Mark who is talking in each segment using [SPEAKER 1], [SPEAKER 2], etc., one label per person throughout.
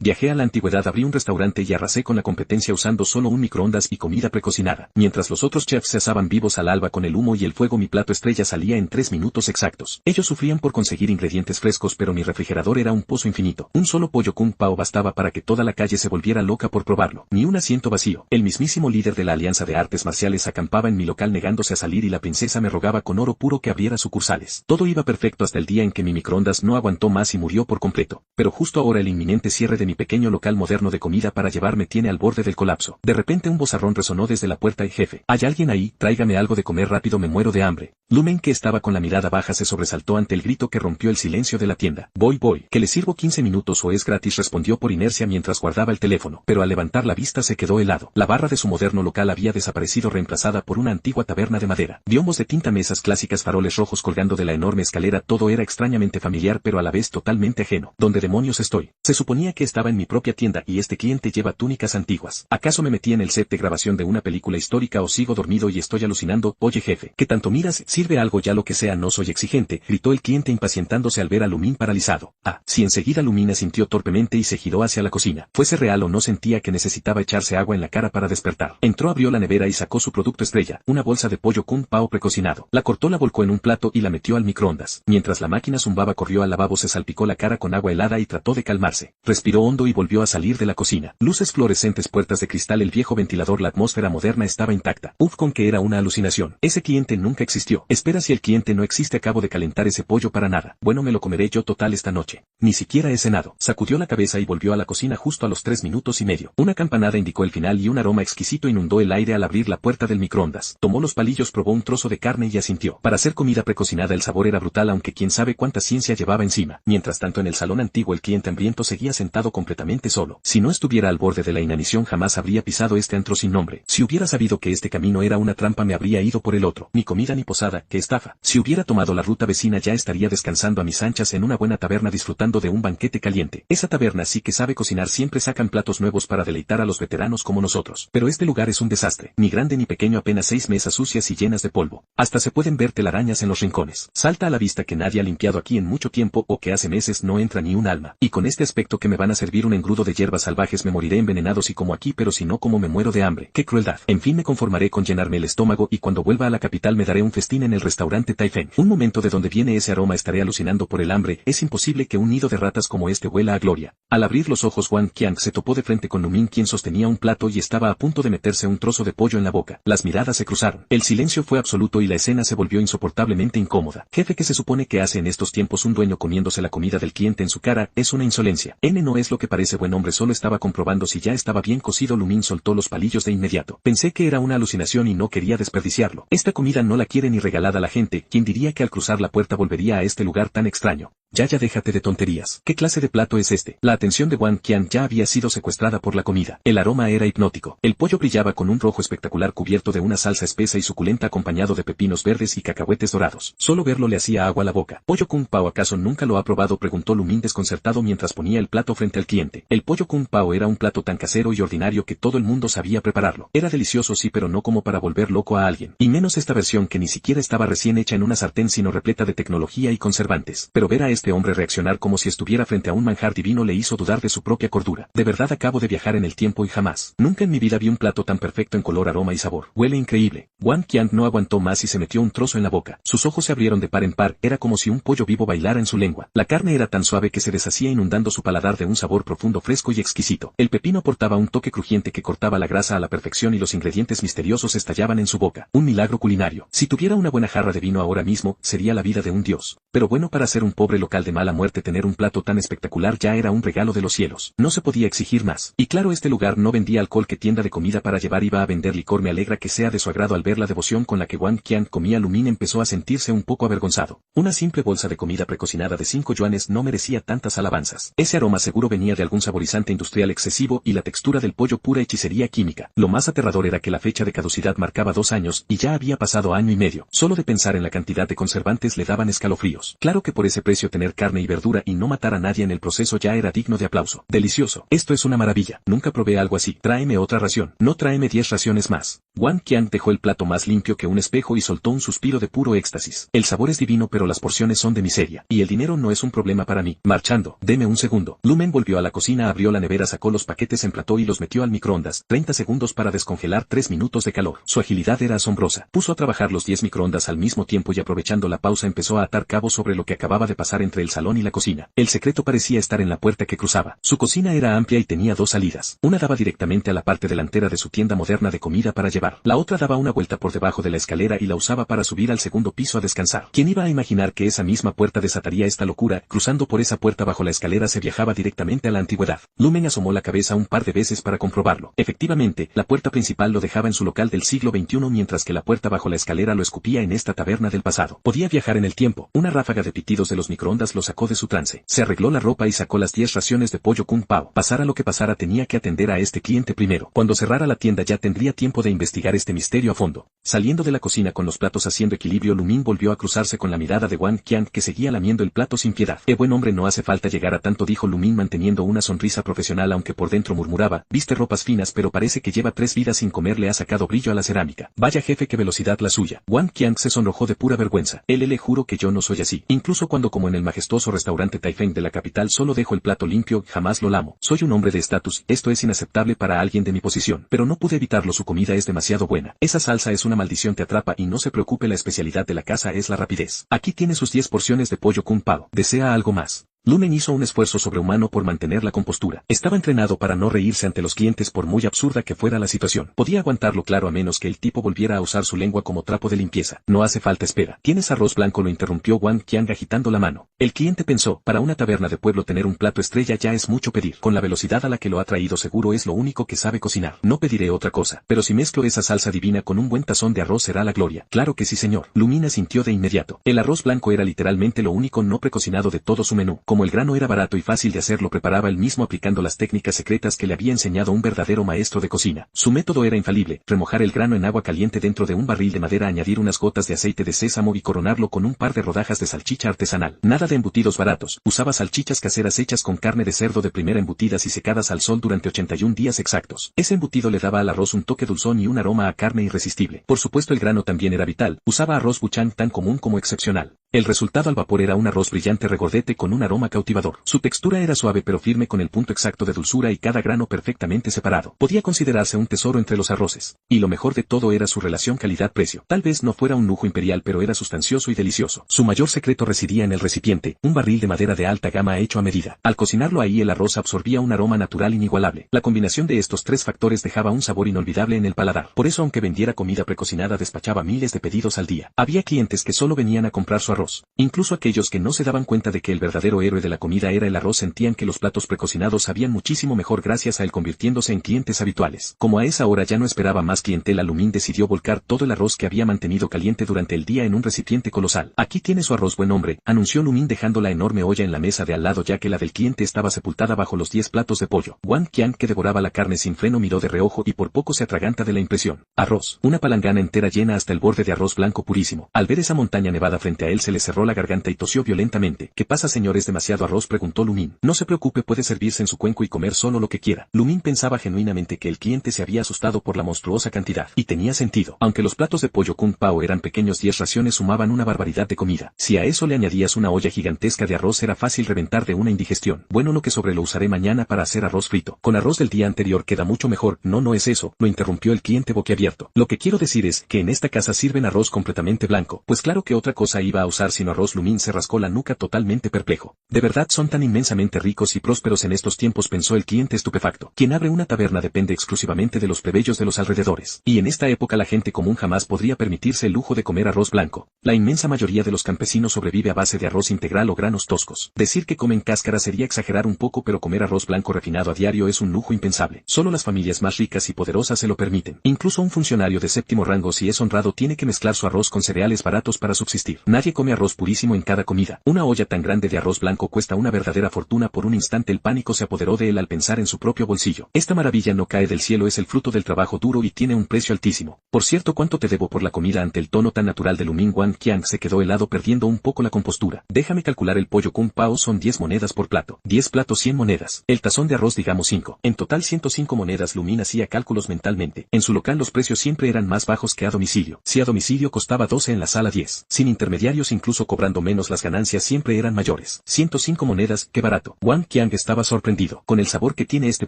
[SPEAKER 1] Viajé a la antigüedad, abrí un restaurante y arrasé con la competencia usando solo un microondas y comida precocinada. Mientras los otros chefs se asaban vivos al alba con el humo y el fuego, mi plato estrella salía en 3 minutos exactos. Ellos sufrían por conseguir ingredientes frescos, pero mi refrigerador era un pozo infinito. Un solo pollo kung pao bastaba para que toda la calle se volviera loca por probarlo. Ni un asiento vacío. El mismísimo líder de la Alianza de Artes Marciales acampaba en mi local negándose a salir y la princesa me rogaba con oro puro que abriera sucursales. Todo iba perfecto hasta el día en que mi microondas no aguantó más y murió por completo. Pero justo ahora el inminente cierre de mi pequeño local moderno de comida para llevar me tiene al borde del colapso. De repente un vozarrón resonó desde la puerta y jefe. ¿Hay alguien ahí? Tráigame algo de comer rápido, me muero de hambre. Lumen, que estaba con la mirada baja, se sobresaltó ante el grito que rompió el silencio de la tienda. Voy, ¿que le sirvo 15 minutos o es gratis?, respondió por inercia mientras guardaba el teléfono, pero al levantar la vista se quedó helado. La barra de su moderno local había desaparecido, reemplazada por una antigua taberna de madera. Biomos de tinta, mesas clásicas, faroles rojos colgando de la enorme escalera, todo era extrañamente familiar pero a la vez totalmente ajeno. ¿Dónde demonios estoy? Se suponía que estaba en mi propia tienda y este cliente lleva túnicas antiguas. ¿Acaso me metí en el set de grabación de una película histórica o sigo dormido y estoy alucinando? Oye jefe, ¿qué tanto miras? Sirve algo ya, lo que sea, no soy exigente, gritó el cliente impacientándose al ver a Lumín paralizado. Sí, enseguida Lumín asintió torpemente y se giró hacia la cocina. Fuese real o no, sentía que necesitaba echarse agua en la cara para despertar. Entró, abrió la nevera y sacó su producto estrella, una bolsa de pollo kung pao precocinado. La cortó, la volcó en un plato y la metió al microondas. Mientras la máquina zumbaba, corrió al lavabo, se salpicó la cara con agua helada y trató de calmarse. Respiró hondo y volvió a salir de la cocina. Luces fluorescentes, puertas de cristal, el viejo ventilador, la atmósfera moderna estaba intacta. Uf, con que era una alucinación. Ese cliente nunca existió. Espera, si el cliente no existe, acabo de calentar ese pollo para nada. Bueno, me lo comeré yo, total esta noche. Ni siquiera he cenado. Sacudió la cabeza y volvió a la cocina justo a los 3 minutos y medio. Una campanada indicó el final y un aroma exquisito inundó el aire al abrir la puerta del microondas. Tomó los palillos, probó un trozo de carne y asintió. Para ser comida precocinada el sabor era brutal, aunque quién sabe cuánta ciencia llevaba encima. Mientras tanto, en el salón antiguo el cliente hambriento seguía sentado completamente solo. Si no estuviera al borde de la inanición jamás habría pisado este antro sin nombre. Si hubiera sabido que este camino era una trampa me habría ido por el otro. Ni comida ni posada, qué estafa. Si hubiera tomado la ruta vecina ya estaría descansando a mis anchas en una buena taberna disfrutando de un banquete caliente. Esa taberna sí que sabe cocinar, siempre sacan platos nuevos para deleitar a los veteranos como nosotros. Pero este lugar es un desastre. Ni grande ni pequeño, apenas 6 mesas sucias y llenas de polvo. Hasta se pueden ver telarañas en los rincones. Salta a la vista que nadie ha limpiado aquí en mucho tiempo o que hace meses no entra ni un alma. Y con este aspecto que me van a servir un engrudo de hierbas salvajes me moriré envenenado si como aquí, pero si no como me muero de hambre. ¡Qué crueldad! En fin, me conformaré con llenarme el estómago y cuando vuelva a la capital me daré un festín en el restaurante Taifeng. Un momento, de donde viene ese aroma, estaré alucinando por el hambre. Es imposible que un nido de ratas como este huela a gloria. Al abrir los ojos Wang Qiang se topó de frente con Lumín, quien sostenía un plato y estaba a punto de meterse un trozo de pollo en la boca. Las miradas se cruzaron. El silencio fue absoluto y la escena se volvió insoportablemente incómoda. Jefe, ¿qué se supone que hace en estos tiempos un dueño comiéndose la comida del cliente en su cara? Es una insolencia. No es lo que parece, buen hombre, solo estaba comprobando si ya estaba bien cocido. Lumín soltó los palillos de inmediato. Pensé que era una alucinación y no quería desperdiciarlo. Esta comida no la quiere ni regalada la gente. ¿Quién diría que al cruzar la puerta volvería a este lugar tan extraño? Ya déjate de tonterías. ¿Qué clase de plato es este? La atención de Wang Qiang ya había sido secuestrada por la comida. El aroma era hipnótico. El pollo brillaba con un rojo espectacular cubierto de una salsa espesa y suculenta acompañado de pepinos verdes y cacahuetes dorados. Solo verlo le hacía agua a la boca. ¿Pollo kung pao acaso nunca lo ha probado?, preguntó Lumín desconcertado mientras ponía el plato frente al cliente. El pollo kung pao era un plato tan casero y ordinario que todo el mundo sabía prepararlo. Era delicioso, sí, pero no como para volver loco a alguien. Y menos esta versión que ni siquiera estaba recién hecha en una sartén sino repleta de tecnología y conservantes. Pero ver a este hombre reaccionar como si estuviera frente a un manjar divino le hizo dudar de su propia cordura. De verdad acabo de viajar en el tiempo y jamás, nunca en mi vida vi un plato tan perfecto en color, aroma y sabor. Huele increíble. Wang Qiang no aguantó más y se metió un trozo en la boca. Sus ojos se abrieron de par en par, era como si un pollo vivo bailara en su lengua. La carne era tan suave que se deshacía inundando su paladar de un sabor profundo, fresco y exquisito. El pepino aportaba un toque crujiente que cortaba la grasa a la perfección y los ingredientes misteriosos estallaban en su boca. Un milagro culinario. Si tuviera una buena jarra de vino ahora mismo, sería la vida de un dios. Pero bueno, para ser un pobre local de mala muerte tener un plato tan espectacular ya era un regalo de los cielos. No se podía exigir más. Y claro, este lugar no vendía alcohol. ¿Qué tienda de comida para llevar iba a vender licor? Me alegra que sea de su agrado. Al ver la devoción con la que Wang Qiang comía, Lumín empezó a sentirse un poco avergonzado. Una simple bolsa de comida precocinada de 5 yuanes no merecía tantas alabanzas. Ese aroma seguro venía de algún saborizante industrial excesivo y la textura del pollo pura hechicería química. Lo más aterrador era que la fecha de caducidad marcaba 2 años y ya había pasado año y medio. Solo de pensar en la cantidad de conservantes le daban escalofríos. Claro que por ese precio tener tener carne y verdura y no matar a nadie en el proceso ya era digno de aplauso. Delicioso. Esto es una maravilla. Nunca probé algo así. Tráeme otra ración. No, tráeme 10 raciones más. Wang Qiang dejó el plato más limpio que un espejo y soltó un suspiro de puro éxtasis. El sabor es divino, pero las porciones son de miseria. Y el dinero no es un problema para mí. Marchando. Deme un segundo. Lu Men volvió a la cocina, abrió la nevera, sacó los paquetes, emplató y los metió al microondas. 30 segundos para descongelar, 3 minutos de calor. Su agilidad era asombrosa. Puso a trabajar los 10 microondas al mismo tiempo y aprovechando la pausa empezó a atar cabos sobre lo que acababa de pasar entre el salón y la cocina. El secreto parecía estar en la puerta que cruzaba. Su cocina era amplia y tenía 2 salidas. Una daba directamente a la parte delantera de su tienda moderna de comida para llevar. La otra daba una vuelta por debajo de la escalera y la usaba para subir al segundo piso a descansar. ¿Quién iba a imaginar que esa misma puerta desataría esta locura? Cruzando por esa puerta bajo la escalera se viajaba directamente a la antigüedad. Lu Men asomó la cabeza un par de veces para comprobarlo. Efectivamente, la puerta principal lo dejaba en su local del siglo XXI, mientras que la puerta bajo la escalera lo escupía en esta taberna del pasado. Podía viajar en el tiempo. Una ráfaga de pitidos de los microondas lo sacó de su trance. Se arregló la ropa y sacó las 10 raciones de pollo Kung Pao. Pasara lo que pasara, tenía que atender a este cliente primero. Cuando cerrara la tienda ya tendría tiempo de investigar este misterio a fondo. Saliendo de la cocina con los platos haciendo equilibrio, Lu Men volvió a cruzarse con la mirada de Wang Qiang, que seguía lamiendo el plato sin piedad. Buen hombre, no hace falta llegar a tanto, dijo Lu Men manteniendo una sonrisa profesional, aunque por dentro murmuraba, viste ropas finas pero parece que lleva 3 vidas sin comer, le ha sacado brillo a la cerámica. Vaya jefe, qué velocidad la suya. Wang Qiang se sonrojó de pura vergüenza. Le juro que yo no soy así. Incluso cuando como en el majestuoso restaurante Taifeng de la capital solo dejo el plato limpio, jamás lo lamo. Soy un hombre de estatus, esto es inaceptable para alguien de mi posición. Pero no pude evitarlo, su comida es demasiado buena. Esa salsa es una maldición, te atrapa y no se preocupe, la especialidad de la casa es la rapidez. Aquí tiene sus 10 porciones de pollo Kung Pao. ¿Desea algo más? Lu Men hizo un esfuerzo sobrehumano por mantener la compostura. Estaba entrenado para no reírse ante los clientes por muy absurda que fuera la situación. Podía aguantarlo, claro, a menos que el tipo volviera a usar su lengua como trapo de limpieza. No hace falta, espera. ¿Tienes arroz blanco?, lo interrumpió Wang Qiang agitando la mano. El cliente pensó, para una taberna de pueblo tener un plato estrella ya es mucho pedir. Con la velocidad a la que lo ha traído seguro es lo único que sabe cocinar. No pediré otra cosa. Pero si mezclo esa salsa divina con un buen tazón de arroz será la gloria. Claro que sí, señor. Lu Men asintió de inmediato. El arroz blanco era literalmente lo único no precocinado de todo su menú. Como el grano era barato y fácil de hacer, lo preparaba él mismo aplicando las técnicas secretas que le había enseñado un verdadero maestro de cocina. Su método era infalible: remojar el grano en agua caliente dentro de un barril de madera, añadir unas gotas de aceite de sésamo y coronarlo con un par de rodajas de salchicha artesanal. Nada de embutidos baratos. Usaba salchichas caseras hechas con carne de cerdo de primera, embutidas y secadas al sol durante 81 días exactos. Ese embutido le daba al arroz un toque dulzón y un aroma a carne irresistible. Por supuesto, el grano también era vital. Usaba arroz buchán, tan común como excepcional. El resultado al vapor era un arroz brillante regordete con un aroma cautivador. Su textura era suave pero firme, con el punto exacto de dulzura y cada grano perfectamente separado. Podía considerarse un tesoro entre los arroces. Y lo mejor de todo era su relación calidad-precio. Tal vez no fuera un lujo imperial, pero era sustancioso y delicioso. Su mayor secreto residía en el recipiente, un barril de madera de alta gama hecho a medida. Al cocinarlo ahí, el arroz absorbía un aroma natural inigualable. La combinación de estos 3 factores dejaba un sabor inolvidable en el paladar. Por eso, aunque vendiera comida precocinada, despachaba miles de pedidos al día. Había clientes que solo venían a comprar su arroz. Incluso aquellos que no se daban cuenta de que el verdadero héroe de la comida era el arroz sentían que los platos precocinados sabían muchísimo mejor gracias a él, convirtiéndose en clientes habituales. Como a esa hora ya no esperaba más clientela, Lu Men decidió volcar todo el arroz que había mantenido caliente durante el día en un recipiente colosal. Aquí tiene su arroz, buen hombre, anunció Lu Men dejando la enorme olla en la mesa de al lado, ya que la del cliente estaba sepultada bajo los 10 platos de pollo. Wang Qiang, que devoraba la carne sin freno, miró de reojo y por poco se atraganta de la impresión. Arroz, una palangana entera llena hasta el borde de arroz blanco purísimo. Al ver esa montaña nevada frente a él, se le cerró la garganta y tosió violentamente. ¿Qué pasa, señor? ¿Es demasiado arroz?, preguntó Lu Men. No se preocupe, puede servirse en su cuenco y comer solo lo que quiera. Lu Men pensaba genuinamente que el cliente se había asustado por la monstruosa cantidad. Y tenía sentido. Aunque los platos de pollo Kung Pao eran pequeños, 10 raciones sumaban una barbaridad de comida. Si a eso le añadías una olla gigantesca de arroz, era fácil reventar de una indigestión. Bueno, lo que sobre lo usaré mañana para hacer arroz frito. Con arroz del día anterior queda mucho mejor. No, no es eso, lo interrumpió el cliente boquiabierto. Lo que quiero decir es que en esta casa sirven arroz completamente blanco. Pues claro que otra cosa iba a usar sino arroz. Lu Men se rascó la nuca totalmente perplejo. ¿De verdad son tan inmensamente ricos y prósperos en estos tiempos?, pensó el cliente estupefacto. Quien abre una taberna depende exclusivamente de los plebeyos de los alrededores. Y en esta época la gente común jamás podría permitirse el lujo de comer arroz blanco. La inmensa mayoría de los campesinos sobrevive a base de arroz integral o granos toscos. Decir que comen cáscara sería exagerar un poco, pero comer arroz blanco refinado a diario es un lujo impensable. Solo las familias más ricas y poderosas se lo permiten. Incluso un funcionario de 7º rango, si es honrado, tiene que mezclar su arroz con cereales baratos para subsistir. Nadie come arroz purísimo en cada comida. Una olla tan grande de arroz blanco cuesta una verdadera fortuna. Por un instante el pánico se apoderó de él al pensar en su propio bolsillo. Esta maravilla no cae del cielo, es el fruto del trabajo duro y tiene un precio altísimo. Por cierto, ¿cuánto te debo por la comida? Ante el tono tan natural de Lu Min, Wang Qiang se quedó helado, perdiendo un poco la compostura. Déjame calcular, el pollo kung pao son 10 monedas por plato. 10 platos 100 monedas. El tazón de arroz digamos 5. En total 105 monedas. Lu Min hacía cálculos mentalmente. En su local los precios siempre eran más bajos que a domicilio. Si a domicilio costaba 12, en la sala 10. Sin intermediarios, incluso cobrando menos, las ganancias siempre eran mayores. 105 monedas, qué barato. Wang Qiang estaba sorprendido. Con el sabor que tiene este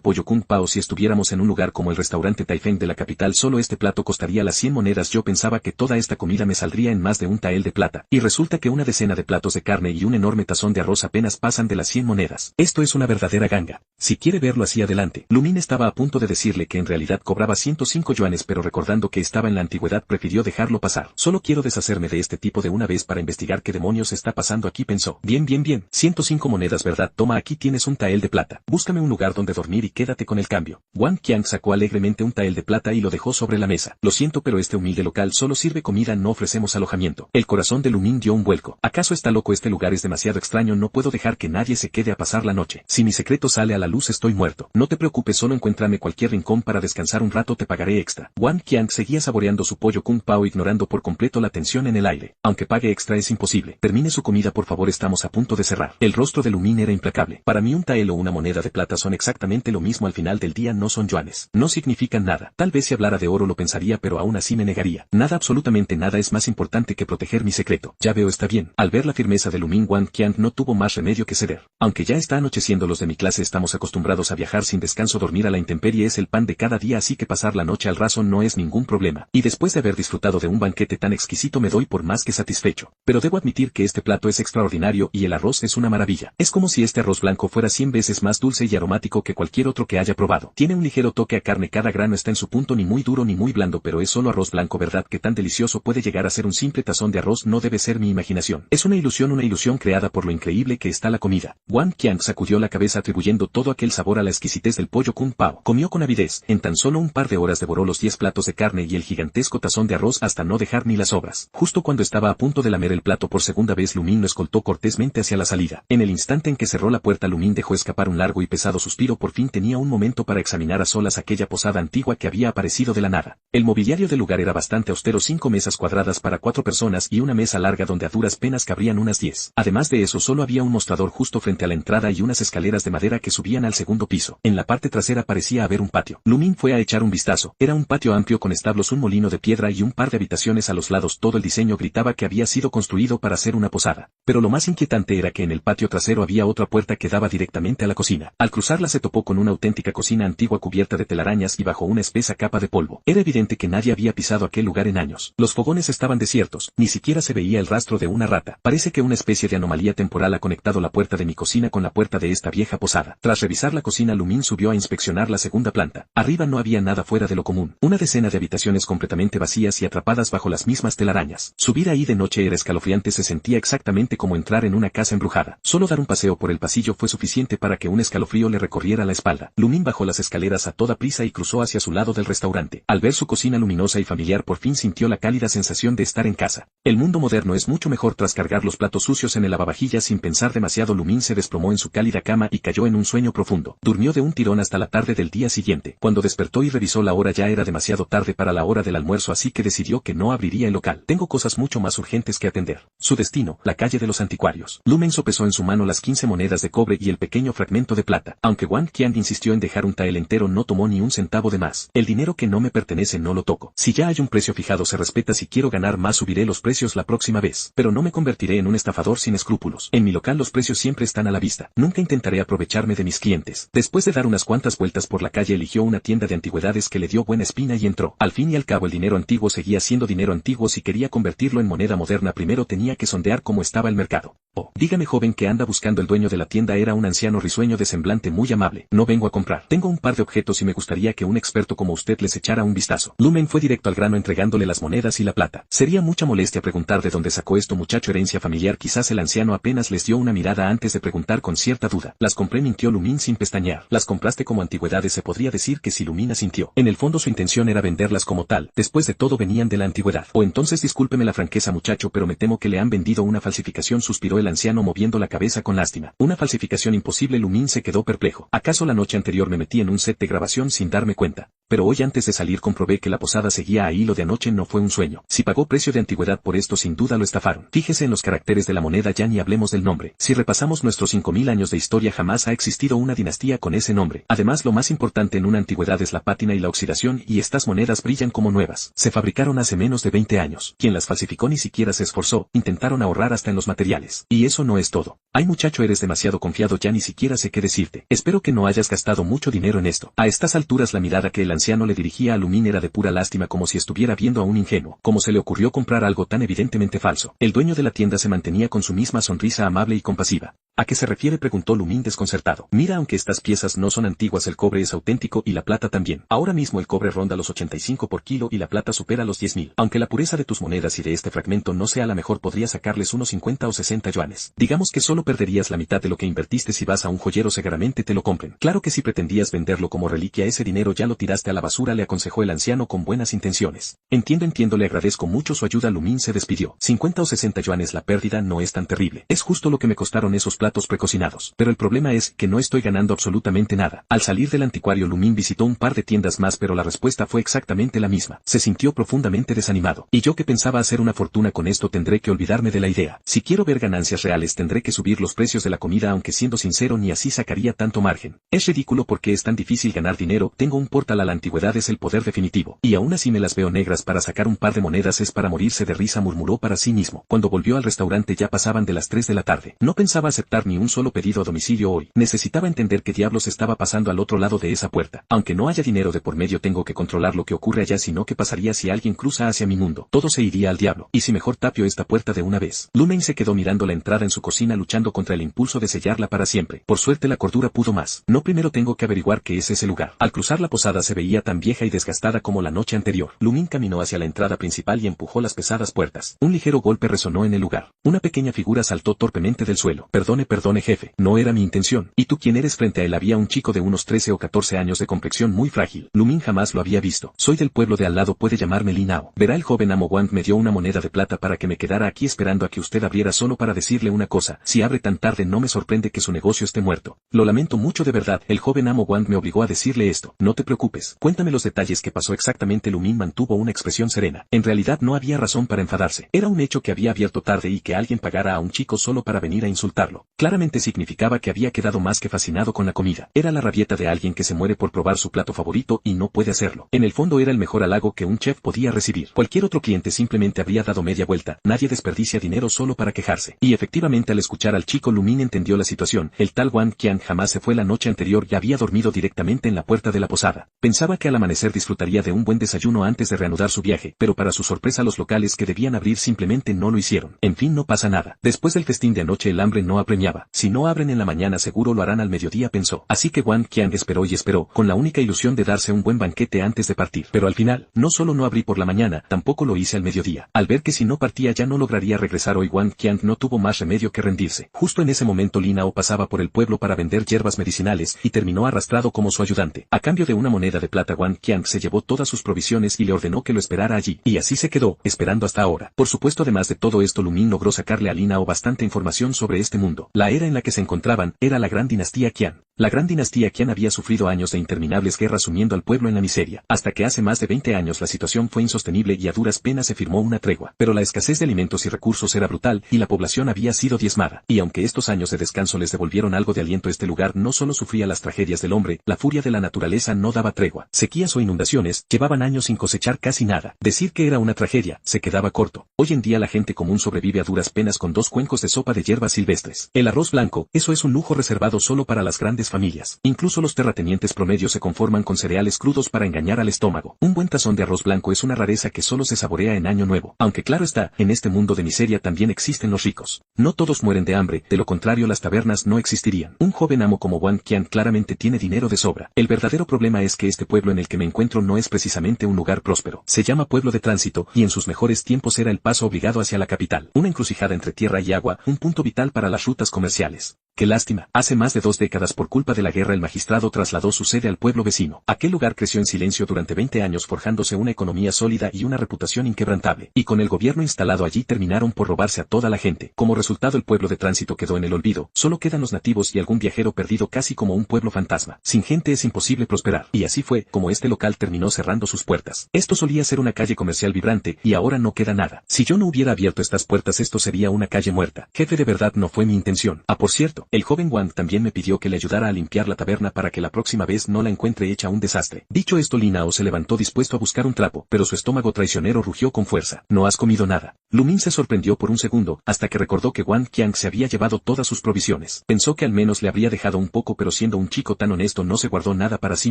[SPEAKER 1] pollo kung pao, si estuviéramos en un lugar como el restaurante Taifeng de la capital, solo este plato costaría las 100 monedas. Yo pensaba que toda esta comida me saldría en más de un tael de plata. Y resulta que una decena de platos de carne y un enorme tazón de arroz apenas pasan de las 100 monedas. Esto es una verdadera ganga. Si quiere verlo así, adelante. Lu Min estaba a punto de decirle que en realidad cobraba 105 yuanes, pero recordando que estaba en la antigüedad prefirió dejarlo pasar. Solo quiero deshacerme de este tipo de una vez para investigar qué demonios está pasando aquí, pensó. Bien. 105 monedas, ¿verdad? Toma, aquí tienes un tael de plata. Búscame un lugar donde dormir y quédate con el cambio. Wang Qiang sacó alegremente un tael de plata y lo dejó sobre la mesa. Lo siento, pero este humilde local solo sirve comida, no ofrecemos alojamiento. El corazón de Lu Min dio un vuelco. ¿Acaso está loco? Este lugar es demasiado extraño, no puedo dejar que nadie se quede a pasar la noche. Si mi secreto sale a la luz, estoy muerto. No te preocupes, solo encuéntrame cualquier rincón para descansar un rato, te pagaré extra. Wang Qiang seguía saboreando su pollo kung pao, ignorando por completo la tensión en el aire. Aunque pague extra es imposible. Termine su comida, por favor, estamos a punto de cerrar. El rostro de Lu Min era implacable. Para mí un tael o una moneda de plata son exactamente lo mismo, al final del día no son yuanes. No significan nada. Tal vez si hablara de oro lo pensaría, pero aún así me negaría. Nada, absolutamente nada es más importante que proteger mi secreto. Ya veo, está bien. Al ver la firmeza de Lu Min, Wang Qiang no tuvo más remedio que ceder. Aunque ya está anocheciendo, los de mi clase estamos acostumbrados a viajar sin descanso, dormir a la intemperie es el pan de cada día, así que pasar la noche al raso no es ningún problema. Y después de haber disfrutado de un banquete tan exquisito me doy por más que satisfecho. Pero debo admitir que este plato es extraordinario y el arroz es una maravilla. Es como si este arroz blanco fuera 100 veces más dulce y aromático que cualquier otro que haya probado. Tiene un ligero toque a carne, cada grano está en su punto, ni muy duro ni muy blando, pero es solo arroz blanco. ¿Verdad que tan delicioso puede llegar a ser un simple tazón de arroz? No debe ser mi imaginación. Es una ilusión creada por lo increíble que está la comida. Wang Qiang sacudió la cabeza atribuyendo todo aquel sabor a la exquisitez del pollo kung pao. Comió con avidez. En tan solo un par de horas devoró los 10 platos de carne y el gigantesco tazón de arroz hasta no dejar ni las sobras. Justo cuando estaba a punto de lamer el plato por segunda vez, Lu Min lo escoltó cortésmente hacia la salida. En el instante en que cerró la puerta, Lu Min dejó escapar un largo y pesado suspiro. Por fin tenía un momento para examinar a solas aquella posada antigua que había aparecido de la nada. El mobiliario del lugar era bastante austero: 5 mesas cuadradas para 4 personas y una mesa larga donde a duras penas cabrían unas 10. Además de eso, solo había un mostrador justo frente a la entrada y unas escaleras de madera que subían al segundo piso. En la parte trasera parecía haber un patio. Lu Min fue a echar un vistazo. Era un patio amplio con establos, un molino de piedra y un par de habitaciones a los lados. Todo el diseño gritaba que había sido construido para ser una posada. Pero lo más inquietante era que en el patio trasero había otra puerta que daba directamente a la cocina. Al cruzarla se topó con una auténtica cocina antigua cubierta de telarañas y bajo una espesa capa de polvo. Era evidente que nadie había pisado aquel lugar en años. Los fogones estaban desiertos, ni siquiera se veía el rastro de una rata. Parece que una especie de anomalía temporal ha conectado la puerta de mi cocina con la puerta de esta vieja posada. Tras revisar la cocina, Lu Min subió a inspeccionar la segunda planta. Arriba no había nada fuera de lo común. Una decena de habitaciones completamente vacías y atrapadas bajo las mismas telarañas. Subir ahí de noche era escalofriante, se sentía exactamente como entrar en una casa embrujada. Solo dar un paseo por el pasillo fue suficiente para que un escalofrío le recorriera la espalda. Lu Min bajó las escaleras a toda prisa y cruzó hacia su lado del restaurante. Al ver su cocina luminosa y familiar, por fin sintió la cálida sensación de estar en casa. El mundo moderno es mucho mejor. Tras cargar los platos sucios en el lavavajillas sin pensar demasiado, Lu Min se desplomó en su cálida cama y cayó en un sueño profundo. Durmió de un tirón hasta la tarde del día siguiente. Cuando despertó y revisó la hora, ya era demasiado tarde para la hora del almuerzo, así que decidió que no abriría el local. Tengo cosas mucho más urgentes que atender. Su destino, la calle de los anticuarios. Lu Min sopesó en su mano las 15 monedas de cobre y el pequeño fragmento de plata. Aunque Wang Qiang insistió en dejar un tael entero, no tomó ni un centavo de más. El dinero que no me pertenece no lo toco. Si ya hay un precio fijado, se respeta. Si quiero ganar más, subiré los precios la próxima vez. Pero no me convertiré en un estafador sin escrúpulos. En mi local los precios siempre están a la vista. Nunca intentaré aprovecharme de mis clientes. Después de dar unas cuantas vueltas por la calle, eligió una tienda de antigüedades que le dio buena espina y entró. Al fin y al cabo, el dinero antiguo seguía siendo dinero antiguo. Si quería convertirlo en moneda moderna, primero tenía que sondear cómo estaba el mercado. Oh, dígame, joven, ¿qué anda buscando? El dueño de la tienda era un anciano risueño de semblante muy amable. No vengo a comprar. Tengo un par de objetos y me gustaría que un experto como usted les echara un vistazo. Lu Min fue directo al grano, entregándole las monedas y la plata. Sería mucha molestia preguntar de dónde sacó esto, muchacho. Herencia familiar. Quizás el anciano apenas les dio una mirada antes de preguntar con cierta duda. Las compré, mintió Lu Min sin pestañear. Las compraste como antigüedades. Se podría decir que si Lu Min asintió. En el fondo su intención era venderlas como tal. Después de todo venían de la antigüedad. O entonces, discúlpeme la franqueza, muchacho, pero me temo temo que le han vendido una falsificación, suspiró el anciano moviendo la cabeza con lástima. Una falsificación imposible. Lumín se quedó perplejo. ¿Acaso la noche anterior me metí en un set de grabación sin darme cuenta? Pero hoy antes de salir comprobé que la posada seguía ahí. Lo de anoche no fue un sueño. Si pagó precio de antigüedad por esto, sin duda lo estafaron. Fíjese en los caracteres de la moneda, ya ni hablemos del nombre. Si repasamos nuestros 5000 años de historia, jamás ha existido una dinastía con ese nombre. Además, lo más importante en una antigüedad es la pátina y la oxidación, y estas monedas brillan como nuevas. Se fabricaron hace menos de 20 años. Quien las falsificó ni siquiera se esforzó, intentaron ahorrar hasta en los materiales. Y eso no es todo. Ay muchacho, eres demasiado confiado, ya ni siquiera sé qué decirte. Espero que no hayas gastado mucho dinero en esto. A estas alturas la mirada que el anciano le dirigía a Lumín era de pura lástima, como si estuviera viendo a un ingenuo. ¿Cómo se le ocurrió comprar algo tan evidentemente falso? El dueño de la tienda se mantenía con su misma sonrisa amable y compasiva. ¿A qué se refiere?, preguntó Lumín desconcertado. Mira, aunque estas piezas no son antiguas, el cobre es auténtico y la plata también. Ahora mismo el cobre ronda los 85 por kilo y la plata supera los 10.000. Aunque la pureza de tus monedas y de este fragmento no sea la mejor, podría sacarles unos 50 o 60 yuanes. Digamos que solo perderías la mitad de lo que invertiste si vas a un joyero, seguramente te lo compren. Claro que si pretendías venderlo como reliquia, ese dinero ya lo tiraste a la basura, le aconsejó el anciano con buenas intenciones. Entiendo, le agradezco mucho su ayuda. Lumín se despidió. 50 o 60 yuanes, la pérdida no es tan terrible. Es justo lo que me costaron esos platos precocinados. Pero el problema es que no estoy ganando absolutamente nada. Al salir del anticuario, Lumín visitó un par de tiendas más, pero la respuesta fue exactamente la misma. Se sintió profundamente desanimado. Y yo, que pensaba hacer una fortuna con esto, tendré que olvidarme de la idea. Si quiero ver ganancias reales, tendré que subir los precios de la comida, aunque siendo sincero, ni así sacaría tanto margen. Es ridículo porque es tan difícil ganar dinero. Tengo un portal a la antigüedad, es el poder definitivo. Y aún así me las veo negras. Para sacar un par de monedas es para morirse de risa, murmuró para sí mismo. Cuando volvió al restaurante ya pasaban de las 3 de la tarde. No pensaba aceptar ni un solo pedido a domicilio hoy. Necesitaba entender qué diablos estaba pasando al otro lado de esa puerta. Aunque no haya dinero de por medio, tengo que controlar lo que ocurre allá, sino qué pasaría si alguien cruza hacia mi mundo. Todo se iría al diablo. Y si mejor tapio esta puerta de una vez. Lumín se quedó mirando la entrada en su cocina, luchando contra el impulso de sellarla para siempre. Por suerte la cordura pudo más. No, primero tengo que averiguar qué es ese lugar. Al cruzar la posada se veía tan vieja y desgastada como la noche anterior. Lumín caminó hacia la entrada principal y empujó las pesadas puertas. Un ligero golpe resonó en el lugar. Una pequeña figura saltó torpemente del suelo. Perdone, jefe, no era mi intención. ¿Y tú quién eres? Frente a él había un chico de unos 13 o 14 años de complexión muy frágil. Lumín jamás lo había visto. Soy del pueblo de al lado, puede llamarme Linao. Verá, el joven amo Wang me dio una moneda de plata para que me quedara aquí esperando a que usted abriera, solo para decirle una cosa: si abre tan tarde no me sorprende que su negocio esté muerto. Lo lamento mucho, de verdad. El joven amo Wang me obligó a decirle esto. No te preocupes. Cuéntame los detalles. ¿Qué pasó exactamente? Lumín mantuvo una expresión serena. En realidad no había razón para enfadarse. Era un hecho que había abierto tarde y que alguien pagara a un chico solo para venir a insultarlo. Claramente significaba que había quedado más que fascinado con la comida. Era la rabieta de alguien que se muere por probar su plato favorito y no puede hacerlo. En el fondo era el mejor halago que un chef podía recibir. Cualquier otro cliente simplemente habría dado media vuelta. Nadie desperdicia dinero solo para quejarse. Y efectivamente, al escuchar al chico, Lumín entendió la situación. El tal Wang Qian jamás se fue la noche anterior y había dormido directamente en la puerta de la posada. Pensaba que al amanecer disfrutaría de un buen desayuno antes de reanudar su viaje, pero para su sorpresa los locales que debían abrir simplemente no lo hicieron. En fin, no pasa nada. Después del festín de anoche el hambre no apremiaba. Si no abren en la mañana seguro lo harán al mediodía, pensó. Así que Wang Qian esperó y esperó, con la única ilusión de darse un buen banquete antes de partir. Pero al final, no solo no abrí por la mañana, tampoco lo hice al mediodía. Al ver que si no partía ya no lograría regresar hoy, Wang Qian no tuvo más remedio que rendirse. Justo en ese momento Linao pasaba por el pueblo para vender hierbas medicinales y terminó arrastrado como su ayudante. A cambio de una moneda de plata, Wang Qian se llevó todas sus provisiones y le ordenó que lo esperara allí. Y así se quedó, esperando hasta ahora. Por supuesto, además de todo esto, Lumín logró sacarle a Linao bastante información sobre este mundo. La era en la que se encontraban era la gran dinastía Qian. La gran dinastía Qian había sufrido años de interminables guerras, sumiendo al pueblo en la miseria, hasta que hace más de 20 años la situación fue insostenible y a duras penas se firmó una tregua. Pero la escasez de alimentos y recursos era brutal y la población había sido diezmada. Y aunque estos años de descanso les devolvieron algo de aliento, este lugar no solo sufría las tragedias del hombre, la furia de la naturaleza no daba tregua. Sequías o inundaciones, llevaban años sin cosechar casi nada. Decir que era una tragedia se quedaba corto. Hoy en día la gente común sobrevive a duras penas con 2 cuencos de sopa de hierbas silvestres. El arroz blanco, eso es un lujo reservado solo para las grandes familias. Incluso los terratenientes promedio se conforman con cereales crudos para engañar al estómago. Un buen tazón de arroz blanco es una rareza que solo se saborea en Año Nuevo. Aunque claro está, en este mundo de miseria también existen los ricos. No todos mueren de hambre, de lo contrario las tabernas no existirían. Un joven amo como Wang Qian claramente tiene dinero de sobra. El verdadero problema es que este pueblo en el que me encuentro no es precisamente un lugar próspero. Se llama pueblo de tránsito y en sus mejores tiempos era el paso obligado hacia la capital. Una encrucijada entre tierra y agua, un punto vital para las rutas comerciales. Qué lástima. Hace más de 2 décadas por culpa de la guerra el magistrado trasladó su sede al pueblo vecino. Aquel lugar creció en silencio durante 20 años forjándose una economía sólida y una reputación inquebrantable. Y con el gobierno instalado allí terminaron por robarse a toda la gente. Como resultado el pueblo de tránsito quedó en el olvido. Solo quedan los nativos y algún viajero perdido casi como un pueblo fantasma. Sin gente es imposible prosperar. Y así fue como este local terminó cerrando sus puertas. Esto solía ser una calle comercial vibrante y ahora no queda nada. Si yo no hubiera abierto estas puertas esto sería una calle muerta. Jefe, de verdad no fue mi intención. Ah, por cierto, el joven Wang también me pidió que le ayudara a limpiar la taberna para que la próxima vez no la encuentre hecha un desastre. Dicho esto, Lin Hao se levantó dispuesto a buscar un trapo, pero su estómago traicionero rugió con fuerza. ¿No has comido nada? Lu Ming se sorprendió por un segundo, hasta que recordó que Wang Qiang se había llevado todas sus provisiones. Pensó que al menos le habría dejado un poco, pero siendo un chico tan honesto no se guardó nada para sí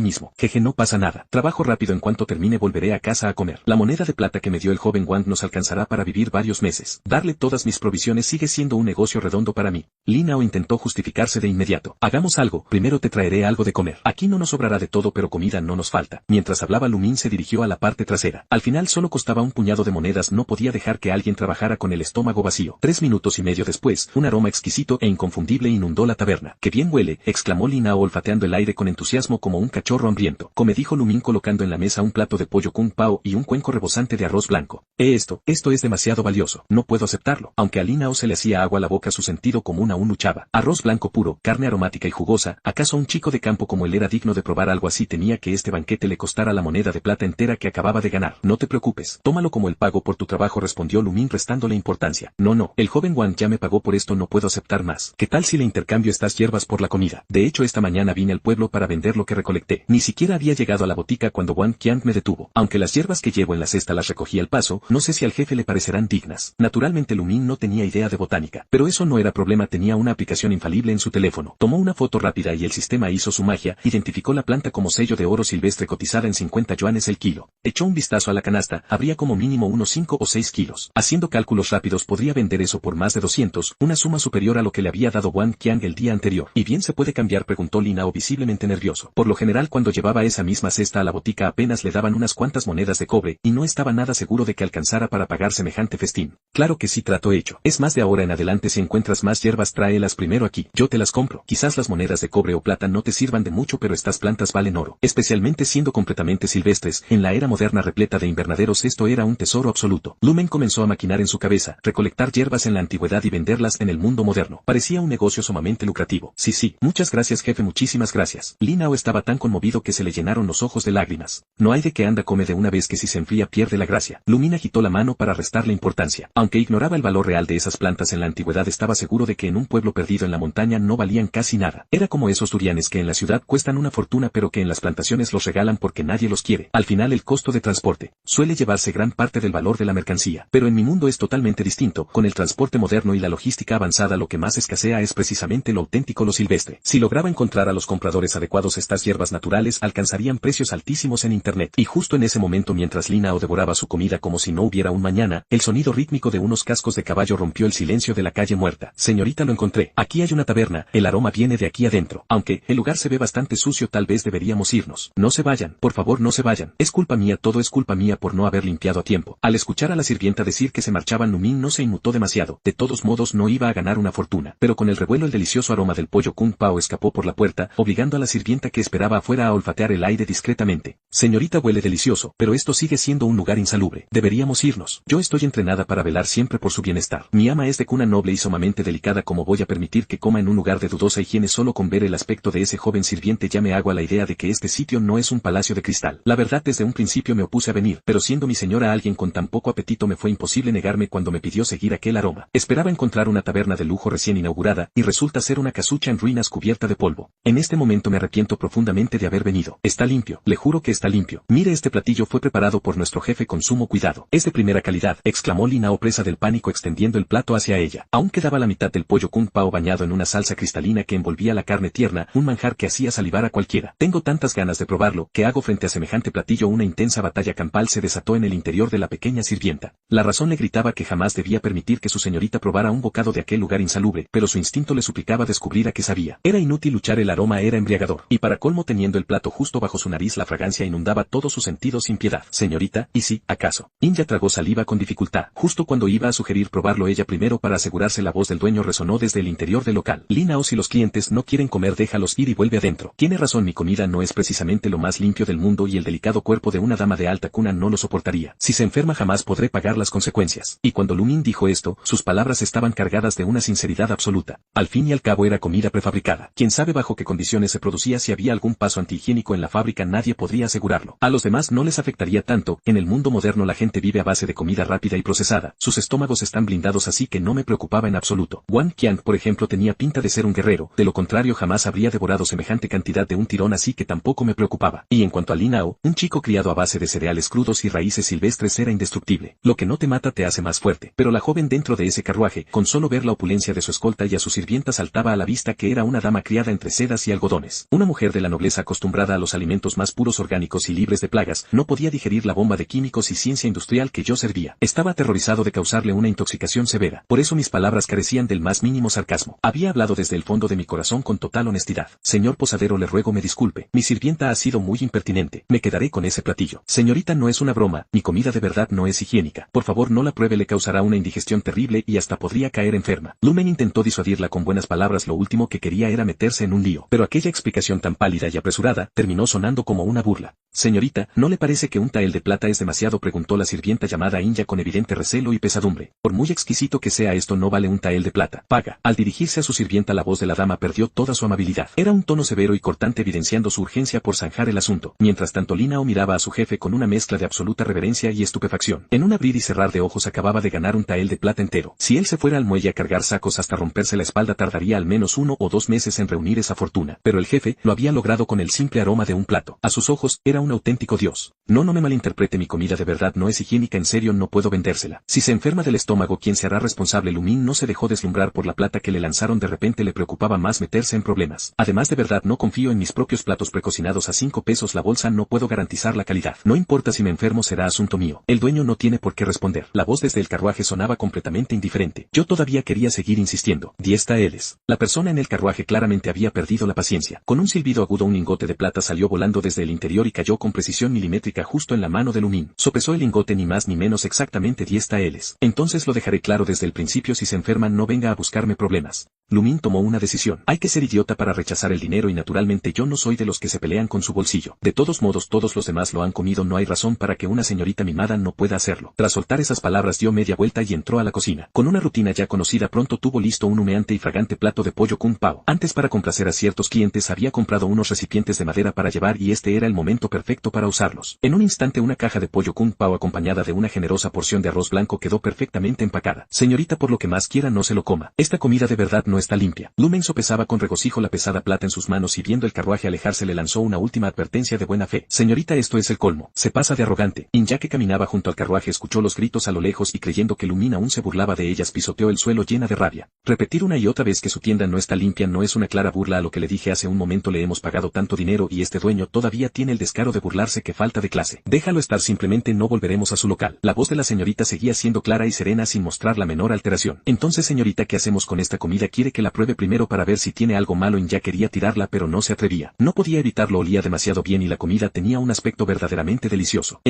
[SPEAKER 1] mismo. Jeje, no pasa nada. Trabajo rápido, en cuanto termine volveré a casa a comer. La moneda de plata que me dio el joven Wang nos alcanzará para vivir varios meses. Darle todas mis provisiones sigue siendo un negocio redondo para mí. Lin Hao intentó justificarse de inmediato. Hagamos algo, primero te traeré algo de comer. Aquí no nos sobrará de todo, pero comida no nos falta. Mientras hablaba, Lu Ming se dirigió a la parte trasera. Al final solo costaba un puñado de monedas, no podía dejar que alguien trabajara con el estómago vacío. 3 minutos y medio después, un aroma exquisito e inconfundible inundó la taberna. ¡Qué bien huele!, exclamó Lin Hao olfateando el aire con entusiasmo como un cachorro hambriento. Come, dijo Lu Ming colocando en la mesa un plato de pollo kung pao y un cuenco rebosante de arroz blanco. Esto es demasiado valioso. No puedo aceptarlo. Aunque a Lin Hao se le hacía agua a la boca, su sentido común aún luchaba. Arroz blanco puro, carne aromática y jugosa. ¿Acaso un chico de campo como él era digno de probar algo así? Temía que este banquete le costara la moneda de plata entera que acababa de ganar. No te preocupes, tómalo como el pago por tu trabajo, respondió Lu Ming restándole importancia. No, el joven Wang ya me pagó por esto, no puedo aceptar más. ¿Qué tal si le intercambio estas hierbas por la comida? De hecho, esta mañana vine al pueblo para vender lo que recolecté. Ni siquiera había llegado a la botica cuando Wang Qiang me detuvo. Aunque las hierbas que llevo en la cesta las recogí al paso, no sé si al jefe le parecerán dignas. Naturalmente Lu Ming no tenía idea de botánica, pero eso no era problema, tenía una aplicación infalible en su teléfono. Tomó una foto rápida y el sistema hizo su magia, identificó la planta como sello de oro silvestre cotizada en 50 yuanes el kilo. Echó un vistazo a la canasta, habría como mínimo unos 5 o 6 kilos. Haciendo cálculos rápidos podría vender eso por más de 200, una suma superior a lo que le había dado Wang Qiang el día anterior. ¿Y bien se puede cambiar?, preguntó Lin Hao visiblemente nervioso. Por lo general cuando llevaba esa misma cesta a la botica apenas le daban unas cuantas monedas de cobre, y no estaba nada seguro de que alcanzara para pagar semejante festín. Claro que sí, trato hecho. Es más, de ahora en adelante si encuentras más hierbas tráelas primero aquí, yo te las compro. Quizás las monedas de cobre o plata no te sirvan de mucho, pero estas plantas valen oro, especialmente siendo completamente silvestres. En la era moderna repleta de invernaderos esto era un tesoro absoluto. Lu Ming comenzó a maquinar en su cabeza, recolectar hierbas en la antigüedad y venderlas en el mundo moderno. Parecía un negocio sumamente lucrativo. Sí, muchas gracias jefe, muchísimas gracias. Lin Hao estaba tan conmovido que se le llenaron los ojos de lágrimas. No hay de qué, anda, come de una vez, que si se enfría pierde la gracia. Lu Ming agitó la mano para restarle importancia. Aunque ignoraba el valor real de esas plantas en la antigüedad, estaba seguro de que en un pueblo perdido en la montaña no valían casi nada. Era como esos durianes que en la ciudad cuestan una fortuna pero que en las plantaciones los regalan porque nadie los quiere. Al final el costo de transporte suele llevarse gran parte del valor de la mercancía. Pero en mi mundo es totalmente distinto. Con el transporte moderno y la logística avanzada lo que más escasea es precisamente lo auténtico, lo silvestre. Si lograba encontrar a los compradores adecuados estas hierbas naturales alcanzarían precios altísimos en internet. Y justo en ese momento, mientras Lin Hao devoraba su comida como si no hubiera un mañana, el sonido rítmico de unos cascos de caballo rompió el silencio de la calle muerta. Señorita, lo encontré. Aquí hay una taberna, el aroma viene de aquí adentro. Aunque el lugar se ve bastante sucio, tal vez deberíamos irnos. No se vayan, por favor, no se vayan. Es culpa mía, todo es culpa mía por no haber limpiado a tiempo. Al escuchar a la sirvienta decir que se marchaban, Lu Ming no se inmutó demasiado. De todos modos no iba a ganar una fortuna. Pero con el revuelo el delicioso aroma del pollo kung pao escapó por la puerta, obligando a la sirvienta que esperaba afuera a olfatear el aire discretamente. Señorita, huele delicioso, pero esto sigue siendo un lugar insalubre. Deberíamos irnos. Yo estoy entrenada para velar siempre por su bienestar. Mi ama es de cuna noble y sumamente delicada. ¿Cómo voy a permitir que coma en un lugar de dudosa higiene? Solo con ver el aspecto de ese joven sirviente ya me hago a la idea de que este sitio no es un palacio de cristal. La verdad, desde un principio me opuse a venir, pero siendo mi señora alguien con tan poco apetito me fue imposible negarme cuando me pidió seguir aquel aroma. Esperaba encontrar una taberna de lujo recién inaugurada, y resulta ser una casucha en ruinas cubierta de polvo. En este momento me arrepiento profundamente de haber venido. Está limpio, le juro que está limpio. Mire, este platillo fue preparado por nuestro jefe con sumo cuidado. Es de primera calidad, exclamó Lin Hao presa del pánico extendiendo el plato hacia ella. Aún quedaba la mitad del pollo kung pao bañado en una salsa cristalina que envolvía la carne tierna, un manjar que hacía salivar a cualquiera. Tengo tantas ganas de probarlo. ¿Qué hago frente a semejante platillo? Una intensa batalla campal se desató en el interior de la pequeña sirvienta. La razón le gritaba que jamás debía permitir que su señorita probara un bocado de aquel lugar insalubre, pero su instinto le suplicaba descubrir a qué sabía. Era inútil luchar, el aroma era embriagador, y para colmo, teniendo el plato justo bajo su nariz, la fragancia inundaba todos sus sentidos sin piedad. Señorita, ¿y si, acaso? Inya tragó saliva con dificultad. Justo cuando iba a sugerir probarlo ella primero para asegurarse, la voz del dueño resonó desde el interior del local. Lina, o si los clientes no quieren comer, déjalos ir y vuelve adentro. Tiene razón, mi comida no es precisamente lo más limpio del mundo y el delicado cuerpo de una dama de alta cuna no lo soportaría. Si se enferma jamás podré pagar las consecuencias. Y cuando Lu Min dijo esto, sus palabras estaban cargadas de una sinceridad absoluta. Al fin y al cabo era comida prefabricada. Quién sabe bajo qué condiciones se producía, si había algún paso antihigiénico en la fábrica nadie podría asegurarlo. A los demás no les afectaría tanto, en el mundo moderno la gente vive a base de comida rápida y procesada, sus estómagos están blindados, así que no me preocupaba en absoluto. Wang Qiang, por ejemplo, tenía pinta de ser un guerrero, de lo contrario jamás habría devorado semejante cantidad de un tirón, así que tampoco me preocupaba. Y en cuanto a Lin Hao, un chico criado a base de cereales crudos y raíces silvestres, era indestructible. Lo que no te mata te hace más fuerte. Pero la joven dentro de ese carruaje, con solo ver la opulencia de su escolta y a su sirvienta, saltaba a la vista que era una dama criada entre sedas y algodones. Una mujer de la nobleza acostumbrada a los alimentos más puros, orgánicos y libres de plagas, no podía digerir la bomba de químicos y ciencia industrial que yo servía. Estaba aterrorizado de causarle una intoxicación severa. Por eso mis palabras carecían del más mínimo sarcasmo. Había hablado desde el fondo de mi corazón con total honestidad. Señor posadero, le ruego me disculpe. Mi sirvienta ha sido muy impertinente. Me quedaré con ese platillo. Señorita, no es una broma. Mi comida de verdad no es higiénica. Por favor no la pruebe, le causará una indigestión terrible y hasta podría caer enferma. Lu Men intentó disuadirla con buenas palabras. Lo último que quería era meterse en un lío. Pero aquella explicación tan pálida y apresurada terminó sonando como una burla. Señorita, ¿no le parece que un tael de plata es demasiado?, preguntó la sirvienta llamada Inya con evidente recelo y pesadumbre. Por muy exquisito que sea esto, no vale un tael de plata. Paga. Al dirigirse a su sirvienta, la voz de la dama perdió toda su amabilidad. Era un tono severo y cortante, evidenciando su urgencia por zanjar el asunto. Mientras tanto, Lin Hao miraba a su jefe con una mezcla de absoluta reverencia y estupefacción. En un abrir y cerrar de ojos acababa de ganar un tael de plata entero. Si él se fuera al muelle a cargar sacos hasta romperse la espalda, tardaría al menos 1 o 2 meses en reunir esa fortuna. Pero el jefe lo había logrado con el simple aroma de un plato. A sus ojos, era un auténtico dios. No me malinterprete, mi comida de verdad no es higiénica, en serio no puedo vendérsela. Si se enferma del estómago, ¿quién se hará responsable? Lu Min no se dejó deslumbrar por la plata que le lanzaron. De repente le preocupaba más meterse en problemas. Además, de verdad no confío en mis propios platos precocinados a 5 pesos la bolsa, no puedo garantizar la calidad. No importa, si me enfermo será asunto mío. El dueño no tiene por qué responder. La voz desde el carruaje sonaba completamente indiferente. Yo todavía quería seguir insistiendo. 10 taeles. La persona en el carruaje claramente había perdido la paciencia. Con un silbido agudo, un lingote de plata salió volando desde el interior y cayó con precisión milimétrica justo en la mano de Lu Min. Sopesó el lingote, ni más ni menos, exactamente 10 taeles. Entonces lo dejaré claro desde el principio, si se enferman no venga a buscarme problemas. Lu Min tomó una decisión. Hay que ser idiota para rechazar el dinero y naturalmente yo no soy de los que se pelean con su bolsillo. De todos modos todos los demás lo han comido, no hay razón para que una señorita mimada no pueda hacerlo. Tras soltar esas palabras dio media vuelta y entró a la cocina. Con una rutina ya conocida, pronto tuvo listo un humeante y fragante plato de pollo kung pao. Antes, para complacer a ciertos clientes, había comprado unos recipientes de madera para llevar y este era el momento perfecto para usarlos. En un instante una caja de pollo kung pao acompañada de una generosa porción de arroz blanco quedó perfectamente empacada. Señorita, por lo que más quiera no se lo coma. Esta comida de verdad no está limpia. Lu Men sopesaba con regocijo la pesada plata en sus manos y viendo el carruaje alejarse le lanzó una última advertencia de buena fe. Señorita, esto es el colmo. Se pasa de arrogante. Inya, que caminaba junto al carruaje, escuchó los gritos a lo lejos y creyendo que Lu Min aún se burlaba de ellas, pisoteó el suelo llena de rabia. Repetir una y otra vez que su tienda no está limpia no es una clara burla a lo que le dije hace un momento. Le hemos pagado tanto dinero y este dueño todavía tiene el descaro de burlarse. Que falta de clase. Déjalo estar, simplemente no volveremos a su local. La voz de la señorita seguía siendo clara y serena sin mostrar la menor alteración. Entonces, señorita, ¿qué hacemos con esta comida? ¿Quiere que la pruebe primero para ver si tiene algo malo? Inya quería tirarla pero no se atrevía. No podía evitarlo, olía demasiado bien y la comida tenía un aspecto verdaderamente delicioso.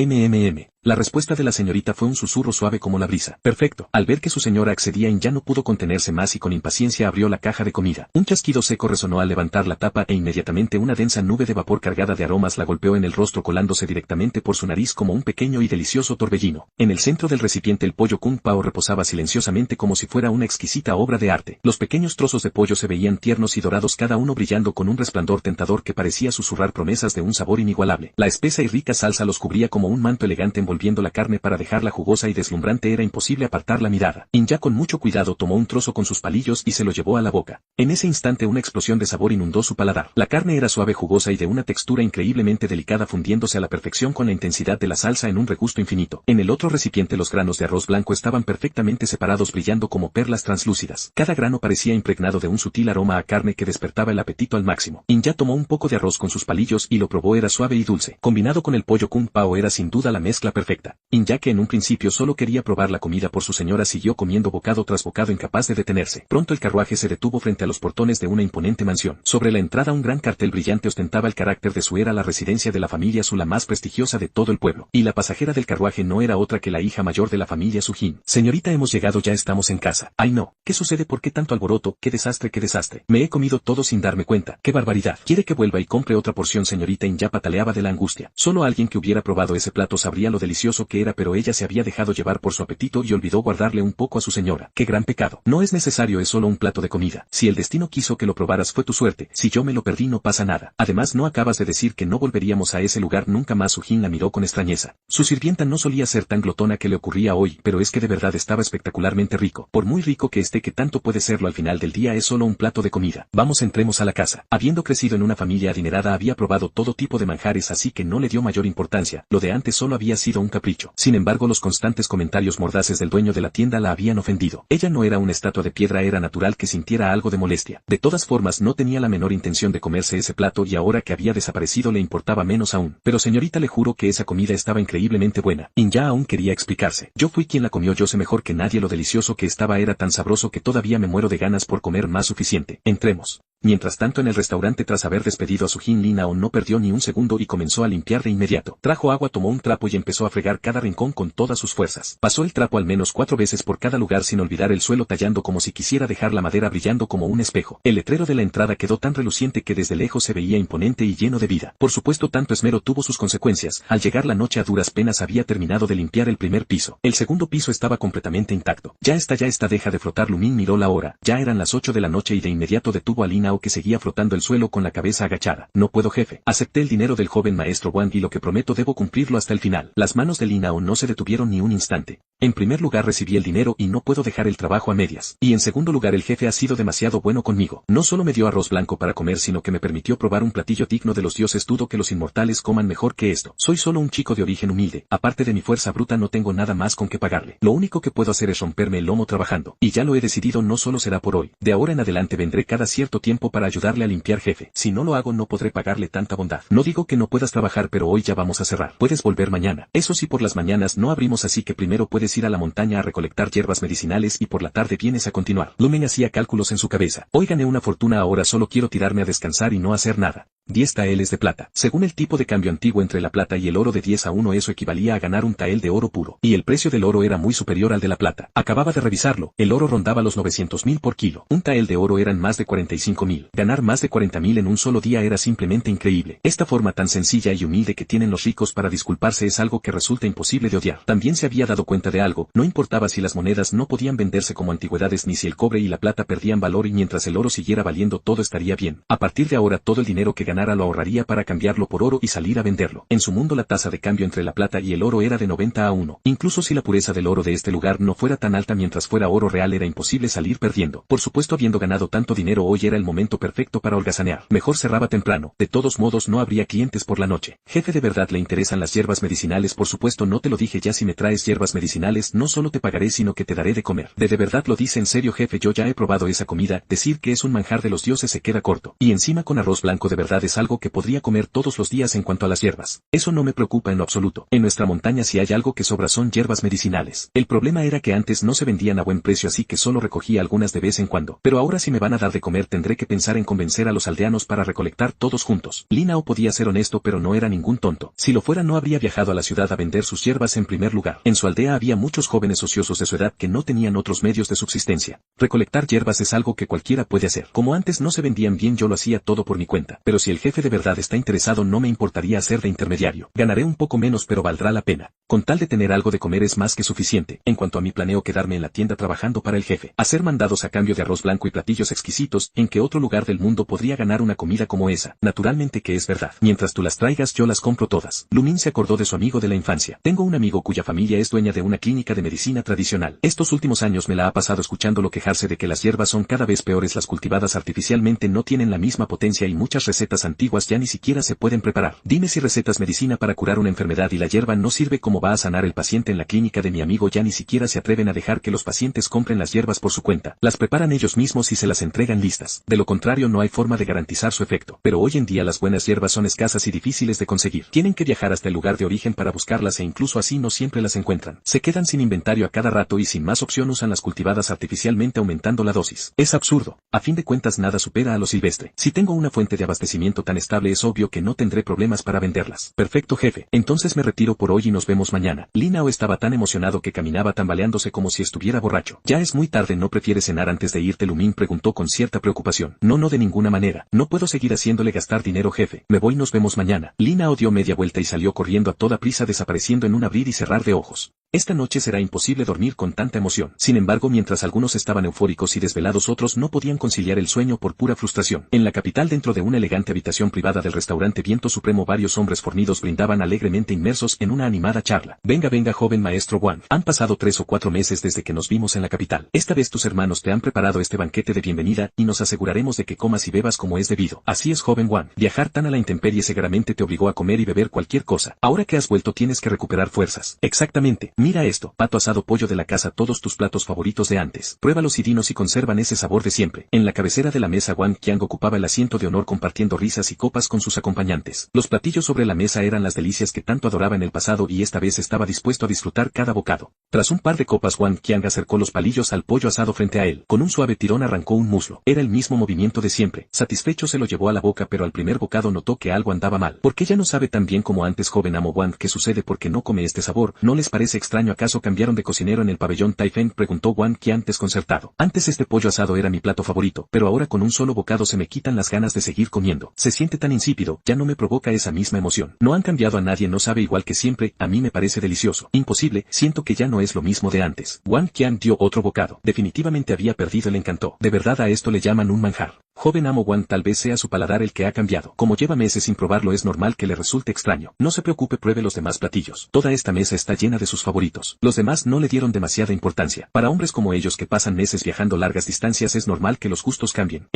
[SPEAKER 1] La respuesta de la señorita fue un susurro suave como la brisa. Perfecto. Al ver que su señora accedía, Inya no pudo contenerse más y con impaciencia abrió la caja de comida. Un chasquido seco resonó al levantar la tapa e inmediatamente una densa nube de vapor cargada de aromas la golpeó en el rostro, colándose directamente por su nariz como un pequeño y delicioso torbellino. En el centro del recipiente el pollo kung pao reposaba silenciosamente como si fuera una exquisita obra de arte. Los pequeños trozos de pollo se veían tiernos y dorados, cada uno brillando con un resplandor tentador que parecía susurrar promesas de un sabor inigualable. La espesa y rica salsa los cubría como un manto elegante envolviendo la carne para dejarla jugosa y deslumbrante. Era imposible apartar la mirada. Inya con mucho cuidado tomó un trozo con sus palillos y se lo llevó a la boca. En ese instante una explosión de sabor inundó su paladar. La carne era suave, jugosa y de una textura increíblemente delicada, fundiéndose a la perfección con la intensidad de la salsa en un regusto infinito. En el otro recipiente los granos de arroz blanco estaban perfectamente separados, brillando como perlas translúcidas. Cada grano parecía impregnado de un sutil aroma a carne que despertaba el apetito al máximo. Inya tomó un poco de arroz con sus palillos y lo probó. Era suave y dulce. Combinado con el pollo kung pao era sin duda la mezcla perfecta. perfecta. Y ya que en un principio solo quería probar la comida por su señora, siguió comiendo bocado tras bocado incapaz de detenerse. Pronto el carruaje se detuvo frente a los portones de una imponente mansión. Sobre la entrada un gran cartel brillante ostentaba el carácter de su era la residencia de la familia Su, la más prestigiosa de todo el pueblo. Y la pasajera del carruaje no era otra que la hija mayor de la familia Sujin. Señorita, hemos llegado, ya estamos en casa. Ay no, ¿qué sucede? ¿Por qué tanto alboroto? ¡Qué desastre, qué desastre! Me he comido todo sin darme cuenta. ¡Qué barbaridad! ¿Quiere que vuelva y compre otra porción? Señorita In ya pataleaba de la angustia. Solo alguien que hubiera probado ese plato sabría lo delicioso que era, pero ella se había dejado llevar por su apetito y olvidó guardarle un poco a su señora. ¡Qué gran pecado! No es necesario, es solo un plato de comida. Si el destino quiso que lo probaras fue tu suerte. Si yo me lo perdí no pasa nada. Además, ¿no acabas de decir que no volveríamos a ese lugar nunca más? Sujin la miró con extrañeza. Su sirvienta no solía ser tan glotona que le ocurría hoy, pero es que de verdad estaba espectacularmente rico. Por muy rico que esté, que tanto puede serlo al final del día, es solo un plato de comida. Vamos, entremos a la casa. Habiendo crecido en una familia adinerada había probado todo tipo de manjares, así que no le dio mayor importancia. Lo de antes solo había sido un capricho. Sin embargo, los constantes comentarios mordaces del dueño de la tienda la habían ofendido. Ella no era una estatua de piedra, era natural que sintiera algo de molestia. De todas formas, no tenía la menor intención de comerse ese plato y ahora que había desaparecido le importaba menos aún. Pero señorita, le juro que esa comida estaba increíblemente buena. In ya aún quería explicarse. Yo fui quien la comió, yo sé mejor que nadie lo delicioso que estaba, era tan sabroso que todavía me muero de ganas por comer más. Suficiente. Entremos. Mientras tanto, en el restaurante, tras haber despedido a Sujin, Lin Nao no perdió ni un segundo y comenzó a limpiar de inmediato. Trajo agua, tomó un trapo y empezó a fregar cada rincón con todas sus fuerzas. Pasó el trapo al menos 4 veces por cada lugar sin olvidar el suelo, tallando como si quisiera dejar la madera brillando como un espejo. El letrero de la entrada quedó tan reluciente que desde lejos se veía imponente y lleno de vida. Por supuesto, tanto esmero tuvo sus consecuencias. Al llegar la noche, a duras penas había terminado de limpiar el primer piso. El segundo piso estaba completamente intacto. Ya está, deja de flotar. Lumin miró la hora. Ya eran las 8 de la noche y de inmediato detuvo a Lin Nao, que seguía flotando el suelo con la cabeza agachada. No puedo, jefe. Acepté el dinero del joven maestro Wang y lo que prometo debo cumplirlo hasta el final. Las manos de Lin Nao no se detuvieron ni un instante. En primer lugar, recibí el dinero y no puedo dejar el trabajo a medias. Y en segundo lugar, el jefe ha sido demasiado bueno conmigo. No solo me dio arroz blanco para comer, sino que me permitió probar un platillo digno de los dioses. Dudo que los inmortales coman mejor que esto. Soy solo un chico de origen humilde. Aparte de mi fuerza bruta, no tengo nada más con que pagarle. Lo único que puedo hacer es romperme el lomo trabajando. Y ya lo he decidido, no solo será por hoy. De ahora en adelante vendré cada cierto tiempo para ayudarle a limpiar, jefe. Si no lo hago, no podré pagarle tanta bondad. No digo que no puedas trabajar, pero hoy ya vamos a cerrar. Puedes volver mañana. Eso sí, por las mañanas no abrimos, así que primero puedes ir a la montaña a recolectar hierbas medicinales y por la tarde vienes a continuar. Lumen hacía cálculos en su cabeza. Hoy gané una fortuna, ahora solo quiero tirarme a descansar y no hacer nada. 10 taeles de plata. Según el tipo de cambio antiguo entre la plata y el oro, de 10 a 1 eso equivalía a ganar un tael de oro puro. Y el precio del oro era muy superior al de la plata. Acababa de revisarlo. El oro rondaba los 900.000 por kilo. Un tael de oro eran más de 45.000. Ganar más de 40.000 en un solo día era simplemente increíble. Esta forma tan sencilla y humilde que tienen los ricos para disculparse es algo que resulta imposible de odiar. También se había dado cuenta de algo. No importaba si las monedas no podían venderse como antigüedades ni si el cobre y la plata perdían valor, y mientras el oro siguiera valiendo todo estaría bien. A partir de ahora todo el dinero que ganara lo ahorraría para cambiarlo por oro y salir a venderlo. En su mundo la tasa de cambio entre la plata y el oro era de 90 a 1. Incluso si la pureza del oro de este lugar no fuera tan alta, mientras fuera oro real era imposible salir perdiendo. Por supuesto, habiendo ganado tanto dinero, hoy era el momento perfecto para holgazanear. Mejor cerraba temprano. De todos modos no habría clientes por la noche. Jefe, ¿de verdad le interesan las hierbas medicinales? Por supuesto, no te lo dije ya. Si me traes hierbas medicinales no solo te pagaré sino que te daré de comer. ¿De verdad lo dice en serio, jefe? Yo ya he probado esa comida. Decir que es un manjar de los dioses se queda corto. Y encima con arroz blanco, de verdad es algo que podría comer todos los días. En cuanto a las hierbas, eso no me preocupa en lo absoluto. En nuestra montaña si hay algo que sobra son hierbas medicinales. El problema era que antes no se vendían a buen precio, así que solo recogía algunas de vez en cuando. Pero ahora si me van a dar de comer tendré que pensar en convencer a los aldeanos para recolectar todos juntos. Lin Nao podía ser honesto, pero no era ningún tonto. Si lo fuera no habría viajado a la ciudad a vender sus hierbas. En primer lugar, en su aldea había muchos jóvenes ociosos de su edad que no tenían otros medios de subsistencia. Recolectar hierbas es algo que cualquiera puede hacer. Como antes no se vendían bien, yo lo hacía todo por mi cuenta. Pero si el jefe de verdad está interesado, no me importaría hacer de intermediario. Ganaré un poco menos, pero valdrá la pena. Con tal de tener algo de comer es más que suficiente. En cuanto a mí, planeo quedarme en la tienda trabajando para el jefe. Hacer mandados a cambio de arroz blanco y platillos exquisitos. ¿En qué otro lugar del mundo podría ganar una comida como esa? Naturalmente que es verdad. Mientras tú las traigas yo las compro todas. Lumin se acordó de su amigo de la infancia. Tengo un amigo cuya familia es dueña de una clínica de medicina tradicional. Estos últimos años me la ha pasado escuchándolo quejarse de que las hierbas son cada vez peores. Las cultivadas artificialmente no tienen la misma potencia y muchas recetas antiguas ya ni siquiera se pueden preparar. Dime si recetas medicina para curar una enfermedad y la hierba no sirve, ¿cómo va a sanar el paciente? En la clínica de mi amigo ya ni siquiera se atreven a dejar que los pacientes compren las hierbas por su cuenta. Las preparan ellos mismos y se las entregan listas. De lo contrario no hay forma de garantizar su efecto. Pero hoy en día las buenas hierbas son escasas y difíciles de conseguir. Tienen que viajar hasta el lugar de origen para buscarlas e incluso así no siempre las encuentran. Se quedan sin inventario a cada rato y sin más opción usan las cultivadas artificialmente aumentando la dosis. Es absurdo. A fin de cuentas nada supera a lo silvestre. Si tengo una fuente de abastecimiento tan estable es obvio que no tendré problemas para venderlas. Perfecto, jefe. Entonces me retiro por hoy y nos vemos mañana. Linao estaba tan emocionado que caminaba tambaleándose como si estuviera borracho. Ya es muy tarde, ¿no prefieres cenar antes de irte? Lumín preguntó con cierta preocupación. No, de ninguna manera. No puedo seguir haciéndole gastar dinero, jefe. Me voy, nos vemos mañana. Linao dio media vuelta y salió corriendo a toda prisa, desapareciendo en un abrir y cerrar de ojos. Esta noche será imposible dormir con tanta emoción. Sin embargo, mientras algunos estaban eufóricos y desvelados, otros no podían conciliar el sueño por pura frustración. En la capital, dentro de una elegante habitación privada del restaurante Viento Supremo, varios hombres fornidos brindaban alegremente inmersos en una animada charla. Venga, joven maestro Wang. Han pasado 3 o 4 meses desde que nos vimos en la capital. Esta vez tus hermanos te han preparado este banquete de bienvenida y nos aseguraremos de que comas y bebas como es debido. Así es, joven Wang. Viajar tan a la intemperie seguramente te obligó a comer y beber cualquier cosa. Ahora que has vuelto tienes que recuperar fuerzas. Exactamente. Mira esto. Pato asado, pollo de la casa, todos tus platos favoritos de antes. Pruébalos y dinos si conservan ese sabor de siempre. En la cabecera de la mesa Wang Qiang ocupaba el asiento de honor compartiendo risas y copas con sus acompañantes. Los platillos sobre la mesa eran las delicias que tanto adoraba en el pasado y esta vez estaba dispuesto a disfrutar cada bocado. Tras un par de copas Wang Qiang acercó los palillos al pollo asado frente a él. Con un suave tirón arrancó un muslo. Era el mismo movimiento de siempre. Satisfecho se lo llevó a la boca, pero al primer bocado notó que algo andaba mal. ¿Por qué ya no sabe tan bien como antes, joven amo Wang? ¿Qué sucede? ¿Por qué no come este sabor? ¿No les parece extraño? ¿Acaso cambiaron de cocinero en el pabellón Taifeng? Preguntó Wang Qiang desconcertado. Antes este pollo asado era mi plato favorito, pero ahora con un solo bocado se me quitan las ganas de seguir comiendo. Se siente tan insípido, ya no me provoca esa misma emoción. No han cambiado a nadie, no sabe igual que siempre, a mí me parece delicioso. Imposible, siento que ya no es lo mismo de antes. Wang Qiang dio otro bocado. Definitivamente había perdido el encanto. ¿De verdad a esto le llaman un manjar? Joven amo Wang, tal vez sea su paladar el que ha cambiado. Como lleva meses sin probarlo es normal que le resulte extraño. No se preocupe, pruebe los demás platillos. Toda esta mesa está llena de sus favoritos. Los demás no le dieron demasiada importancia. Para hombres como ellos que pasan meses viajando largas distancias es normal que los gustos cambien.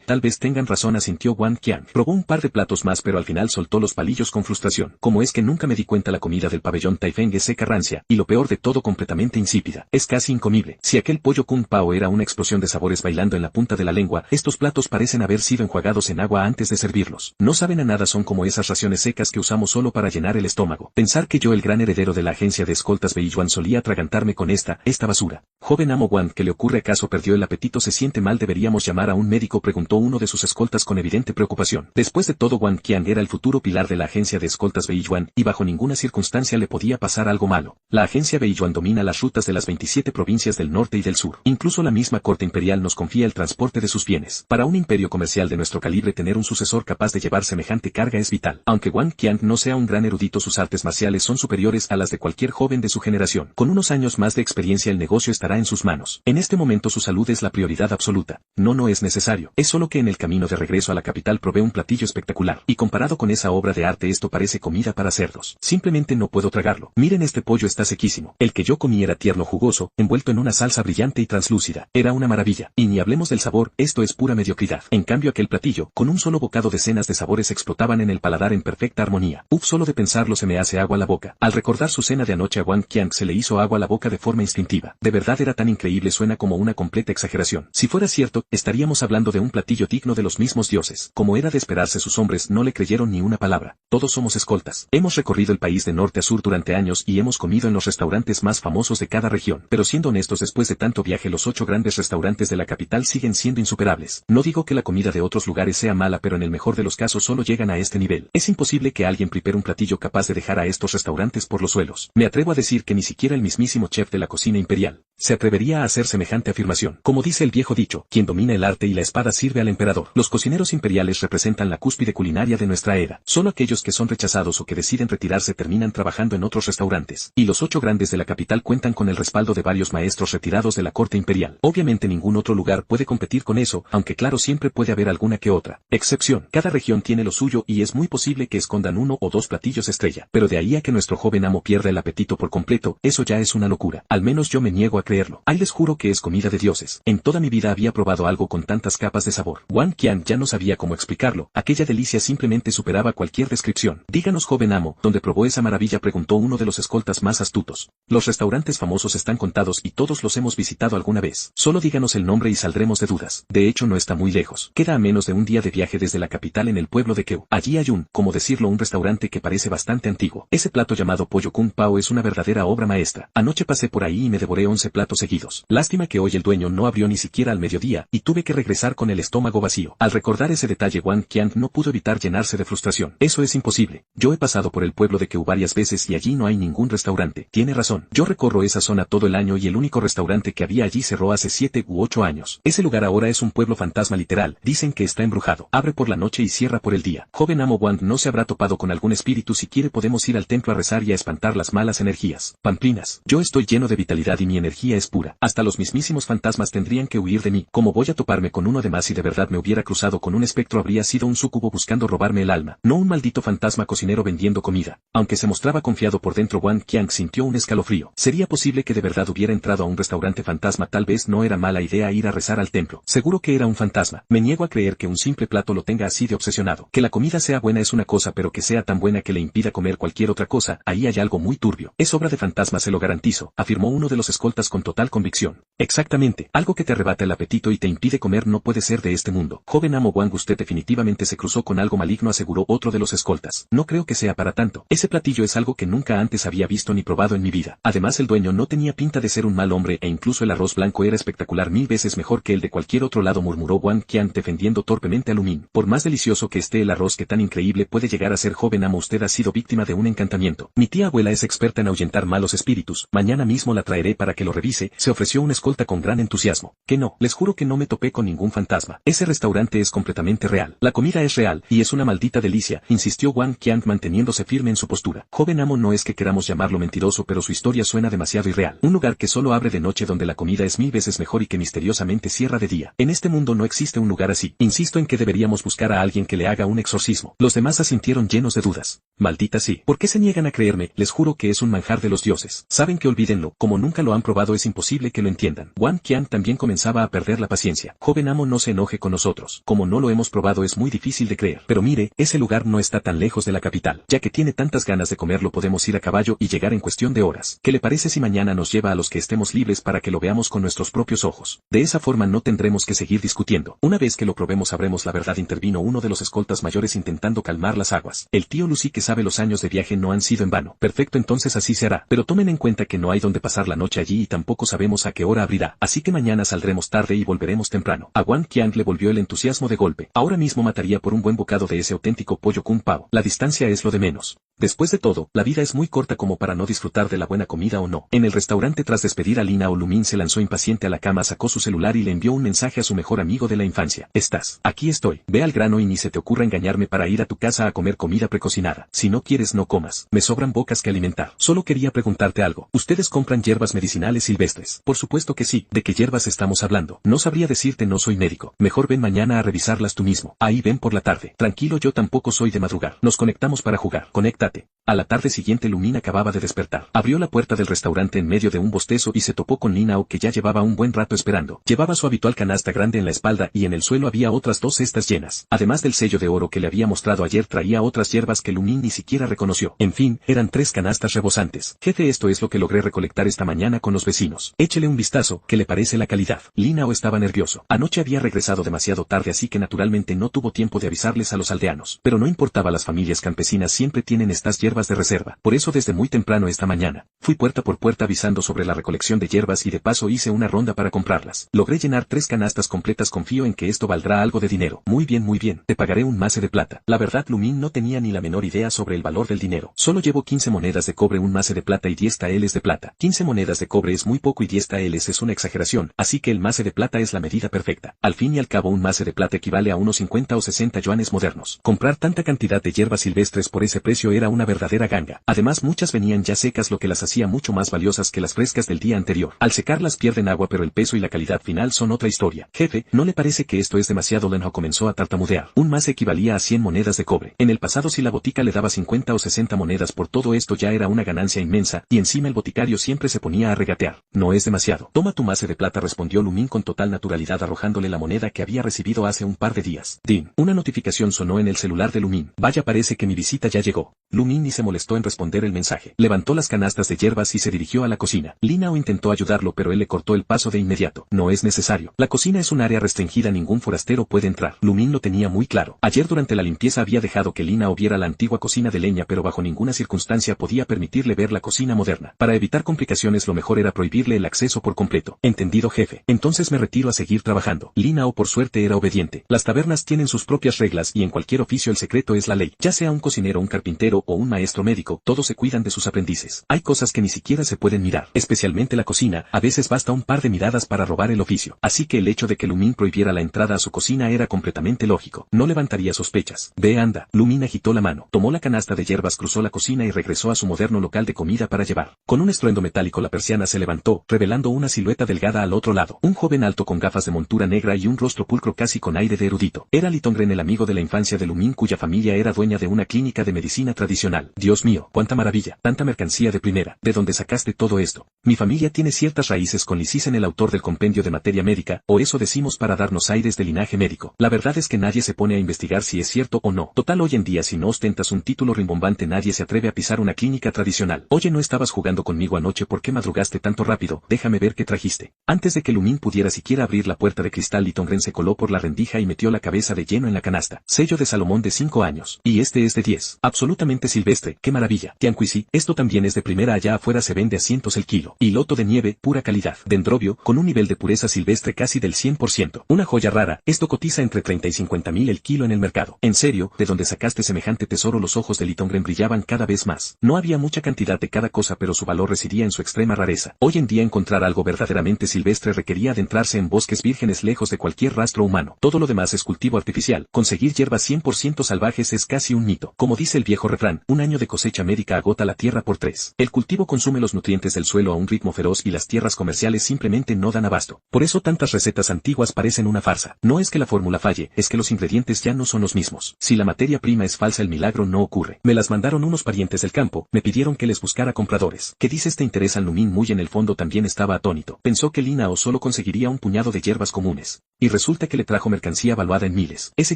[SPEAKER 1] Tal vez tengan razón, asintió Wang Qiang. Probó un par de platos más pero al final soltó los palillos con frustración. ¿Cómo es que nunca me di cuenta? La comida del pabellón Taifeng es seca, rancia, y lo peor de todo, completamente insípida. Es casi incomible. Si aquel pollo Kung Pao era una explosión de sabores bailando en la punta de la lengua, estos platos parecen haber sido enjuagados en agua antes de servirlos. No saben a nada, son como esas raciones secas que usamos solo para llenar el estómago. Pensar que yo, el gran heredero de la agencia de escoltas Beiyuan, solía atragantarme con esta basura. Joven amo Wang, ¿qué le ocurre? ¿Acaso perdió el apetito? ¿Se siente mal? ¿Deberíamos llamar a un médico?, preguntó uno de sus escoltas con evidente preocupación. Después de todo, Wang Qiang era el futuro pilar de la agencia de escoltas Beiyuan, y bajo ninguna circunstancia le podía pasar algo malo. La agencia Beiyuan domina las rutas de las 27 provincias del norte y del sur. Incluso la misma corte imperial nos confía el transporte de sus bienes. Para un imperio comercial de nuestro calibre, tener un sucesor capaz de llevar semejante carga es vital. Aunque Wang Qiang no sea un gran erudito, sus artes marciales son superiores a las de cualquier joven de su generación. Con unos años más de experiencia el negocio estará en sus manos. En este momento su salud es la prioridad absoluta. No es necesario. Es solo que en el camino de regreso a la capital probé un platillo espectacular. Y comparado con esa obra de arte, esto parece comida para cerdos. Simplemente no puedo tragarlo. Miren, este pollo está sequísimo. El que yo comí era tierno, jugoso, envuelto en una salsa brillante y translúcida. Era una maravilla. Y ni hablemos del sabor, esto es pura mediocridad. En cambio aquel platillo, con un solo bocado decenas de sabores explotaban en el paladar en perfecta armonía. Solo de pensarlo se me hace agua la boca. Al recordar su cena de anoche, a Wang Qiang se le hizo agua la boca de forma instintiva. De verdad era tan increíble, suena como una completa exageración. Si fuera cierto, estaríamos hablando de un platillo digno de los mismos dioses. Como era de esperarse, sus hombres no le creyeron ni una palabra. Todos somos escoltas. Hemos recorrido el país de norte a sur durante años y hemos comido en los restaurantes más famosos de cada región. Pero siendo honestos, después de tanto viaje, los 8 grandes restaurantes de la capital siguen siendo insuperables. No digo que la comida de otros lugares sea mala, pero en el mejor de los casos solo llegan a este nivel. Es imposible que alguien prepare un platillo capaz de dejar a estos restaurantes por los suelos. Me atrevo a decir que ni siquiera el mismísimo chef de la cocina imperial se atrevería a hacer semejante afirmación. Como dice el viejo dicho, quien domina el arte y la espada sirve al emperador. Los cocineros imperiales representan la cúspide culinaria de nuestra era. Solo aquellos que son rechazados o que deciden retirarse terminan trabajando en otros restaurantes. Y los 8 grandes de la capital cuentan con el respaldo de varios maestros retirados de la corte imperial. Obviamente ningún otro lugar puede competir con eso, aunque claro Claro, siempre puede haber alguna que otra excepción. Cada región tiene lo suyo y es muy posible que escondan uno o dos platillos estrella. Pero de ahí a que nuestro joven amo pierda el apetito por completo, eso ya es una locura. Al menos yo me niego a creerlo. Ahí les juro que es comida de dioses. En toda mi vida había probado algo con tantas capas de sabor. Wang Qian ya no sabía cómo explicarlo. Aquella delicia simplemente superaba cualquier descripción. Díganos, joven amo, ¿dónde probó esa maravilla?, preguntó uno de los escoltas más astutos. Los restaurantes famosos están contados y todos los hemos visitado alguna vez. Solo díganos el nombre y saldremos de dudas. De hecho, no está muy lejos. Queda a menos de un día de viaje desde la capital, en el pueblo de Keu. Allí hay como decirlo, un restaurante que parece bastante antiguo. Ese plato llamado pollo kung pao es una verdadera obra maestra. Anoche pasé por ahí y me devoré 11 platos seguidos. Lástima que hoy el dueño no abrió ni siquiera al mediodía y tuve que regresar con el estómago vacío. Al recordar ese detalle, Wang Qian no pudo evitar llenarse de frustración. Eso es imposible. Yo he pasado por el pueblo de Keu varias veces y allí no hay ningún restaurante. Tiene razón. Yo recorro esa zona todo el año y el único restaurante que había allí cerró hace 7 u 8 años. Ese lugar ahora es un pueblo fantasma literal. Dicen que está embrujado. Abre por la noche y cierra por el día. Joven amo, Wang no se habrá topado con algún espíritu. Si quiere podemos ir al templo a rezar y a espantar las malas energías. Pamplinas. Yo estoy lleno de vitalidad y mi energía es pura. Hasta los mismísimos fantasmas tendrían que huir de mí. ¿Cómo voy a toparme con uno de más? Si de verdad me hubiera cruzado con un espectro, habría sido un súcubo buscando robarme el alma, no un maldito fantasma cocinero vendiendo comida. Aunque se mostraba confiado por dentro, Wang Qian sintió un escalofrío. ¿Sería posible que de verdad hubiera entrado a un restaurante fantasma? Tal vez no era mala idea ir a rezar al templo. Seguro que era un fantasma. Me niego a creer que un simple plato lo tenga así de obsesionado. Que la comida sea buena es una cosa, pero que sea tan buena que le impida comer cualquier otra cosa, ahí hay algo muy turbio. Es obra de fantasma, se lo garantizo, afirmó uno de los escoltas con total convicción. Exactamente, algo que te arrebata el apetito y te impide comer no puede ser de este mundo. Joven amo Wang, usted definitivamente se cruzó con algo maligno, aseguró otro de los escoltas. No creo que sea para tanto. Ese platillo es algo que nunca antes había visto ni probado en mi vida. Además, el dueño no tenía pinta de ser un mal hombre e incluso el arroz blanco era espectacular, 1000 veces mejor que el de cualquier otro lado, murmuró Wang Qian defendiendo torpemente a Lumin. Por más delicioso que esté el arroz, que tan increíble puede llegar a ser. Joven amo, usted ha sido víctima de un encantamiento. Mi tía abuela es experta en ahuyentar malos espíritus. Mañana mismo la traeré para que lo revise, se ofreció un escolta con gran entusiasmo. Que no, les juro que no me topé con ningún fantasma. Ese restaurante es completamente real. La comida es real y es una maldita delicia, insistió Wang Qian manteniéndose firme en su postura. Joven amo, no es que queramos llamarlo mentiroso, pero su historia suena demasiado irreal. Un lugar que solo abre de noche, donde la comida es 1000 veces mejor y que misteriosamente cierra de día. En este mundo no existe un lugar así. Insisto en que deberíamos buscar a alguien que le haga un exorcismo. Los demás asintieron llenos de dudas. Maldita sí. ¿Por qué se niegan a creerme? Les juro que es un manjar de los dioses. Saben que olvídenlo. Como nunca lo han probado es imposible que lo entiendan. Wang Qian también comenzaba a perder la paciencia. Joven amo, no se enoje con nosotros. Como no lo hemos probado es muy difícil de creer. Pero mire, ese lugar no está tan lejos de la capital. Ya que tiene tantas ganas de comerlo, podemos ir a caballo y llegar en cuestión de horas. ¿Qué le parece si mañana nos lleva a los que estemos libres para que lo veamos con nuestros propios ojos? De esa forma no tendremos que seguir discutiendo. Una vez que lo probemos sabremos la verdad, intervino uno de los escoltas mayores intentando calmar las aguas. El tío Lucy que sabe los años de viaje no han sido en vano. Perfecto, entonces así se hará. Pero tomen en cuenta que no hay donde pasar la noche allí y tampoco sabemos a qué hora abrirá. Así que mañana saldremos tarde y volveremos temprano. A Wang Qian le volvió el entusiasmo de golpe. Ahora mismo mataría por un buen bocado de ese auténtico pollo kung pao. La distancia es lo de menos. Después de todo, la vida es muy corta como para no disfrutar de la buena comida o no. En el restaurante, tras despedir a Lina, Lumin se lanzó impaciente a la cama, sacó su celular y le envió un mensaje a su mejor amigo de la infancia. ¿Estás? Aquí estoy. Ve al grano y ni se te ocurra engañarme para ir a tu casa a comer comida precocinada. Si no quieres no comas. Me sobran bocas que alimentar. Solo quería preguntarte algo. ¿Ustedes compran hierbas medicinales silvestres? Por supuesto que sí. ¿De qué hierbas estamos hablando? No sabría decirte, no soy médico. Mejor ven mañana a revisarlas tú mismo. Ahí ven por la tarde. Tranquilo, yo tampoco soy de madrugar. Nos conectamos para jugar. Conéctate. A la tarde siguiente Lumin acababa de despertar. Abrió la puerta del restaurante en medio de un bostezo y se topó con Linao, que ya llevaba un buen rato esperando. Llevaba su habitual canasta grande en la espalda y en el suelo había otras 2 cestas llenas. Además del sello de oro que le había mostrado ayer, traía otras hierbas que Lumin ni siquiera reconoció. En fin, eran 3 canastas rebosantes. Jefe, esto es lo que logré recolectar esta mañana con los vecinos. Échele un vistazo, ¿qué le parece la calidad? Linao estaba nervioso. Anoche había regresado demasiado tarde, así que naturalmente no tuvo tiempo de avisarles a los aldeanos. Pero no importaba, las familias campesinas siempre tienen estas hierbas de reserva. Por eso desde muy temprano esta mañana, fui puerta por puerta avisando sobre la recolección de hierbas y de paso hice una ronda para comprarlas. Logré llenar 3 canastas completas, confío en que esto valdrá algo de dinero. Muy bien, te pagaré un mace de plata. La verdad, Lumin no tenía ni la menor idea sobre el valor del dinero. Solo llevo 15 monedas de cobre, un mace de plata y 10 taeles de plata. 15 monedas de cobre es muy poco y 10 taeles es una exageración, así que el mace de plata es la medida perfecta. Al fin y al cabo, un mace de plata equivale a unos 50 o 60 yuanes modernos. Comprar tanta cantidad de hierbas silvestres por ese precio era una verdadera verdadera ganga. Además muchas venían ya secas, lo que las hacía mucho más valiosas que las frescas del día anterior. Al secarlas pierden agua, pero el peso y la calidad final son otra historia. Jefe, ¿no le parece que esto es demasiado? Lenho comenzó a tartamudear. Un más equivalía a 100 monedas de cobre. En el pasado si la botica le daba 50 o 60 monedas por todo esto ya era una ganancia inmensa, y encima el boticario siempre se ponía a regatear. No es demasiado. Toma tu mace de plata, respondió Lumín con total naturalidad arrojándole la moneda que había recibido hace un par de días. Din. Una notificación sonó en el celular de Lumín. Vaya, parece que mi visita ya llegó. Lumín ni se molestó en responder el mensaje. Levantó las canastas de hierbas y se dirigió a la cocina. Linao intentó ayudarlo, pero él le cortó el paso de inmediato. No es necesario. La cocina es un área restringida, ningún forastero puede entrar. Lumín lo tenía muy claro. Ayer durante la limpieza había dejado que Linao viera la antigua cocina de leña, pero bajo ninguna circunstancia podía permitirle ver la cocina moderna. Para evitar complicaciones lo mejor era prohibirle el acceso por completo. Entendido, jefe. Entonces me retiro a seguir trabajando. Linao por suerte era obediente. Las tabernas tienen sus propias reglas y en cualquier oficio el secreto es la ley. Ya sea un cocinero, un carpintero o un maestro médico, todos se cuidan de sus aprendices. Hay cosas que ni siquiera se pueden mirar, especialmente la cocina. A veces basta un par de miradas para robar el oficio. Así que el hecho de que Lumín prohibiera la entrada a su cocina era completamente lógico. No levantaría sospechas. Ve, anda. Lumín agitó la mano, tomó la canasta de hierbas, cruzó la cocina y regresó a su moderno local de comida para llevar. Con un estruendo metálico la persiana se levantó, revelando una silueta delgada al otro lado. Un joven alto con gafas de montura negra y un rostro pulcro casi con aire de erudito. Era Litongren, el amigo de la infancia de Lumín, cuya familia era dueña de una clínica de medicina tradicional. Dios mío, cuánta maravilla, tanta mercancía de primera. ¿De dónde sacaste todo esto? Mi familia tiene ciertas raíces con Lisicen, el autor del compendio de materia médica, o eso decimos para darnos aires de linaje médico. La verdad es que nadie se pone a investigar si es cierto o no. Total, hoy en día si no ostentas un título rimbombante nadie se atreve a pisar una clínica tradicional. Oye, ¿no estabas jugando conmigo anoche? ¿Por qué madrugaste tanto rápido? Déjame ver qué trajiste. Antes de que Lumín pudiera siquiera abrir la puerta de cristal, Litongren se coló por la rendija y metió la cabeza de lleno en la canasta. Sello de Salomón de 5 años. Y este es de 10. Absolutamente silvestre. ¡Qué maravilla! Tianquisi, esto también es de primera. Allá afuera se vende a cientos el kilo. Y loto de nieve, pura calidad. Dendrobio, con un nivel de pureza silvestre casi del 100%. Una joya rara. Esto cotiza entre 30 y 50.000 el kilo en el mercado. En serio, ¿de dónde sacaste semejante tesoro? Los ojos de Litongren brillaban cada vez más. No había mucha cantidad de cada cosa, pero su valor residía en su extrema rareza. Hoy en día encontrar algo verdaderamente silvestre requería adentrarse en bosques vírgenes lejos de cualquier rastro humano. Todo lo demás es cultivo artificial. Conseguir hierbas 100% salvajes es casi un mito. Como dice el viejo refrán, un año de cosecha médica agota la tierra por 3. El cultivo consume los nutrientes del suelo a un ritmo feroz y las tierras comerciales simplemente no dan abasto. Por eso tantas recetas antiguas parecen una farsa. No es que la fórmula falle, es que los ingredientes ya no son los mismos. Si la materia prima es falsa, el milagro no ocurre. Me las mandaron unos parientes del campo, me pidieron que les buscara compradores. ¿Qué dices? ¿Te interesa? Lumín muy en el fondo también estaba atónito. Pensó que Linao solo conseguiría un puñado de hierbas comunes. Y resulta que le trajo mercancía valuada en miles. Ese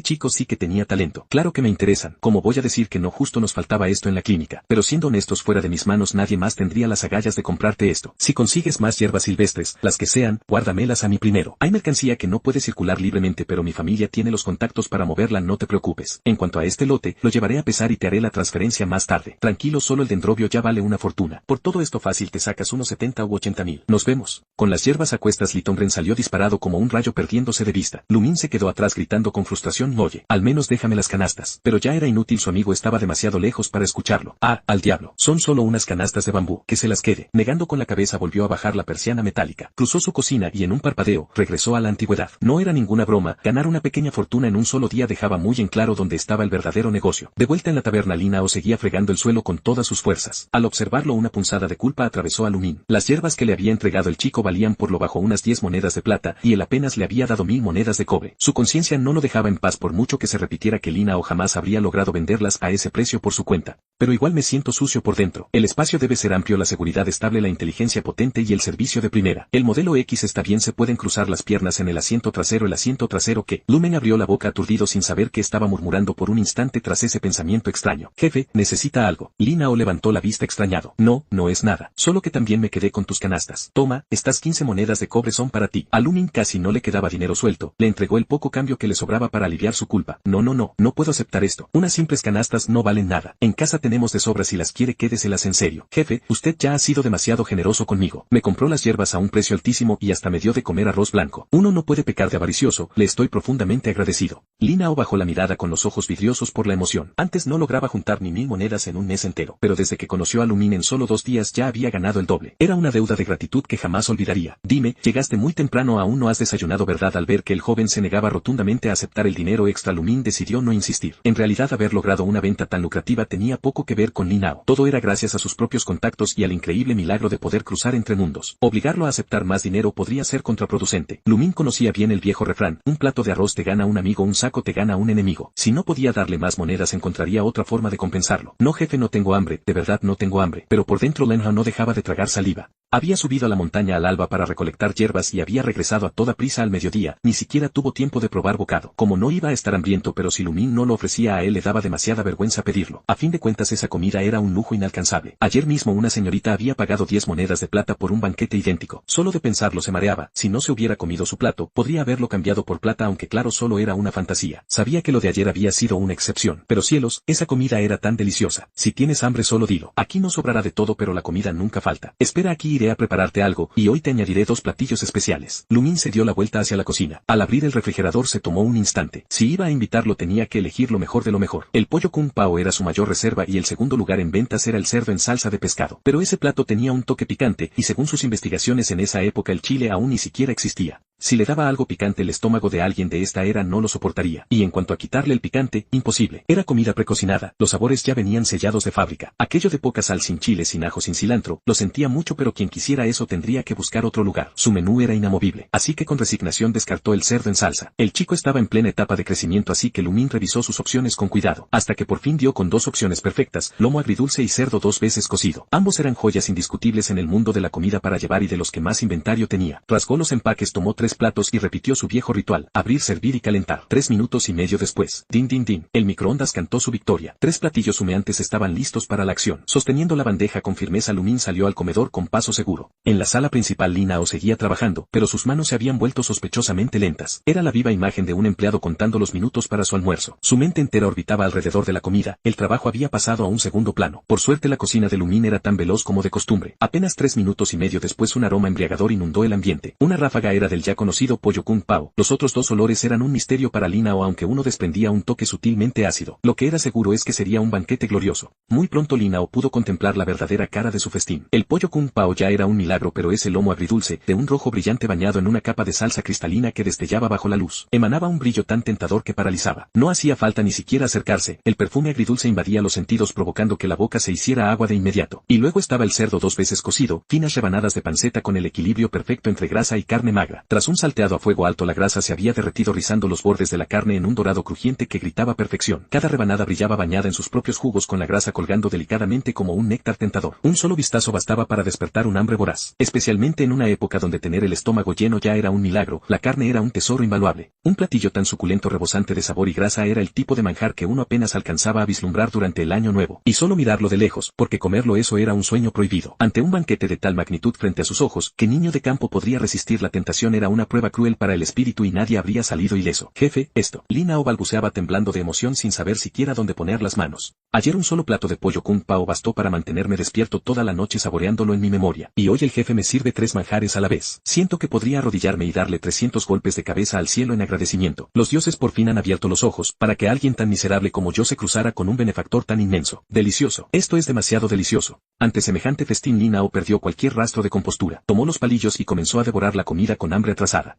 [SPEAKER 1] chico sí que tenía talento. Claro que me interesan. ¿Cómo voy a decir que no? Justo nos faltaba esto en la clínica. Pero siendo honestos, fuera de mis manos nadie más tendría las agallas de comprarte esto. Si consigues más hierbas silvestres, las que sean, guárdamelas a mí primero. Hay mercancía que no puede circular libremente, pero mi familia tiene los contactos para moverla, no te preocupes. En cuanto a este lote, lo llevaré a pesar y te haré la transferencia más tarde. Tranquilo, solo el dendrobio ya vale una fortuna. Por todo esto fácil te sacas unos 70 u 80.000. Nos vemos. Con las hierbas a cuestas, Litongren salió disparado como un rayo, perdiéndose de vista. Lumín se quedó atrás gritando con frustración: oye, al menos déjame las canastas. Pero ya era inútil, su amigo estaba demasiado lejos para escucharlo. Ah, al diablo. Son solo unas canastas de bambú. Que se las quede. Negando con la cabeza, volvió a bajar la persiana metálica. Cruzó su cocina y en un parpadeo, regresó a la antigüedad. No era ninguna broma, ganar una pequeña fortuna en un solo día dejaba muy en claro dónde estaba el verdadero negocio. De vuelta en la taberna, Linao seguía fregando el suelo con todas sus fuerzas. Al observarlo, una punzada de culpa atravesó a Lumín. Las hierbas que le había entregado el chico valían por lo bajo unas 10 monedas de plata, y él apenas le había dado 1000 monedas de cobre. Su conciencia no lo dejaba en paz por mucho que se repitiera que Linao jamás habría logrado venderlas a ese precio por su cuenta. Pero igual me siento sucio por dentro. El espacio debe ser amplio, la seguridad estable, la inteligencia potente y el servicio de primera. El modelo X está bien, se pueden cruzar las piernas en el asiento trasero. ¿El asiento trasero qué? Lumen abrió la boca aturdido sin saber qué estaba murmurando por un instante tras ese pensamiento extraño. Jefe, necesita algo. Linao levantó la vista extrañado. No, no es nada. Solo que también me quedé con tus canastas. Toma, estas 15 monedas de cobre son para ti. A Lumin casi no le quedaba dinero suelto. Le entregó el poco cambio que le sobraba para aliviar su culpa. No puedo aceptar esto. Unas simples canastas no valen nada. En casa tenemos de sobra, si las quiere quédeselas en serio. Jefe, usted ya ha sido demasiado generoso conmigo. Me compró las hierbas a un precio altísimo y hasta me dio de comer arroz blanco. Uno no puede pecar de avaricioso, le estoy profundamente agradecido. Linao bajó la mirada con los ojos vidriosos por la emoción. Antes no lograba juntar ni 1000 monedas en un mes entero, pero desde que conoció a Lumín en solo 2 días ya había ganado el doble. Era una deuda de gratitud que jamás olvidaría. Dime, llegaste muy temprano, aún no has desayunado, ¿verdad? Al al ver que el joven se negaba rotundamente a aceptar el dinero extra, Lumín decidió no insistir. En realidad, haber logrado una venta tan lucrativa tenía poco que ver con Li Nao. Todo era gracias a sus propios contactos y al increíble milagro de poder cruzar entre mundos. Obligarlo a aceptar más dinero podría ser contraproducente. Lumín conocía bien el viejo refrán: un plato de arroz te gana un amigo, un saco te gana un enemigo. Si no podía darle más monedas, encontraría otra forma de compensarlo. No, jefe, no tengo hambre, de verdad no tengo hambre. Pero por dentro Len Hao no dejaba de tragar saliva. Había subido a la montaña al alba para recolectar hierbas y había regresado a toda prisa al mediodía. Ni siquiera tuvo tiempo de probar bocado. Como no iba a estar hambriento, pero si Lumín no lo ofrecía a él, le daba demasiada vergüenza pedirlo. A fin de cuentas, esa comida era un lujo inalcanzable. Ayer mismo una señorita había pagado 10 monedas de plata por un banquete idéntico. Solo de pensarlo se mareaba. Si no se hubiera comido su plato, podría haberlo cambiado por plata, aunque claro, solo era una fantasía. Sabía que lo de ayer había sido una excepción. Pero cielos, esa comida era tan deliciosa. Si tienes hambre, solo dilo. Aquí no sobrará de todo, pero la comida nunca falta. Espera, aquí iré a prepararte algo, y hoy te añadiré 2 platillos especiales. Lumín se dio la vuelta hacia la cocina. Al abrir el refrigerador se tomó un instante. Si iba a invitarlo, tenía que elegir lo mejor de lo mejor. El pollo kung pao era su mayor reserva y el segundo lugar en ventas era el cerdo en salsa de pescado. Pero ese plato tenía un toque picante, y según sus investigaciones en esa época el chile aún ni siquiera existía. Si le daba algo picante, el estómago de alguien de esta era no lo soportaría. Y en cuanto a quitarle el picante, imposible. Era comida precocinada, los sabores ya venían sellados de fábrica. Aquello de poca sal, sin chile, sin ajo, sin cilantro, lo sentía mucho, pero quien quisiera eso tendría que buscar otro lugar. Su menú era inamovible, así que con resignación descartó el cerdo en salsa. El chico estaba en plena etapa de crecimiento, así que Lumín revisó sus opciones con cuidado, hasta que por fin dio con 2 opciones perfectas: lomo agridulce y cerdo 2 veces cocido. Ambos eran joyas indiscutibles en el mundo de la comida para llevar y de los que más inventario tenía. Rasgó los empaques, tomó 3 platos y repitió su viejo ritual: abrir, servir y calentar. 3 minutos y medio después, din din din, el microondas cantó su victoria. 3 platillos humeantes estaban listos para la acción. Sosteniendo la bandeja con firmeza, Lumín salió al comedor con paso seguro. En la sala principal, Li Nao seguía trabajando, pero sus manos se habían vuelto sospechosamente lentas. Era la viva imagen de un empleado contando los minutos para su almuerzo. Su mente entera orbitaba alrededor de la comida. El trabajo había pasado a un segundo plano. Por suerte, la cocina de Lumín era tan veloz como de costumbre. Apenas 3 minutos y medio después, un aroma embriagador inundó el ambiente. Una ráfaga era del ya conocido pollo kung pao. Los otros 2 olores eran un misterio para Li Nao, aunque uno desprendía un toque sutilmente ácido. Lo que era seguro es que sería un banquete glorioso. Muy pronto Li Nao pudo contemplar la verdadera cara de su festín. El pollo kung pao ya era un milagro, pero ese lomo agridulce, de un rojo brillante bañado en una capa de salsa cristalina que destellaba bajo la luz, emanaba un brillo tan tentador que paralizaba. No hacía falta ni siquiera acercarse. El perfume agridulce invadía los sentidos, provocando que la boca se hiciera agua de inmediato. Y luego estaba el cerdo 2 veces cocido, finas rebanadas de panceta con el equilibrio perfecto entre grasa y carne magra. Tras un salteado a fuego alto, la grasa se había derretido, rizando los bordes de la carne en un dorado crujiente que gritaba perfección. Cada rebanada brillaba bañada en sus propios jugos, con la grasa colgando delicadamente como un néctar tentador. Un solo vistazo bastaba para despertar un hambre voraz, especialmente en una época donde tener el estómago lleno ya era un milagro. La carne era un tesoro invaluable. Un platillo tan suculento, rebosante de sabor y grasa, era el tipo de manjar que uno apenas alcanzaba a vislumbrar durante el año nuevo, y solo mirarlo de lejos, porque comerlo eso era un sueño prohibido. Ante un banquete de tal magnitud frente a sus ojos, ¿qué niño de campo podría resistir la tentación? Era una prueba cruel para el espíritu y nadie habría salido ileso. Jefe, esto. Li Nao balbuceaba, temblando de emoción sin saber siquiera dónde poner las manos. Ayer un solo plato de pollo kung pao bastó para mantenerme despierto toda la noche saboreándolo en mi memoria, y hoy el jefe me sirve 3 manjares a la vez. Siento que podría arrodillarme y darle 300 golpes de cabeza al cielo en agradecimiento. Los dioses por fin han abierto los ojos para que alguien tan miserable como yo se cruzara con un benefactor tan inmenso. Delicioso. Esto es demasiado delicioso. Ante semejante festín, Li Nao perdió cualquier rastro de compostura. Tomó los palillos y comenzó a devorar la comida con hambre atrasada.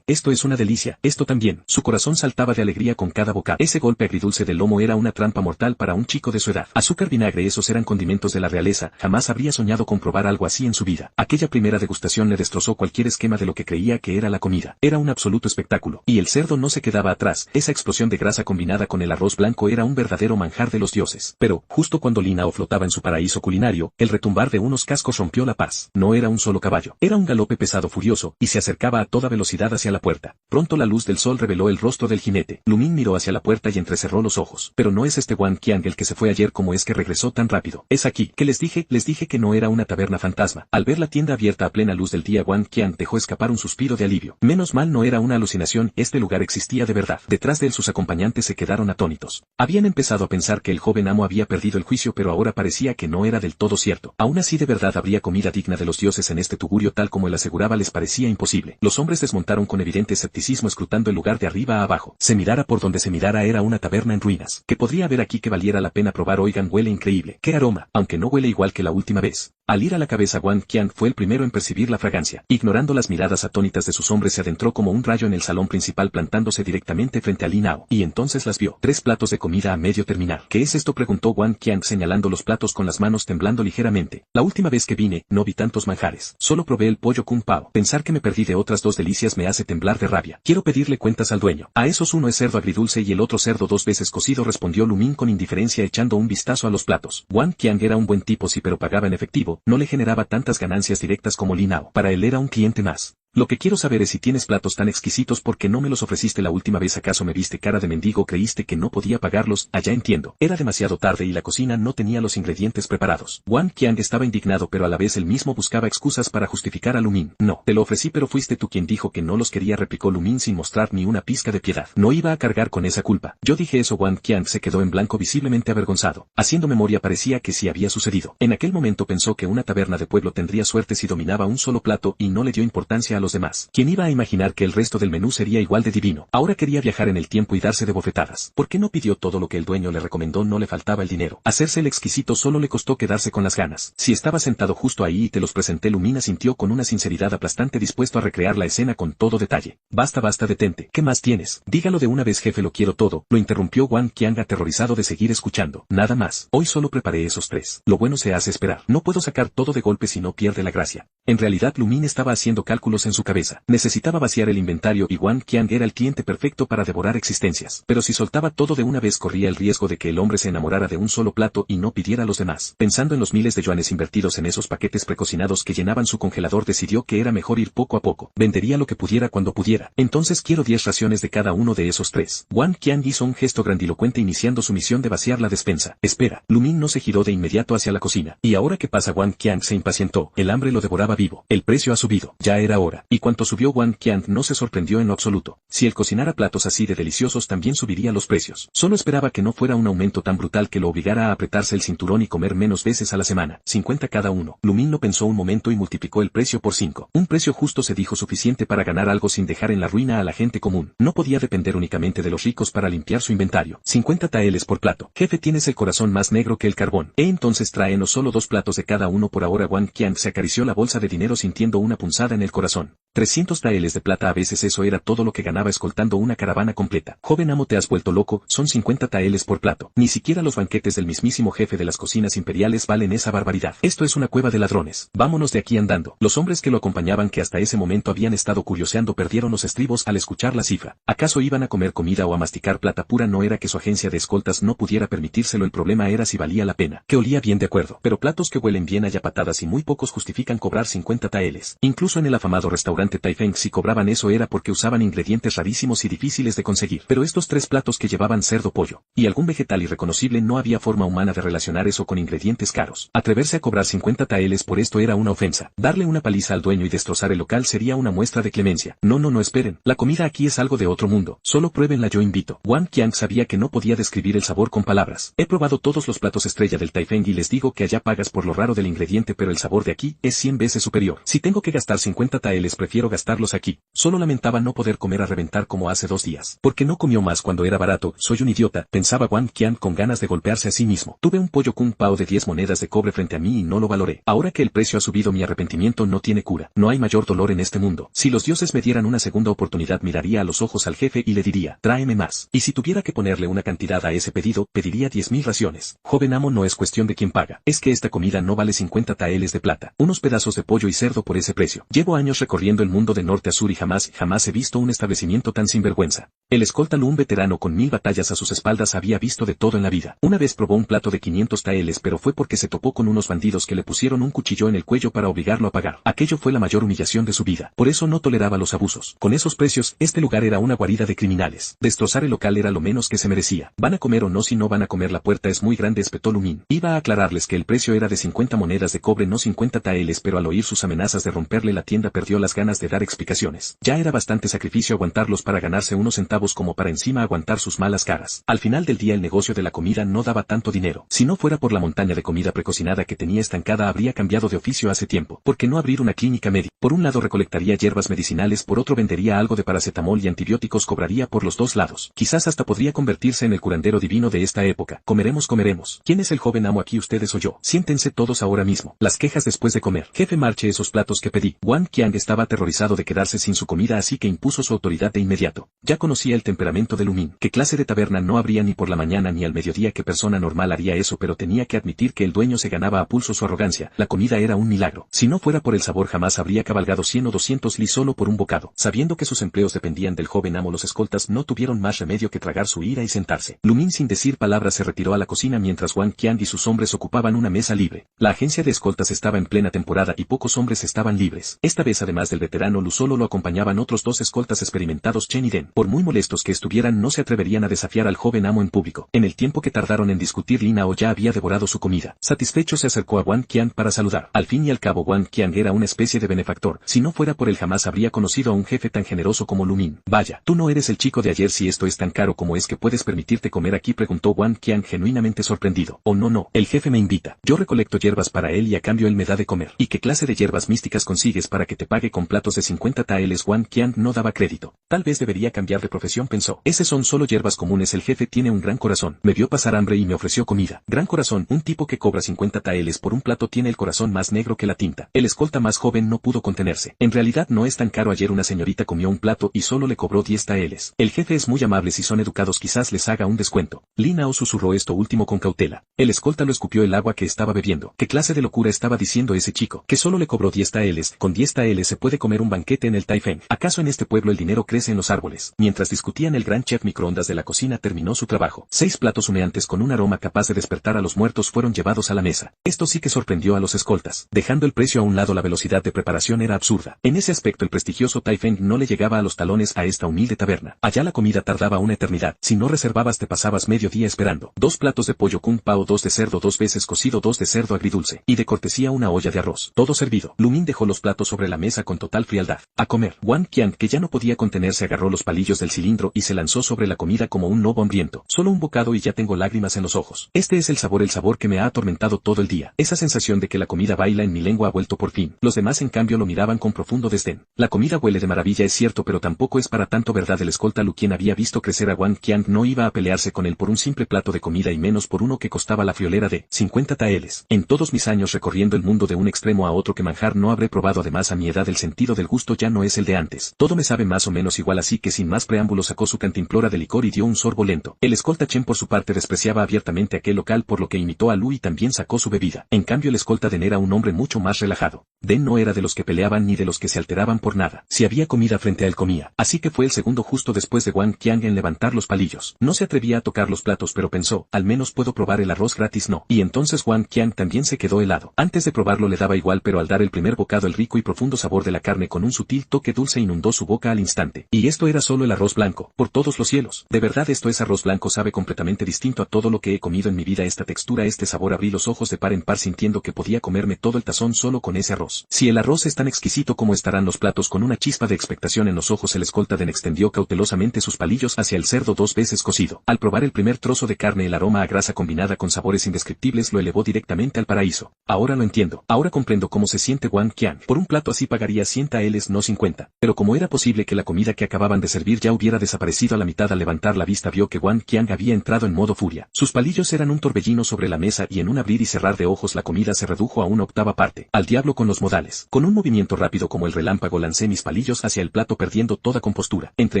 [SPEAKER 1] Esto es una delicia. Esto también. Su corazón saltaba de alegría con cada bocado. Ese golpe agridulce del lomo era una trampa mortal para un chico de su edad. Azúcar, vinagre, esos eran condimentos de la realeza. Jamás habría soñado con probar algo así en su vida. Aquella primera degustación le destrozó cualquier esquema de lo que creía que era la comida. Era un absoluto espectáculo. Y el cerdo no se quedaba atrás. Esa explosión de grasa combinada con el arroz blanco era un verdadero manjar de los dioses. Pero, justo cuando Li Nao flotaba en su paraíso culinario, el retumbar de unos cascos rompió la paz. No era un solo caballo. Era un galope pesado, furioso, y se acercaba a toda velocidad hacia la puerta. Pronto la luz del sol reveló el rostro del jinete. Lumín miró hacia la puerta y entrecerró los ojos. Pero no es este Wang Qiang el que se fue ayer. ¿Cómo es que regresó tan rápido? Es aquí. ¿Qué les dije? Les dije que no era una taberna fantasma. Al ver la tienda abierta a plena luz del día, Wang Qiang dejó escapar un suspiro de alivio. Menos mal no era una alucinación, este lugar existía de verdad. Detrás de él sus acompañantes se quedaron atónitos. Habían empezado a pensar que el joven amo había perdido el juicio, pero ahora parecía que no era del todo cierto. Aún así, de verdad habría comida digna de los dioses en este tugurio, tal como él aseguraba, les parecía imposible. Los hombres desmontaron con evidente escepticismo, escrutando el lugar de arriba a abajo. Se mirara por donde se mirara, era una taberna en ruinas. ¿Qué podría haber aquí que valiera la pena probar? Oigan, huele increíble. ¡Qué aroma! Aunque no huele igual que la última vez. Al ir a la cabeza Wang Qian fue el primero en percibir la fragancia. Ignorando las miradas atónitas de sus hombres se adentró como un rayo en el salón principal plantándose directamente frente a Li Nao. Y entonces las vio. 3 platos de comida a medio terminar. ¿Qué es esto?, preguntó Wang Qian señalando los platos con las manos temblando ligeramente. La última vez que vine, no vi tantos manjares. Solo probé el pollo kung pao. Pensar que me perdí de otras 2 delicias me hace temblar de rabia. Quiero pedirle cuentas al dueño. A esos uno es cerdo agridulce y el otro cerdo 2 veces cocido, respondió Lu Min con indiferencia echando un vistazo a los platos. Wang Qian era un buen tipo, sí, pero pagaba en efectivo, no le generaba tantas ganancias directas como Li Nao. Para él era un cliente más. Lo que quiero saber es si tienes platos tan exquisitos, ¿por qué no me los ofreciste la última vez? ¿Acaso me viste cara de mendigo? ¿Creíste que no podía pagarlos? Ya entiendo. Era demasiado tarde y la cocina no tenía los ingredientes preparados. Wang Qian estaba indignado, pero a la vez él mismo buscaba excusas para justificar a Lu Min. No, te lo ofrecí, pero fuiste tú quien dijo que no los quería, replicó Lu Min sin mostrar ni una pizca de piedad. No iba a cargar con esa culpa. Yo dije eso. Wang Qian se quedó en blanco, visiblemente avergonzado. Haciendo memoria parecía que sí había sucedido. En aquel momento pensó que una taberna de pueblo tendría suerte si dominaba un solo plato y no le dio importancia a los demás. ¿Quién iba a imaginar que el resto del menú sería igual de divino? Ahora quería viajar en el tiempo y darse de bofetadas. ¿Por qué no pidió todo lo que el dueño le recomendó? No le faltaba el dinero. Hacerse el exquisito solo le costó quedarse con las ganas. Si estaba sentado justo ahí y te los presenté. Lu Min sintió con una sinceridad aplastante, dispuesto a recrear la escena con todo detalle. Basta, detente. ¿Qué más tienes? Dígalo de una vez, jefe, lo quiero todo, lo interrumpió Wang Qian aterrorizado de seguir escuchando. Nada más. Hoy solo preparé esos 3. Lo bueno se hace esperar. No puedo sacar todo de golpe si no pierde la gracia. En realidad Lu Min estaba haciendo cálculos en su cabeza. Necesitaba vaciar el inventario y Wang Qian era el cliente perfecto para devorar existencias. Pero si soltaba todo de una vez corría el riesgo de que el hombre se enamorara de un solo plato y no pidiera a los demás. Pensando en los miles de yuanes invertidos en esos paquetes precocinados que llenaban su congelador, decidió que era mejor ir poco a poco. Vendería lo que pudiera cuando pudiera. Entonces quiero 10 raciones de cada uno de esos 3. Wang Qian hizo un gesto grandilocuente iniciando su misión de vaciar la despensa. Espera. Lu Min no se giró de inmediato hacia la cocina. ¿Y ahora qué pasa? Wang Qian se impacientó. El hambre lo devoraba vivo. El precio ha subido. Ya era hora. Y cuanto subió, Wang Qian no se sorprendió en lo absoluto. Si él cocinara platos así de deliciosos también subiría los precios. Solo esperaba que no fuera un aumento tan brutal que lo obligara a apretarse el cinturón y comer menos veces a la semana. 50 cada uno. Lu Min lo pensó un momento y multiplicó el precio por 5. Un precio justo, se dijo, suficiente para ganar algo sin dejar en la ruina a la gente común. No podía depender únicamente de los ricos para limpiar su inventario. 50 taeles por plato. Jefe, tienes el corazón más negro que el carbón. Entonces tráenos solo 2 platos de cada uno por ahora. Wang Qian se acarició la bolsa de dinero sintiendo una punzada en el corazón. 300 taeles de plata, a veces eso era todo lo que ganaba escoltando una caravana completa. Joven amo, te has vuelto loco, son 50 taeles por plato. Ni siquiera los banquetes del mismísimo jefe de las cocinas imperiales valen esa barbaridad. Esto es una cueva de ladrones. Vámonos de aquí andando. Los hombres que lo acompañaban, que hasta ese momento habían estado curioseando, perdieron los estribos al escuchar la cifra. ¿Acaso iban a comer comida o a masticar plata pura? No era que su agencia de escoltas no pudiera permitírselo, el problema era si valía la pena. Que olía bien, de acuerdo, pero platos que huelen bien hay a patadas y muy pocos justifican cobrar 50 taeles. Incluso en el afamado restaurante Taifeng, si cobraban eso era porque usaban ingredientes rarísimos y difíciles de conseguir. Pero estos 3 platos que llevaban cerdo, pollo y algún vegetal irreconocible, no había forma humana de relacionar eso con ingredientes caros. Atreverse a cobrar 50 taeles por esto era una ofensa. Darle una paliza al dueño y destrozar el local sería una muestra de clemencia. No esperen. La comida aquí es algo de otro mundo. Solo pruébenla, yo invito. Wang Qian sabía que no podía describir el sabor con palabras. He probado todos los platos estrella del Taifeng y les digo que allá pagas por lo raro del ingrediente, pero el sabor de aquí es 100 veces superior. Si tengo que gastar 50 taeles, prefiero gastarlos aquí. Solo lamentaba no poder comer a reventar como hace 2 días. Porque no comió más cuando era barato. Soy un idiota, pensaba Wang Qian con ganas de golpearse a sí mismo. Tuve un pollo kung pao de 10 monedas de cobre frente a mí y no lo valoré. Ahora que el precio ha subido, mi arrepentimiento no tiene cura. No hay mayor dolor en este mundo. Si los dioses me dieran una segunda oportunidad, miraría a los ojos al jefe y le diría, tráeme más. Y si tuviera que ponerle una cantidad a ese pedido, pediría 10.000 raciones. Joven amo, no es cuestión de quién paga. Es que esta comida no vale 50 taeles de plata. Unos pedazos de pollo y cerdo por ese precio. Llevo años recorriendo el mundo de norte a sur y jamás he visto un establecimiento tan sinvergüenza. El escolta Lu, un veterano con 1000 batallas a sus espaldas, había visto de todo en la vida. Una vez probó un plato de 500 taeles, pero fue porque se topó con unos bandidos que le pusieron un cuchillo en el cuello para obligarlo a pagar. Aquello fue la mayor humillación de su vida. Por eso no toleraba los abusos. Con esos precios, este lugar era una guarida de criminales. Destrozar el local era lo menos que se merecía. ¿Van a comer o no? Si no van a comer, la puerta es muy grande, espetó Lu Min. Iba a aclararles que el precio era de 50 monedas de cobre, no 50 taeles, pero al oír sus amenazas de romperle la tienda perdió la las ganas de dar explicaciones. Ya era bastante sacrificio aguantarlos para ganarse unos centavos como para encima aguantar sus malas caras. Al final del día el negocio de la comida no daba tanto dinero. Si no fuera por la montaña de comida precocinada que tenía estancada habría cambiado de oficio hace tiempo. ¿Por qué no abrir una clínica médica? Por un lado recolectaría hierbas medicinales, por otro vendería algo de paracetamol y antibióticos, cobraría por los dos lados. Quizás hasta podría convertirse en el curandero divino de esta época. Comeremos. ¿Quién es el joven amo aquí, ustedes o yo? Siéntense todos ahora mismo. Las quejas después de comer. Jefe, marche esos platos que pedí. Wang Qiang estaba aterrorizado de quedarse sin su comida, así que impuso su autoridad de inmediato. Ya conocía el temperamento de Lu Min. ¿Qué clase de taberna no habría ni por la mañana ni al mediodía? ¿Qué persona normal haría eso? Pero tenía que admitir que el dueño se ganaba a pulso su arrogancia. La comida era un milagro. Si no fuera por el sabor jamás habría cabalgado 100 o 200 li solo por un bocado. Sabiendo que sus empleos dependían del joven amo, los escoltas no tuvieron más remedio que tragar su ira y sentarse. Lu Min sin decir palabra se retiró a la cocina mientras Wang Qiang y sus hombres ocupaban una mesa libre. La agencia de escoltas estaba en plena temporada y pocos hombres estaban libres. Esta vez además del veterano Lu solo lo acompañaban otros dos escoltas experimentados, Chen y Den. Por muy molestos que estuvieran no se atreverían a desafiar al joven amo en público. En el tiempo que tardaron en discutir, Lin Hao ya había devorado su comida. Satisfecho se acercó a Wang Qiang para saludar. Al fin y al cabo Wang Qiang era una especie de benefactor. Si no fuera por él jamás habría conocido a un jefe tan generoso como Lu Min. Vaya, tú no eres el chico de ayer. Si esto es tan caro, ¿cómo es que puedes permitirte comer aquí?, preguntó Wang Qiang genuinamente sorprendido. Oh no, el jefe me invita. Yo recolecto hierbas para él y a cambio él me da de comer. ¿Y qué clase de hierbas místicas consigues para que te pague con platos de 50 taeles? Wang Qiang no daba crédito. Tal vez debería cambiar de profesión, pensó. Ese son solo hierbas comunes. El jefe tiene un gran corazón. Me vio pasar hambre y me ofreció comida. Gran corazón. Un tipo que cobra 50 taeles por un plato tiene el corazón más negro que la tinta. El escolta más joven no pudo contenerse. En realidad no es tan caro. Ayer una señorita comió un plato y solo le cobró 10 taeles. El jefe es muy amable. Si son educados quizás les haga un descuento. Lin Hao susurró esto último con cautela. El escolta lo escupió el agua que estaba bebiendo. ¿Qué clase de locura estaba diciendo ese chico? Que solo le cobró 10 taeles. Con 10 taeles se puede comer un banquete en el Taifeng. ¿Acaso en este pueblo el dinero crece en los árboles? Mientras discutían, el gran chef microondas de la cocina terminó su trabajo. 6 platos humeantes con un aroma capaz de despertar a los muertos fueron llevados a la mesa. Esto sí que sorprendió a los escoltas. Dejando el precio a un lado, la velocidad de preparación era absurda. En ese aspecto el prestigioso Taifeng no le llegaba a los talones a esta humilde taberna. Allá la comida tardaba una eternidad. Si no reservabas te pasabas medio día esperando. 2 platos de pollo kung pao, 2 de cerdo 2 veces cocido, 2 de cerdo agridulce. Y de cortesía una olla de arroz. Todo servido. Lu Min dejó los platos sobre la mesa con total frialdad. A comer. Wang Qiang, que ya no podía contenerse, agarró los palillos del cilindro y se lanzó sobre la comida como un lobo hambriento. Solo un bocado y ya tengo lágrimas en los ojos. Este es el sabor que me ha atormentado todo el día. Esa sensación de que la comida baila en mi lengua ha vuelto por fin. Los demás en cambio lo miraban con profundo desdén. La comida huele de maravilla, es cierto, pero tampoco es para tanto, ¿verdad? El escolta Lu, quien había visto crecer a Wang Qiang, no iba a pelearse con él por un simple plato de comida y menos por uno que costaba la friolera de 50 taeles. En todos mis años recorriendo el mundo de un extremo a otro, que manjar no habré probado. Además, a mi edad el sentido del gusto ya no es el de antes. Todo me sabe más o menos igual, así que sin más preámbulos sacó su cantimplora de licor y dio un sorbo lento. El escolta Chen por su parte despreciaba abiertamente aquel local, por lo que imitó a Lu y también sacó su bebida. En cambio el escolta Den era un hombre mucho más relajado. Den no era de los que peleaban ni de los que se alteraban por nada. Si había comida frente a él comía. Así que fue el segundo justo después de Wang Qiang en levantar los palillos. No se atrevía a tocar los platos, pero pensó, al menos puedo probar el arroz gratis. No. Y entonces Wang Qiang también se quedó helado. Antes de probarlo le daba igual, pero al dar el primer bocado el rico y profundo sabor de la carne con un sutil toque dulce inundó su boca al instante. Y esto era solo el arroz blanco. Por todos los cielos. De verdad esto es arroz blanco, sabe completamente distinto a todo lo que he comido en mi vida. Esta textura, este sabor. Abrí los ojos de par en par sintiendo que podía comerme todo el tazón solo con ese arroz. Si el arroz es tan exquisito, ¿cómo estarán los platos? Con una chispa de expectación en los ojos el escolta Den extendió cautelosamente sus palillos hacia el cerdo 2 veces cocido. Al probar el primer trozo de carne, el aroma a grasa combinada con sabores indescriptibles lo elevó directamente al paraíso. Ahora lo entiendo. Ahora comprendo cómo se siente Wang Qiang. Por un plato así pagaría 100 taeles, no 50. Pero ¿cómo era posible que la comida que acababan de servir ya hubiera desaparecido a la mitad? Al levantar la vista vio que Wang Qiang había entrado en modo furia. Sus palillos eran un torbellino sobre la mesa y en un abrir y cerrar de ojos la comida se redujo a una octava parte. Al diablo con los modales. Con un movimiento rápido como el relámpago lancé mis palillos hacia el plato perdiendo toda compostura. Entre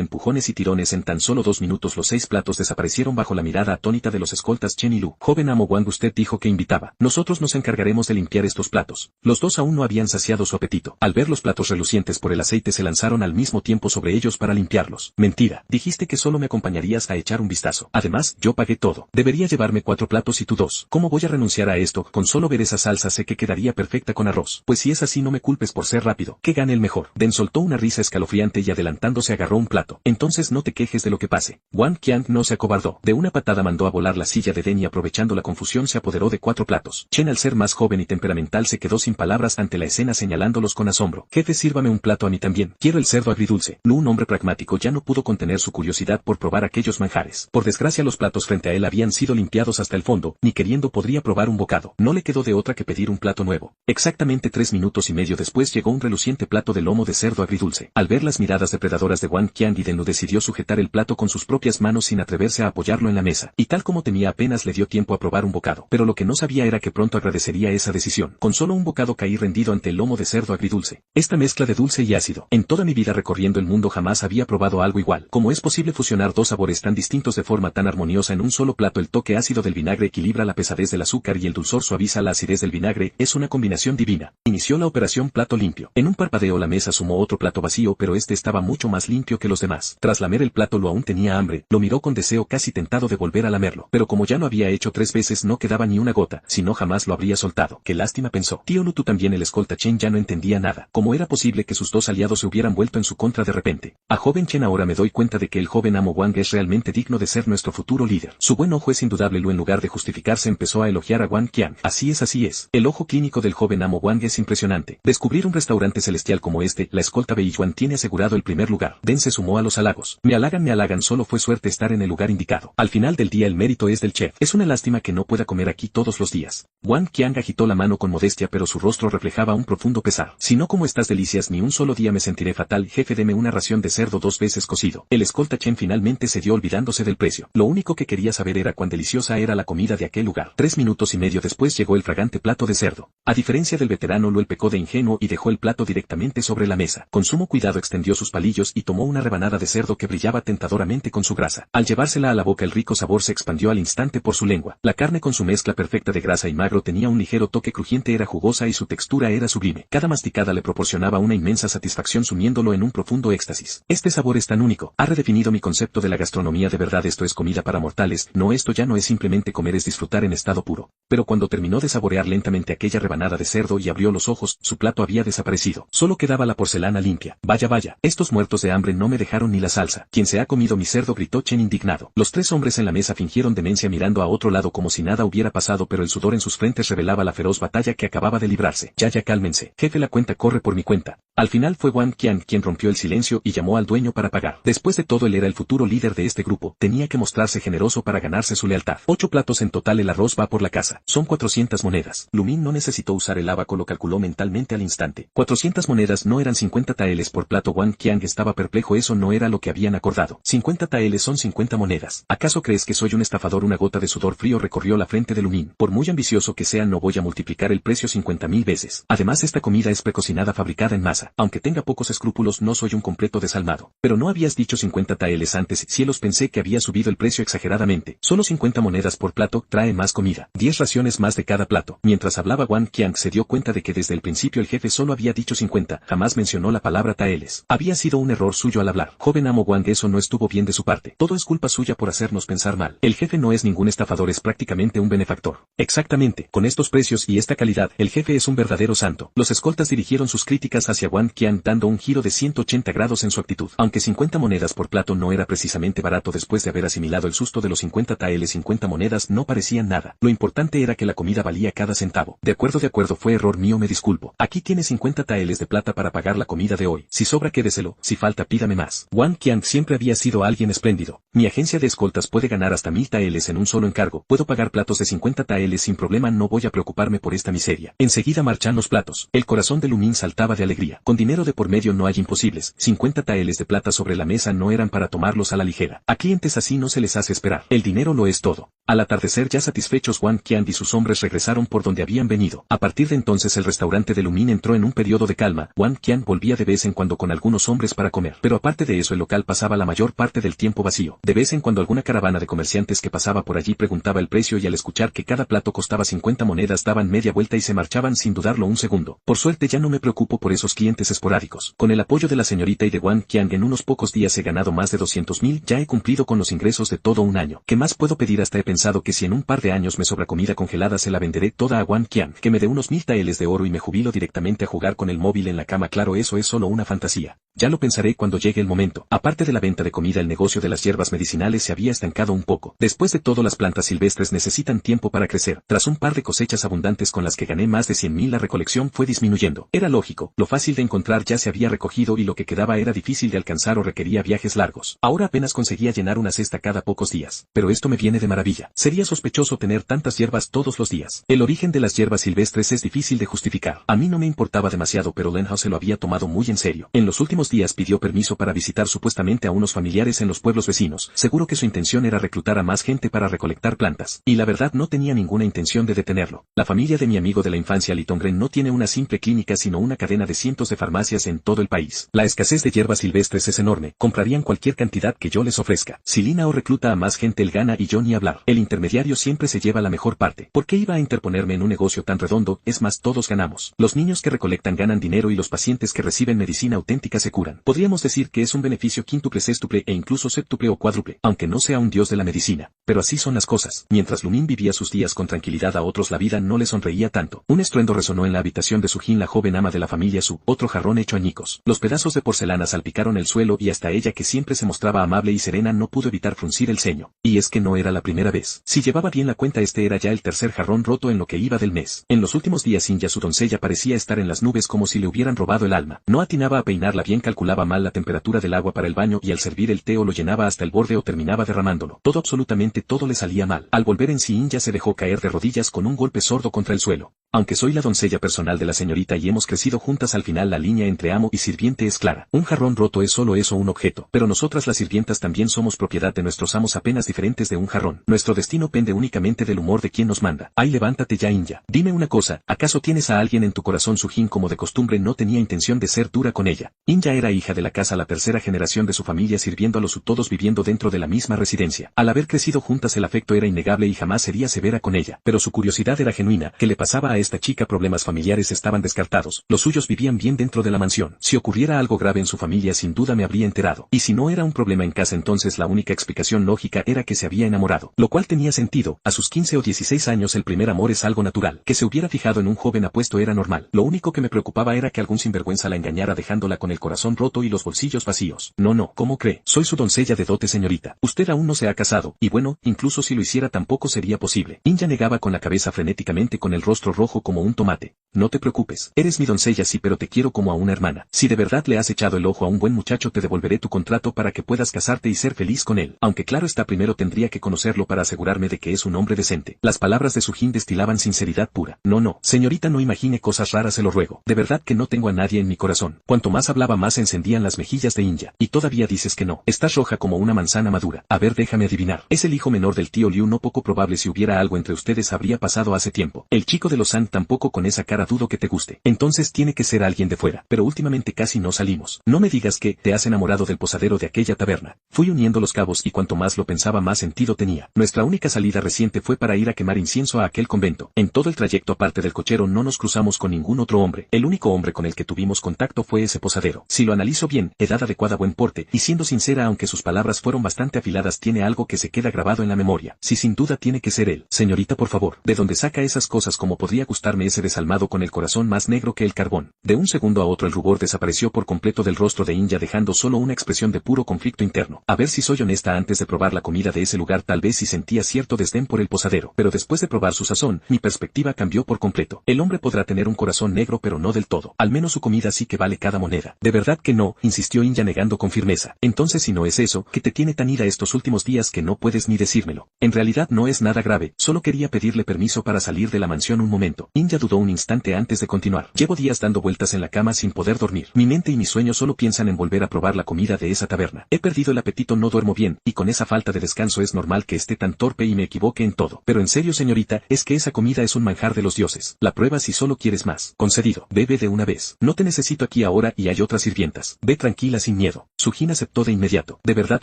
[SPEAKER 1] empujones y tirones en tan solo 2 minutos los 6 platos desaparecieron bajo la mirada atónita de los escoltas Chen y Lu. Joven amo Wang, usted dijo que invitaba. Nosotros nos encargaremos de limpiar estos platos. Los dos aún no habían saciado su apetito. Al ver los platos relucientes por el aceite se lanzaron al mismo tiempo sobre ellos para limpiarlos. Mentira. Dijiste que solo me acompañarías a echar un vistazo. Además, yo pagué todo. Debería llevarme 4 platos y tú 2. ¿Cómo voy a renunciar a esto? Con solo ver esa salsa sé que quedaría perfecta con arroz. Pues si es así, no me culpes por ser rápido. Que gane el mejor. Den soltó una risa escalofriante y adelantándose agarró un plato. Entonces no te quejes de lo que pase. Wang Qiang no se acobardó. De una patada mandó a volar la silla de Den y aprovechando la confusión se apoderó de 4 platos. Chen, al ser más joven joven y temperamental se quedó sin palabras ante la escena señalándolos con asombro. Jefe, sírvame un plato a mí también. Quiero el cerdo agridulce. Lu, un hombre pragmático, ya no pudo contener su curiosidad por probar aquellos manjares. Por desgracia los platos frente a él habían sido limpiados hasta el fondo, ni queriendo podría probar un bocado. No le quedó de otra que pedir un plato nuevo. Exactamente 3 minutos y medio después llegó un reluciente plato de lomo de cerdo agridulce. Al ver las miradas depredadoras de Wang Qiang y de Lu, decidió sujetar el plato con sus propias manos sin atreverse a apoyarlo en la mesa. Y tal como temía, apenas le dio tiempo a probar un bocado. Pero lo que no sabía era que pronto agradecería esa decisión. Con solo un bocado caí rendido ante el lomo de cerdo agridulce. Esta mezcla de dulce y ácido. En toda mi vida recorriendo el mundo jamás había probado algo igual. ¿Cómo es posible fusionar dos sabores tan distintos de forma tan armoniosa en un solo plato? El toque ácido del vinagre equilibra la pesadez del azúcar y el dulzor suaviza la acidez del vinagre. Es una combinación divina. Inició la operación plato limpio. En un parpadeo la mesa sumó otro plato vacío, pero este estaba mucho más limpio que los demás. Tras lamer el plato, Lu aún tenía hambre. Lo miró con deseo, casi tentado de volver a lamerlo. Pero como ya lo había hecho 3 veces, no quedaba ni una gota, si no jamás lo habría soltado. Qué lástima, pensó. Tío Lu, tú también. El escolta Chen ya no entendía nada. ¿Cómo era posible que sus dos aliados se hubieran vuelto en su contra de repente? A joven Chen, ahora me doy cuenta de que el joven amo Wang es realmente digno de ser nuestro futuro líder. Su buen ojo es indudable. Lu, en lugar de justificarse, empezó a elogiar a Wang Qiang. Así es, así es. El ojo clínico del joven amo Wang es impresionante. Descubrir un restaurante celestial como este, la escolta Beiyuan tiene asegurado el primer lugar. Den se sumó a los halagos. Me halagan, solo fue suerte estar en el lugar indicado. Al final del día el mérito es del chef. Es una lástima que no pueda comer aquí todos los días. Wang Qiang agitó la mano con modestia, pero su rostro reflejaba un profundo pesar. Si no como estas delicias ni un solo día me sentiré fatal. Jefe, deme una ración de cerdo 2 veces cocido. El escolta Chen finalmente cedió olvidándose del precio. Lo único que quería saber era cuán deliciosa era la comida de aquel lugar. 3 minutos y medio después llegó el fragante plato de cerdo. A diferencia del veterano, Lu pecó de ingenuo y dejó el plato directamente sobre la mesa. Con sumo cuidado extendió sus palillos y tomó una rebanada de cerdo que brillaba tentadoramente con su grasa. Al llevársela a la boca, el rico sabor se expandió al instante por su lengua. La carne, con su mezcla perfecta de grasa y magro, tenía un ligero toque crujiente, era jugosa y su textura era sublime. Cada masticada le proporcionaba una inmensa satisfacción, sumiéndolo en un profundo éxtasis. Este sabor es tan único. Ha redefinido mi concepto de la gastronomía. De verdad, esto es comida para mortales. No, esto ya no es simplemente comer, es disfrutar en estado puro. Pero cuando terminó de saborear lentamente aquella rebanada de cerdo y abrió los ojos, su plato había desaparecido. Solo quedaba la porcelana limpia. Vaya, vaya, estos muertos de hambre no me dejaron ni la salsa. ¿Quién se ha comido mi cerdo?, gritó Chen indignado. Los 3 hombres en la mesa fingieron demencia mirando a otro lado como si nada hubiera pasado, pero el sudor en sus frentes revelaba la feroz batalla que acababa de librarse. Ya, cálmense. Jefe, la cuenta corre por mi cuenta. Al final fue Wang Qiang quien rompió el silencio y llamó al dueño para pagar. Después de todo, él era el futuro líder de este grupo. Tenía que mostrarse generoso para ganarse su lealtad. 8 platos en total. El arroz va por la casa. Son 400 monedas. Lu Min no necesitó usar el abaco, lo calculó mentalmente al instante. 400 monedas no eran 50 taeles por plato. Wang Qiang estaba perplejo. Eso no era lo que habían acordado. 50 taeles son 50 monedas. ¿Acaso crees que soy un estafador? Una gota de sudor frío recorrió la frente de Lu Min. Por muy ambicioso que sea, no voy a multiplicar el precio 50.000 veces. Además, esta comida es precocinada, fabricada en masa. Aunque tenga pocos escrúpulos, no soy un completo desalmado. Pero no habías dicho 50 taeles antes. Cielos, pensé que había subido el precio exageradamente. Solo 50 monedas por plato. Trae más comida. 10 raciones más de cada plato. Mientras hablaba, Wang Qiang se dio cuenta de que desde el principio el jefe solo había dicho 50. Jamás mencionó la palabra taeles. Había sido un error suyo al hablar. Joven amo Wang, eso no estuvo bien de su parte. Todo es culpa suya por hacernos pensar mal. El jefe no es ningún estafador, es prácticamente un benefactor. Exactamente. Con estos precios y esta calidad, el jefe es un verdadero santo. Los escoltas dirigieron sus críticas hacia Wang Qiang, dando un giro de 180 grados en su actitud. Aunque 50 monedas por plato no era precisamente barato, después de haber asimilado el susto de los 50 taeles, 50 monedas no parecían nada. Lo importante era que la comida valía cada centavo. De acuerdo, fue error mío, me disculpo. Aquí tiene 50 taeles de plata para pagar la comida de hoy. Si sobra, quédeselo. Si falta, pídame más. Wang Qiang siempre había sido alguien espléndido. Mi agencia de escoltas puede ganar hasta 1000 taeles en un solo encargo. Puedo pagar platos de 50 taeles sin problema. No voy a preocuparme por esta miseria. Enseguida marchan los platos. El corazón de Lu Min saltaba de alegría. Con dinero de por medio no hay imposibles. 50 taeles de plata sobre la mesa no eran para tomarlos a la ligera. A clientes así no se les hace esperar. El dinero lo es todo. Al atardecer, ya satisfechos, Wang Qiang y sus hombres regresaron por donde habían venido. A partir de entonces el restaurante de Lu Min entró en un periodo de calma. Wang Qiang volvía de vez en cuando con algunos hombres para comer. Pero aparte de eso, el local pasaba la mayor parte del tiempo vacío. De vez en cuando alguna caravana de comerciantes que pasaba por allí preguntaba el precio, y al escuchar que cada plato costaba 50 monedas daban media vuelta y se marchaban sin dudarlo un segundo. Por suerte ya no me preocupo por esos clientes esporádicos. Con el apoyo de la señorita y de Wang Qiang, en unos pocos días he ganado más de 200.000. Ya he cumplido con los ingresos de todo un año. ¿Qué más puedo pedir? Hasta he pensado que si en un par de años me sobra comida congelada, se la venderé toda a Wang Qiang, que me dé unos 1000 taeles de oro y me jubilo directamente a jugar con el móvil en la cama. Claro, eso es solo una fantasía. Ya lo pensaré cuando llegue el momento. Aparte de la venta de comida, el negocio de las hierbas medicinales se había estancado un poco. Después de todo, las plantas silvestres necesitan tiempo para crecer. Tras un par de cosechas abundantes con las que gané más de 100.000, la recolección fue disminuyendo. Era lógico, lo fácil de encontrar ya se había recogido y lo que quedaba era difícil de alcanzar o requería viajes largos. Ahora apenas conseguía llenar una cesta cada pocos días. Pero esto me viene de maravilla. Sería sospechoso tener tantas hierbas todos los días. El origen de las hierbas silvestres es difícil de justificar. A mí no me importaba demasiado, pero Lenhouse se lo había tomado muy en serio. En los últimos días pidió permiso para visitar supuestamente a unos familiares en los pueblos vecinos. Seguro que su intención era reclutar a más gente para recolectar plantas. Y la verdad, no tenía ninguna intención de detenerlo. La familia de mi amigo de la infancia Litongren no tiene una simple clínica, sino una cadena de cientos de farmacias en todo el país. La escasez de hierbas silvestres es enorme. Comprarían cualquier cantidad que yo les ofrezca. Si Lina o recluta a más gente, él gana y yo ni hablar. El intermediario siempre se lleva la mejor parte. ¿Por qué iba a interponerme en un negocio tan redondo? Es más, todos ganamos. Los niños que recolectan ganan dinero y los pacientes que reciben medicina auténtica se curan. Podríamos decir que es un beneficio quíntuple, sextuple e incluso séptuple o cuádruple, aunque no sea un dios de la medicina. Pero así son las cosas. Mientras Lumin vivía sus días con tranquilidad, a otros la vida no le sonreía tanto. Un estruendo resonó en la habitación de Sujin, la joven ama de la familia Su. Otro jarrón hecho añicos. Los pedazos de porcelana salpicaron el suelo y hasta ella, que siempre se mostraba amable y serena, no pudo evitar fruncir el ceño. Y es que no era la primera vez. Si llevaba bien la cuenta, este era ya el tercer jarrón roto en lo que iba del mes. En los últimos días Inya, su doncella, parecía estar en las nubes, como si le hubieran robado el alma. No atinaba a peinarla bien, calculaba mal la temperatura del agua para el baño y al servir el té o lo llenaba hasta el borde o terminaba derramándolo. Todo, absolutamente todo le salía mal. Al volver en sí, Inya se dejó caer de rodillas con un golpe sordo contra el suelo. Aunque soy la doncella personal de la señorita y hemos crecido juntas, al final la línea entre amo y sirviente es clara. Un jarrón roto es solo eso, un objeto. Pero nosotras las sirvientas también somos propiedad de nuestros amos, apenas diferentes de un jarrón. Nuestro destino pende únicamente del humor de quien nos manda. Ay, levántate ya, Inya. Dime una cosa, ¿acaso tienes a alguien en tu corazón? Sujin, como de costumbre, no tenía intención de ser dura con ella. Inya era hija de la casa, la tercera generación de su familia sirviendo a los Su, todos viviendo dentro de la misma residencia. Al haber crecido juntas, el afecto era innegable y jamás sería severa con ella. Pero su curiosidad era genuina. ¿Qué le pasaba a esta chica? Problemas familiares estaban descartados. Los suyos vivían bien dentro de la mansión. Si ocurriera algo grave en su familia, sin duda me habría enterado. Y si no era un problema en casa, entonces la única explicación lógica era que se había enamorado. Lo cual tenía sentido. A sus 15 o 16 años el primer amor es algo natural. Que se hubiera fijado en un joven apuesto era normal. Lo único que me preocupaba era que algún sinvergüenza la engañara, dejándola con el corazón roto y los bolsillos vacíos. No, ¿cómo cree? Soy su doncella de dote, señorita. Usted aún no se ha casado, y bueno, incluso si lo hiciera tampoco sería posible. Inya negaba con la cabeza frenéticamente, con el rostro rojo como un tomate. No te preocupes, eres mi doncella, sí, pero te quiero como a una hermana. Si de verdad le has echado el ojo a un buen muchacho, te devolveré tu contrato para que puedas casarte y ser feliz con él. Aunque claro está, primero tendría que conocerlo para asegurarme de que es un hombre decente. Las palabras de Sujin destilaban sinceridad pura. No, señorita, no imagine cosas raras, se lo ruego. De verdad que no tengo a nadie en mi corazón. Cuanto más hablaba, más se encendían las mejillas de Inya. Y todavía dices que no. Estás roja como una manzana madura. A ver, déjame adivinar. Es el hijo menor del tío Liu. No poco probable. Si hubiera algo entre ustedes, habría pasado hace tiempo. El chico de los Sang tampoco. Con esa cara dudo que te guste. Entonces tiene que ser alguien de fuera. Pero últimamente casi no salimos. No me digas que te has enamorado del posadero de aquella taberna. Fui uniendo los cabos y cuanto más lo pensaba, más sentido tenía. Nuestra única salida reciente fue para ir a quemar incienso a aquel convento. En todo el trayecto, aparte del cochero, no nos cruzamos con ningún otro hombre. El único hombre con el que tuvimos contacto fue ese posadero. Si lo analizo bien, edad adecuada, buen porte, y siendo sincera, aunque sus palabras fueron bastante afiladas, tiene algo que se queda grabado en la memoria. Sí, sin duda tiene que ser él. Señorita, por favor, ¿de dónde saca esas cosas? ¿Cómo podría gustarme ese desalmado con el corazón más negro que el carbón? De un segundo a otro el rubor desapareció por completo del rostro de Inya, dejando solo una expresión de puro conflicto interno. A ver si soy honesta, antes de probar la comida de ese lugar tal vez sí sentía cierto desdén por el posadero, pero después de probar su sazón, mi perspectiva cambió por completo. El hombre podrá tener un corazón negro, pero no del todo. Al menos su comida sí que vale cada moneda. De verdad que no, insistió Inya negando con firmeza. Entonces, si no es eso, ¿qué te tiene tan ira estos últimos días que no puedes ni decírmelo? En realidad no es nada grave, solo quería pedirle permiso para salir de la mansión un momento. Inya dudó un instante antes de continuar. Llevo días dando vueltas en la cama sin poder dormir. Mi mente y mis sueños solo piensan en volver a probar la comida de esa taberna. He perdido el apetito, no duermo bien, y con esa falta de descanso es normal que esté tan torpe y me equivoque en todo. Pero en serio, señorita, es que esa comida es un manjar de los dioses. La pruebas si solo quieres más. Concedido. Bebe de una vez. No te necesito aquí ahora y hay otras sirvientas. Ve tranquila, sin miedo. Sujin aceptó de inmediato. De verdad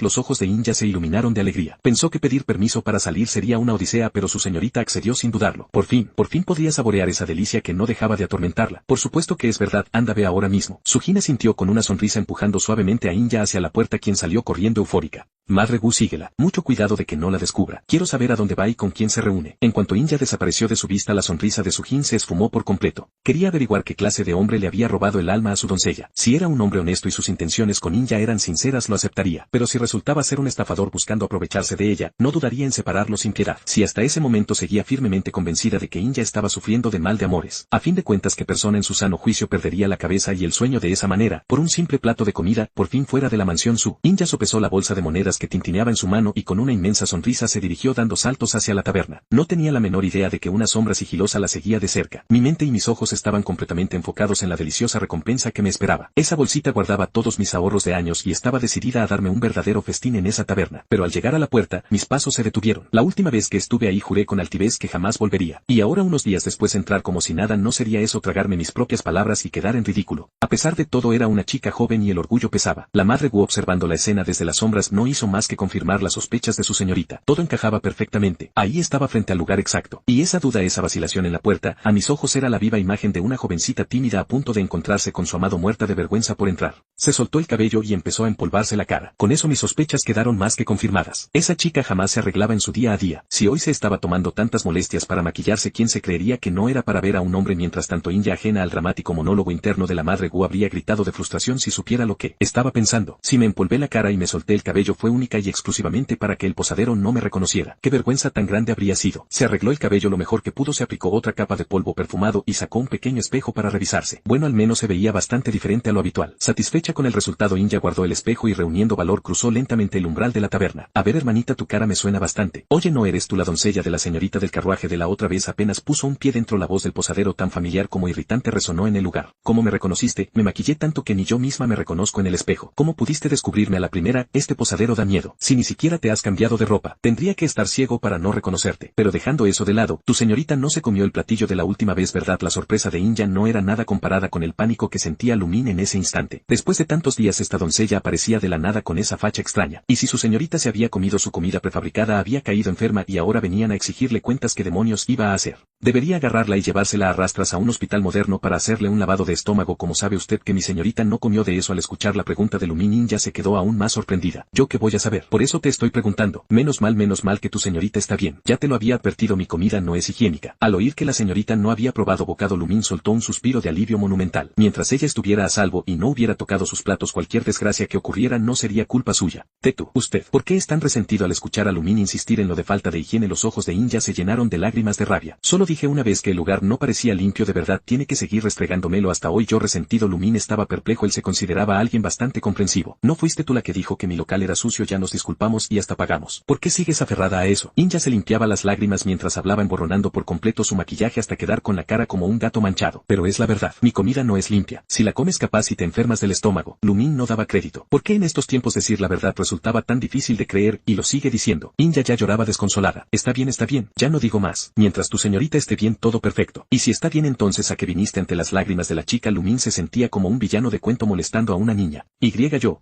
[SPEAKER 1] los ojos de Inya se iluminaron de alegría. Pensó que pedir permiso para salir sería una odisea, pero su señorita accedió sin dudarlo. Por fin podrías saborear esa delicia que no dejaba de atormentarla. Por supuesto que es verdad, anda ve ahora mismo. Sujin sintió con una sonrisa empujando suavemente a Inya hacia la puerta, quien salió corriendo eufórica. Madre Wu, síguela. Mucho cuidado de que no la descubra. Quiero saber a dónde va y con quién se reúne. En cuanto Inya desapareció de su vista, la sonrisa de Sujin se esfumó por completo. Quería averiguar qué clase de hombre le había robado el alma a su doncella. Si era un hombre honesto y sus intenciones con Inya eran sinceras, lo aceptaría. Pero si resultaba ser un estafador buscando aprovecharse de ella, no dudaría en separarlo sin piedad. Si hasta ese momento seguía firmemente convencida de que Inya estaba sufriendo de mal de amores, a fin de cuentas, ¿qué persona en su sano juicio perdería la cabeza y el sueño de esa manera, por un simple plato de comida, por fin fuera de la mansión Su? Inya sopesó la bolsa de monedas que tintineaba en su mano y con una inmensa sonrisa se dirigió dando saltos hacia la taberna. No tenía la menor idea de que una sombra sigilosa la seguía de cerca. Mi mente y mis ojos estaban completamente enfocados en la deliciosa recompensa que me esperaba. Esa bolsita guardaba todos mis ahorros de años y estaba decidida a darme un verdadero festín en esa taberna. Pero al llegar a la puerta, mis pasos se detuvieron. La última vez que estuve ahí juré con altivez que jamás volvería. Y ahora, unos días después, entrar como si nada, ¿no sería eso tragarme mis propias palabras y quedar en ridículo? A pesar de todo, era una chica joven y el orgullo pesaba. La madre Wu, observando la escena desde las sombras, no hizo más que confirmar las sospechas de su señorita. Todo encajaba perfectamente. Ahí estaba frente al lugar exacto. Y esa duda, esa vacilación en la puerta, a mis ojos era la viva imagen de una jovencita tímida a punto de encontrarse con su amado, muerta de vergüenza por entrar. Se soltó el cabello y empezó a empolvarse la cara. Con eso mis sospechas quedaron más que confirmadas. Esa chica jamás se arreglaba en su día a día. Si hoy se estaba tomando tantas molestias para maquillarse, ¿quién se creería que no era para ver a un hombre? Mientras tanto, Inya, ajena al dramático monólogo interno de la madre Wu, habría gritado de frustración si supiera lo que estaba pensando. Si me empolvé la cara y me solté el cabello, fue única y exclusivamente para que el posadero no me reconociera. Qué vergüenza tan grande habría sido. Se arregló el cabello lo mejor que pudo, se aplicó otra capa de polvo perfumado y sacó un pequeño espejo para revisarse. Bueno, al menos se veía bastante diferente a lo habitual. Satisfecha con el resultado, Inya guardó el espejo y, reuniendo valor, cruzó lentamente el umbral de la taberna. A ver, hermanita, tu cara me suena bastante. Oye, ¿no eres tú la doncella de la señorita del carruaje de la otra vez? Apenas puso un pie dentro, la voz del posadero, tan familiar como irritante, resonó en el lugar. ¿Cómo me reconociste? Me maquillé tanto que ni yo misma me reconozco en el espejo. ¿Cómo pudiste descubrirme a la primera? Este posadero da miedo. Si ni siquiera te has cambiado de ropa, tendría que estar ciego para no reconocerte. Pero dejando eso de lado, tu señorita no se comió el platillo de la última vez, ¿verdad? La sorpresa de Inya no era nada comparada con el pánico que sentía Lumin en ese instante. Después de tantos días, esta doncella aparecía de la nada con esa facha extraña. Y si su señorita se había comido su comida prefabricada, había caído enferma y ahora venían a exigirle cuentas, ¿qué demonios iba a hacer? Debería agarrarla y llevársela a rastras a un hospital moderno para hacerle un lavado de estómago. ¿Cómo sabe usted que mi señorita no comió de eso? Al escuchar la pregunta de Lumin, Inya se quedó aún más sorprendida. ¿Yo qué voy a saber? Por eso te estoy preguntando. Menos mal que tu señorita está bien. Ya te lo había advertido, mi comida no es higiénica. Al oír que la señorita no había probado bocado, Lumin soltó un suspiro de alivio monumental. Mientras ella estuviera a salvo y no hubiera tocado sus platos, cualquier desgracia que ocurriera no sería culpa suya. Tetu, usted, ¿por qué es tan resentido? Al escuchar a Lumin insistir en lo de falta de higiene, los ojos de Inya se llenaron de lágrimas de rabia. Solo dije una vez que el lugar no parecía limpio, de verdad tiene que seguir restregándomelo hasta hoy. Yo, resentido. Lumin estaba perplejo. Él se consideraba alguien bastante comprensivo. ¿No fuiste tú la que dijo que mi local era sucio? Ya nos disculpamos y hasta pagamos. ¿Por qué sigues aferrada a eso? Inya se limpiaba las lágrimas mientras hablaba, emborronando por completo su maquillaje hasta quedar con la cara como un gato manchado. Pero es la verdad, mi comida no es limpia. Si la comes, capaz y te enfermas del estómago. Lumin no daba crédito. ¿Por qué en estos tiempos decir la verdad resultaba tan difícil de creer? Y lo sigue diciendo. Inya ya lloraba desconsolada. Está bien, ya no digo más. Mientras tu señorita esté bien, todo perfecto. Y si está bien, entonces ¿a qué viniste? Ante las lágrimas de la chica, Lumin se sentía como un villano de cuento molestando a una niña.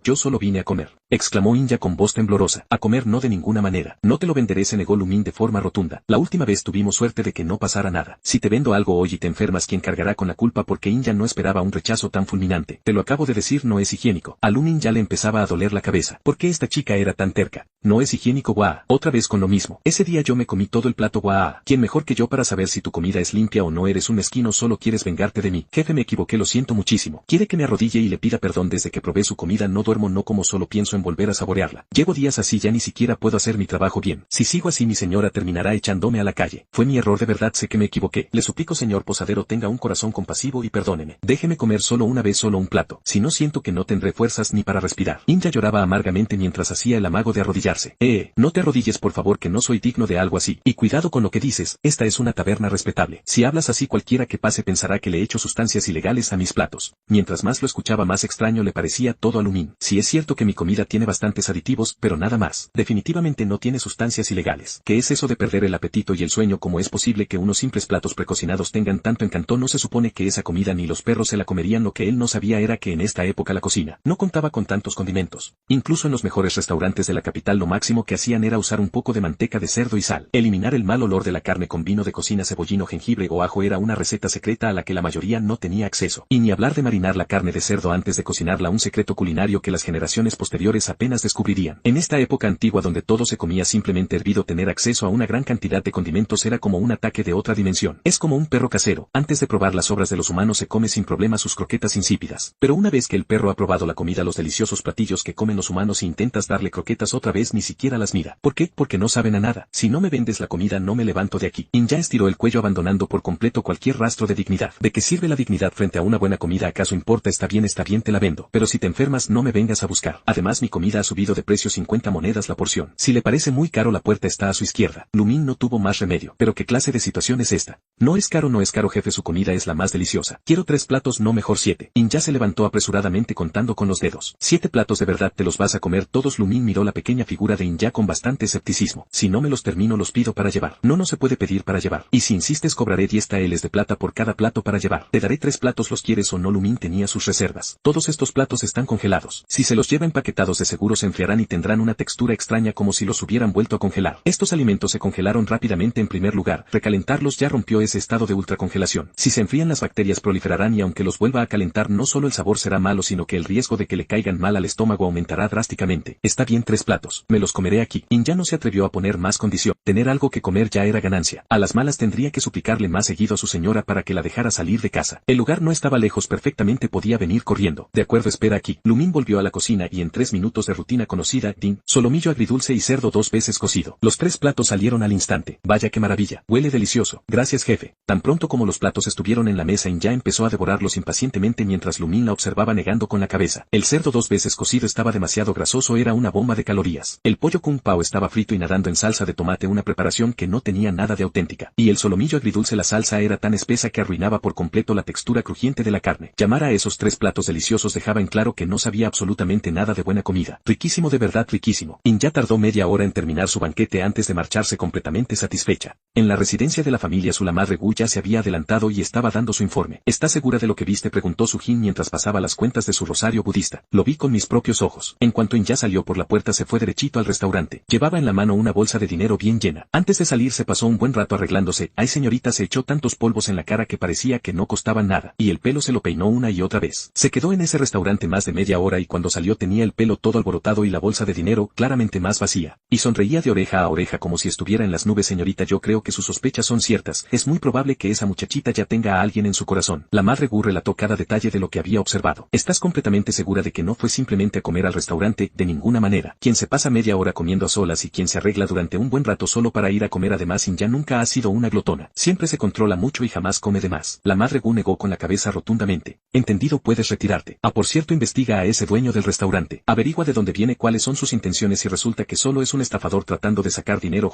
[SPEAKER 1] Yo solo vine a comer, exclamó Inya con voz temblorosa. A comer no, de ninguna manera. No te lo venderé, se negó Lumin de forma rotunda. La última vez tuvimos suerte de que no pasara nada. Si te vendo algo hoy y te enfermas, ¿quién cargará con la culpa? Porque Inya no esperaba un rechazo tan fulminante. Te lo acabo de decir, no es higiénico. A Lumin ya le empezaba a doler la cabeza. ¿Por qué esta chica era tan terca? No es higiénico, guau. Otra vez con lo mismo. Ese día yo me comí todo el plato, guau. ¿Quién mejor que yo para saber si tu comida es limpia o no? Eres un mezquino, solo quieres vengarte de mí. Jefe, me equivoqué, lo siento muchísimo. Quiere que me arrodille y le pida perdón. Desde que probé su comida no duermo, no como, solo pienso en volver a saborearla. Llevo días así, ya ni siquiera puedo hacer mi trabajo bien. Si sigo así, mi señora terminará echándome a la calle. Fue mi error, de verdad sé que me equivoqué. Le suplico, señor posadero, tenga un corazón compasivo y perdóneme. Déjeme comer solo una vez, solo un plato. Si no, siento que no tendré fuerzas ni para respirar. Inya lloraba amargamente mientras hacía el amago de arrodillarse. No te arrodilles, por favor, que no soy digno de algo así. Y cuidado con lo que dices, esta es una taberna respetable. Si hablas así, cualquiera que pase pensará que le echo sustancias ilegales a mis platos. Mientras más lo escuchaba, más extraño le parecía todo a Lumin. Si es cierto que mi comida tiene bastantes aditivos, pero nada más. Definitivamente no tiene sustancias ilegales. ¿Qué es eso de perder el apetito y el sueño? ¿Cómo es posible que unos simples platos precocinados tengan tanto encanto? No se supone que esa comida ni los perros se la comerían. Lo que él no sabía era que en esta época época la cocina no contaba con tantos condimentos. Incluso en los mejores restaurantes de la capital lo máximo que hacían era usar un poco de manteca de cerdo y sal. Eliminar el mal olor de la carne con vino de cocina, cebollino, jengibre o ajo era una receta secreta a la que la mayoría no tenía acceso. Y ni hablar de marinar la carne de cerdo antes de cocinarla, un secreto culinario que las generaciones posteriores apenas descubrirían. En esta época antigua donde todo se comía simplemente hervido, tener acceso a una gran cantidad de condimentos era como un ataque de otra dimensión. Es como un perro casero. Antes de probar las obras de los humanos se come sin problema sus croquetas insípidas. Pero una vez que el perro ha probado la comida, los deliciosos platillos que comen los humanos, e intentas darle croquetas otra vez, ni siquiera las mira. ¿Por qué? Porque no saben a nada. Si no me vendes la comida no me levanto de aquí. Inja estiró el cuello abandonando por completo cualquier rastro de dignidad. ¿De qué sirve la dignidad frente a una buena comida? ¿Acaso importa? Está bien, te la vendo. Pero si te enfermas no me vengas a buscar. Además mi comida ha subido de precio, 50 monedas la porción. Si le parece muy caro, la puerta está a su izquierda. Lumín no tuvo más remedio. ¿Pero qué clase de situación es esta? No es caro, no es caro, jefe, su comida es la más deliciosa. Quiero 3 platos, no mejor 7. Inja se levantó apresuradamente contando con los dedos. 7 platos, ¿de verdad te los vas a comer todos? Lumín miró la pequeña figura de Inja con bastante escepticismo. Si no me los termino los pido para llevar. No, no se puede pedir para llevar. Y si insistes cobraré 10 taeles de plata por cada plato para llevar. Te daré 3 platos, ¿los quieres o no? Lumín tenía sus reservas. Todos estos platos están congelados. Si se los lleva empaquetados de seguro se enfriarán y tendrán una textura extraña como si los hubieran vuelto a congelar. Estos alimentos se congelaron rápidamente. En primer lugar, recalentarlos ya rompió ese estado de ultracongelación. Si se enfrían las bacterias proliferarán y aunque los vuelva a calentar no solo el sabor será malo sino que el riesgo de que le caigan mal al estómago aumentará drásticamente. Está bien, 3 platos. Me los comeré aquí. Inja no se atrevió a poner más condición. Tener algo que comer ya era ganancia. A las malas tendría que suplicarle más seguido a su señora para que la dejara salir de casa. El lugar no estaba lejos, perfectamente podía venir corriendo. De acuerdo, espera aquí. Lumín volvió a la cocina y en 3 minutos de rutina conocida, solomillo agridulce y cerdo 2 veces cocido. Los 3 platos salieron al instante. Vaya qué maravilla. Huele delicioso. Gracias, jefe. Tan pronto como los platos estuvieron en la mesa, Inja empezó a devorarlos impacientemente mientras Lumín la observaba negando con la cabeza. El cerdo 2 veces cocido estaba demasiado grasoso, era una bomba de calorías. El pollo kung pao estaba frito y nadando en salsa de tomate, una preparación que no tenía nada de auténtica. Y el solomillo agridulce, la salsa era tan espesa que arruinaba por completo la textura crujiente de la carne. Llamar a esos 3 platos deliciosos dejaba en claro que no sabía absolutamente nada de buena comida. Riquísimo, de verdad riquísimo. Inja tardó media hora en terminar su banquete antes de marcharse completamente satisfecha. En la residencia de la familia Su, la madre Gu ya se había adelantado y estaba dando su informe. ¿Estás segura de lo que viste?, preguntó Sujin mientras pasaba las cuentas de su rosario budista. Lo vi con mis propios ojos. En cuanto Inja salió por la puerta se fue derechito al restaurante. Llevaba en la mano una bolsa de dinero bien llena. Antes de salir se pasó un buen rato arreglándose. Ay señorita, se echó tantos polvos en la cara que parecía que no costaban nada. Y el pelo se lo peinó una y otra vez. Se quedó en ese restaurante más de media hora y cuando salió tenía el pelo todo alborotado y la bolsa de dinero claramente más vacía. Y sonreía de oreja a oreja como si estuviera en las nubes. Señorita, yo creo que sus sospechas son ciertas. Es muy probable que esa muchachita ya tenga a alguien en su corazón. La madre Gu relató cada detalle de lo que había observado. ¿Estás completamente segura de que no fue simplemente a comer al restaurante? De ninguna manera. Quien se pasa media hora comiendo a solas y quien se arregla durante un buen rato solo para ir a comer. Además, Inja nunca ha sido una glotona. Siempre se controla mucho y jamás come de más. La madre Gu negó con la cabeza rotundamente. Entendido, puedes retirarte. Ah, por cierto, investiga a ese dueño del restaurante. Averigua de dónde viene, cuáles son sus intenciones. Si resulta que solo es un estafador tratando de sacar dinero.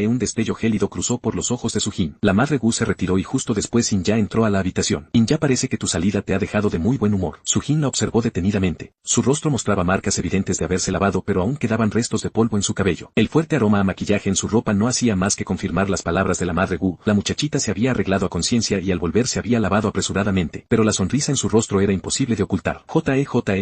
[SPEAKER 1] Un destello gélido cruzó por los ojos de Sujin. La madre Gu se retiró y justo después Inja entró a la habitación. Inja, parece que tu salida te ha dejado de muy buen humor. Sujin la observó detenidamente. Su rostro mostraba marcas evidentes de haberse lavado, pero aún quedaban restos de polvo en su cabello. El fuerte aroma a maquillaje en su ropa no hacía más que confirmar las palabras de la madre Gu. La muchachita se había arreglado a conciencia y al volver se había lavado apresuradamente, pero la sonrisa en su rostro era imposible de ocultar.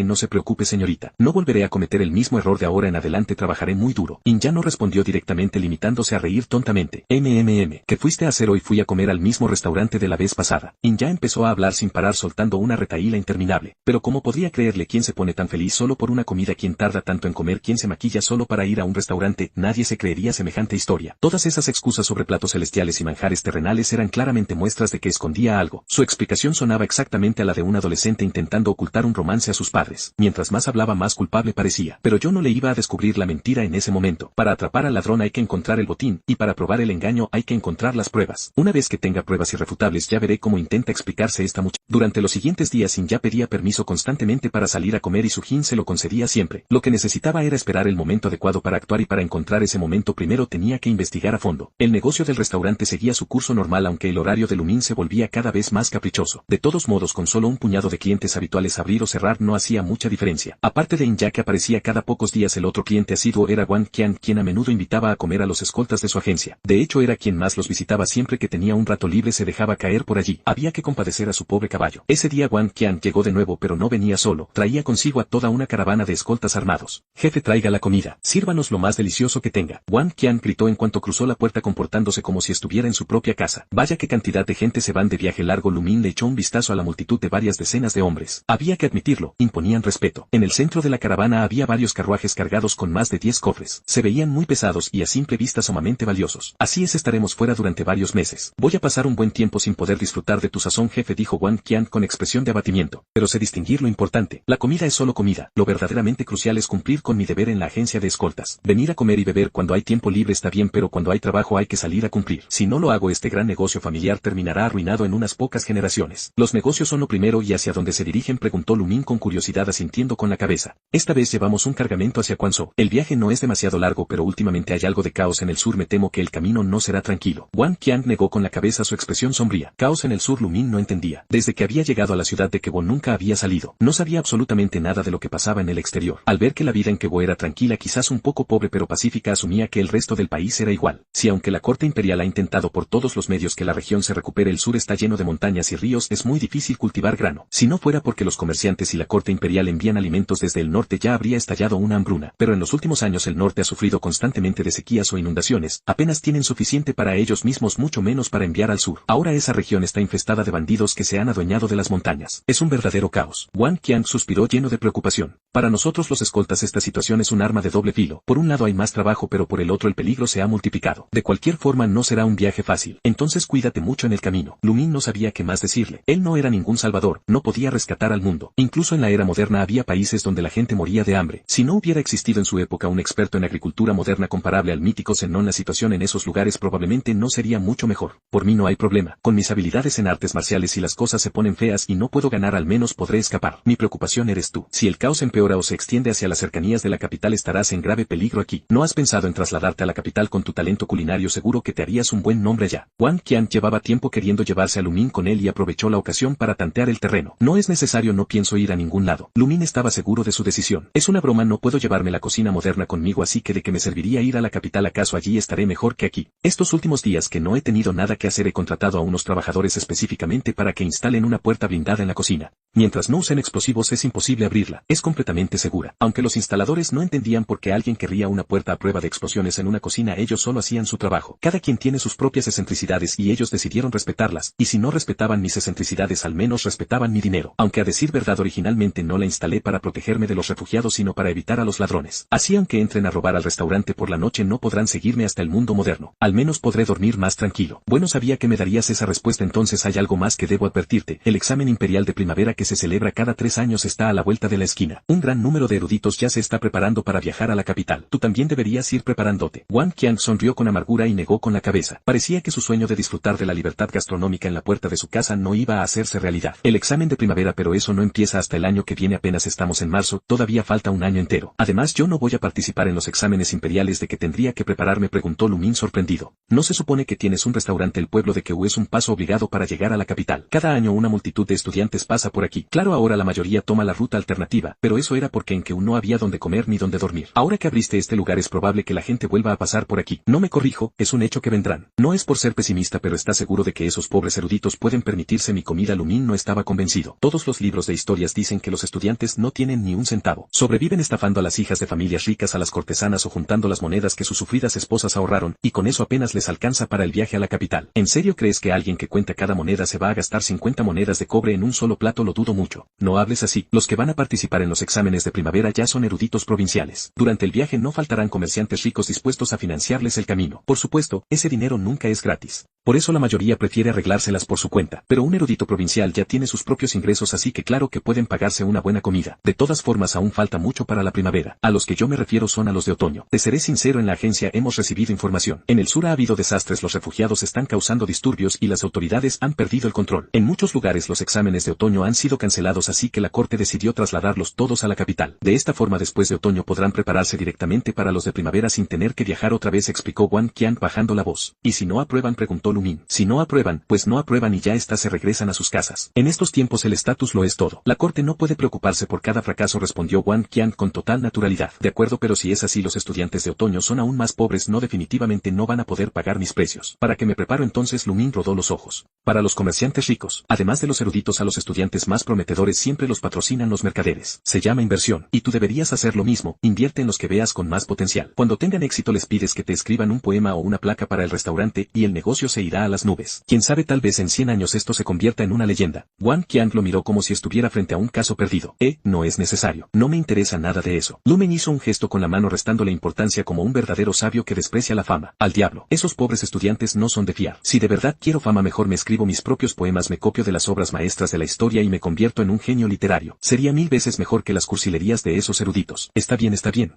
[SPEAKER 1] No se preocupe señorita. No volveré a cometer el mismo error de ahora en adelante, trabajaré muy duro. Inja no respondió directamente, limitándose a reír tontamente. ¿Qué fuiste a hacer hoy? Fui a comer al mismo restaurante de la vez pasada. Inja empezó a hablar sin parar soltando una retahíla interminable. Pero ¿cómo podría creerle? ¿Quién se pone tan feliz solo por una comida? ¿Quién tarda tanto en comer? ¿Quién se maquilla solo para ir a un restaurante? Nadie se creería semejante historia. Todas esas excusas sobre platos celestiales y manjares terrenales eran claramente muestras de que escondía algo. Su explicación sonaba exactamente a la de un adolescente intentando ocultar un romance a sus padres. Mientras más hablaba más culpable parecía. Pero yo no le iba a descubrir la mentira en ese momento. Para atrapar al ladrón hay que encontrar el botín, y para probar el engaño hay que encontrar las pruebas. Una vez que tenga pruebas irrefutables ya veré cómo intenta explicarse esta muchacha. Durante los siguientes días Inja pedía permiso constantemente para salir a comer y Sujin se lo concedía siempre. Lo que necesitaba era esperar el momento adecuado para actuar y para encontrar ese momento primero tenía que investigar a fondo. El negocio del restaurante seguía su curso normal aunque el horario de Lumín se volvía cada vez más caprichoso. De todos modos, con solo un puñado de clientes habituales abrir o cerrar no hacía mucha diferencia. Aparte de Inja que aparecía cada pocos días, el otro cliente asiduo era Wang Qian, quien a menudo invitaba a comer a los escoltas de su agencia. De hecho era quien más los visitaba. Siempre que tenía un rato libre se dejaba caer por allí. Había que compadecer a su pobre caballo. Ese día Wang Qian llegó de nuevo, pero no venía solo, traía consigo a toda una caravana de escoltas armados. Jefe, traiga la comida, sírvanos lo más delicioso que tenga. Wang Qian gritó en cuanto cruzó la puerta comportándose como si estuviera en su propia casa. Vaya qué cantidad de gente se van de viaje largo. Lu Ming le echó un vistazo a la multitud de varias decenas de hombres. Había que admitirlo, imponían respeto. En el centro de la caravana había varios carruajes cargados con más de 10 cofres. Se veían muy pesados y a simple vista sumamente valiosos. Así es, estaremos fuera durante varios meses. Voy a pasar un buen tiempo sin poder disfrutar de tu sazón, jefe, dijo Wang Qian con expresión de abatimiento. Pero sé distinguir lo importante. La comida es solo comida. Lo verdaderamente crucial es cumplir con mi deber en la agencia de escoltas. Venir a comer y beber cuando hay tiempo libre está bien, pero cuando hay trabajo hay que salir a cumplir. Si no lo hago, este gran negocio familiar terminará arruinado en unas pocas generaciones. Los negocios son lo primero. ¿Y hacia dónde se dirigen?, preguntó Lu Ming con curiosidad, asintiendo con la cabeza. Esta vez llevamos un cargamento hacia Quanzhou. El viaje no es demasiado largo, pero últimamente hay algo de caos en el sur. Me temo que el camino no será tranquilo. Wang Qian negó con la cabeza, su expresión sombría. Caos en el sur. Lu Ming no entendía. Desde que había llegado a la ciudad de Quebo nunca había salido. No sabía absolutamente nada de lo que pasaba en el exterior. Al ver que la vida en Quebo era tranquila, quizás un poco pobre pero pacífica, asumía que el resto del país era igual. Si aunque la corte imperial ha intentado por todos los medios que la región se recupere, el sur está lleno de montañas y ríos, es muy difícil cultivar grano. Si no fuera porque los comerciantes y la corte imperial envían alimentos desde el norte, ya habría estallado una hambruna. Pero en los últimos años el norte ha sufrido constantemente de sequías o inundaciones. Apenas tienen suficiente para ellos mismos, mucho menos para enviar al sur. Ahora esa región está infestada de bandidos que se han adueñado de las montañas. Es un verdadero caos. Wang Qian suspiró lleno de preocupación. Para nosotros los escoltas esta situación es un arma de doble filo. Por un lado hay más trabajo, pero por el otro el peligro se ha multiplicado. De cualquier forma no será un viaje fácil. Entonces cuídate mucho en el camino. Lu Ming no sabía qué más decirle. Él no era ningún salvador, no podía rescatar al mundo. Incluso en la era moderna había países donde la gente moría de hambre. Si no hubiera existido en su época un experto en agricultura moderna comparable al mítico Zenón, la situación en esos lugares probablemente no sería mucho mejor. Por mí no hay problema. Con mis habilidades en artes marciales, si las cosas se ponen feas y no puedo ganar, al menos podré escapar. Mi preocupación eres tú. Si el caos empeora o se extiende hacia las cercanías de la capital, estarás en grave peligro aquí. ¿No has pensado en trasladarte a la capital? Con tu talento culinario seguro que te harías un buen nombre allá. Wang Qian llevaba tiempo queriendo llevarse a Lu Ming con él y aprovechó la ocasión para tantear el terreno. No es necesario, no pienso ir a ningún lado. Lu Ming estaba seguro de su decisión. Es una broma, no puedo llevarme la cocina moderna conmigo, así que ¿de qué me serviría ir a la capital? ¿Acaso allí estaré mejor que aquí? Estos últimos días que no he tenido nada que hacer, he contratado a unos trabajadores específicamente para que instalen una puerta blindada en la cocina. Mientras no usen explosivos es imposible abrirla. Es completamente segura. Aunque los instaladores no entendían por qué alguien querría una puerta a prueba de explosiones en una cocina, ellos solo hacían su trabajo. Cada quien tiene sus propias excentricidades y ellos decidieron respetarlas, y si no respetaban mis excentricidades, al menos respetaban mi dinero. Aunque a decir verdad, originalmente no la instalé para protegerme de los refugiados, sino para evitar a los ladrones. Así, aunque entren a robar al restaurante por la noche, no podrán seguirme hasta el mundo moderno. Al menos podré dormir más tranquilo. Bueno, sabía que me darías esa respuesta. Entonces hay algo más que debo advertirte. El examen imperial de primavera, que se celebra cada 3 años, está a la vuelta de la esquina. Un gran número de eruditos ya se está preparando para viajar a la capital. Tú también deberías ir preparándote. Wang Qian sonrió con amargura y negó con la cabeza. Parecía que su sueño de disfrutar de la libertad gastronómica en la puerta de su casa no iba a hacerse realidad. El examen de primavera, pero eso no empieza hasta el año que viene. Apenas estamos en marzo, todavía falta un año entero. Además, yo no voy a participar en los exámenes imperiales. ¿De qué tendría que prepararme?, preguntó Lu Ming sorprendido. ¿No se supone que tienes un restaurante? El pueblo de Queu es un paso obligado para llegar a la capital. Cada año una multitud de estudiantes pasa por aquí. Claro, ahora la mayoría toma la ruta alternativa, pero eso era porque en Queu no había donde comer ni donde dormir. Ahora que abriste este lugar es probable que la gente vuelva a pasar por aquí. No me corrijo, es un hecho que vendrán. No es por ser pesimista, pero ¿estás seguro de que esos pobres eruditos pueden permitirse mi comida? Lu Ming no estaba convencido. Todos los libros de historias dicen que los estudiantes no tienen ni un centavo. Sobreviven estafando a las hijas de familias ricas, a las cortesanas, o juntando las monedas que sus sufridas esposas ahorraron, y con eso apenas les alcanza para el viaje a la capital. ¿En serio crees que alguien que cuenta cada moneda se va a gastar 50 monedas de cobre en un solo plato? Lo dudo mucho. No hables así. Los que van a participar en los exámenes de primavera ya son eruditos provinciales. Durante el viaje no faltarán comerciantes ricos dispuestos a financiarles el camino. Por supuesto, ese dinero nunca es gratis. Por eso la mayoría prefiere arreglárselas por su cuenta. Pero un erudito provincial ya tiene sus propios ingresos, así que claro que pueden pagarse una buena comida. De todas formas, aún falta mucho para la primavera. A los que yo me refiero son a los de otoño. Te seré sincero, en la agencia hemos recibido información. En el sur ha habido desastres, los refugiados están causando disturbios y las autoridades han perdido el control. En muchos lugares los exámenes de otoño han sido cancelados, así que la corte decidió trasladarlos todos a la capital. De esta forma, después de otoño podrán prepararse directamente para los de primavera sin tener que viajar otra vez, explicó Wang Qian bajando la voz. ¿Y si no aprueban?, preguntó Lu Ming. Si no aprueban, pues no aprueban y ya está, se regresan a sus casas. En estos tiempos el estatus lo es todo. La corte no puede preocuparse por cada fracaso, respondió Wang Qian con total naturalidad. De acuerdo, pero si es así, los estudiantes de otoño son aún más pobres. No, definitivamente no van a poder pagar mis precios. ¿Para qué me preparo entonces? Lu Ming rodó los ojos. Para los comerciantes ricos, además de los eruditos, a los estudiantes más más prometedores siempre los patrocinan los mercaderes. Se llama inversión, y tú deberías hacer lo mismo, invierte en los que veas con más potencial. Cuando tengan éxito les pides que te escriban un poema o una placa para el restaurante y el negocio se irá a las nubes. Quién sabe, tal vez en 100 años esto se convierta en una leyenda. Wang Qiang lo miró como si estuviera frente a un caso perdido. No es necesario. No me interesa nada de eso. Lumen hizo un gesto con la mano restándole importancia como un verdadero sabio que desprecia la fama. Al diablo. Esos pobres estudiantes no son de fiar. Si de verdad quiero fama, mejor me escribo mis propios poemas, me copio de las obras maestras de la historia y me convierto en un genio literario. Sería 1000 veces mejor que las cursilerías de esos eruditos. Está bien.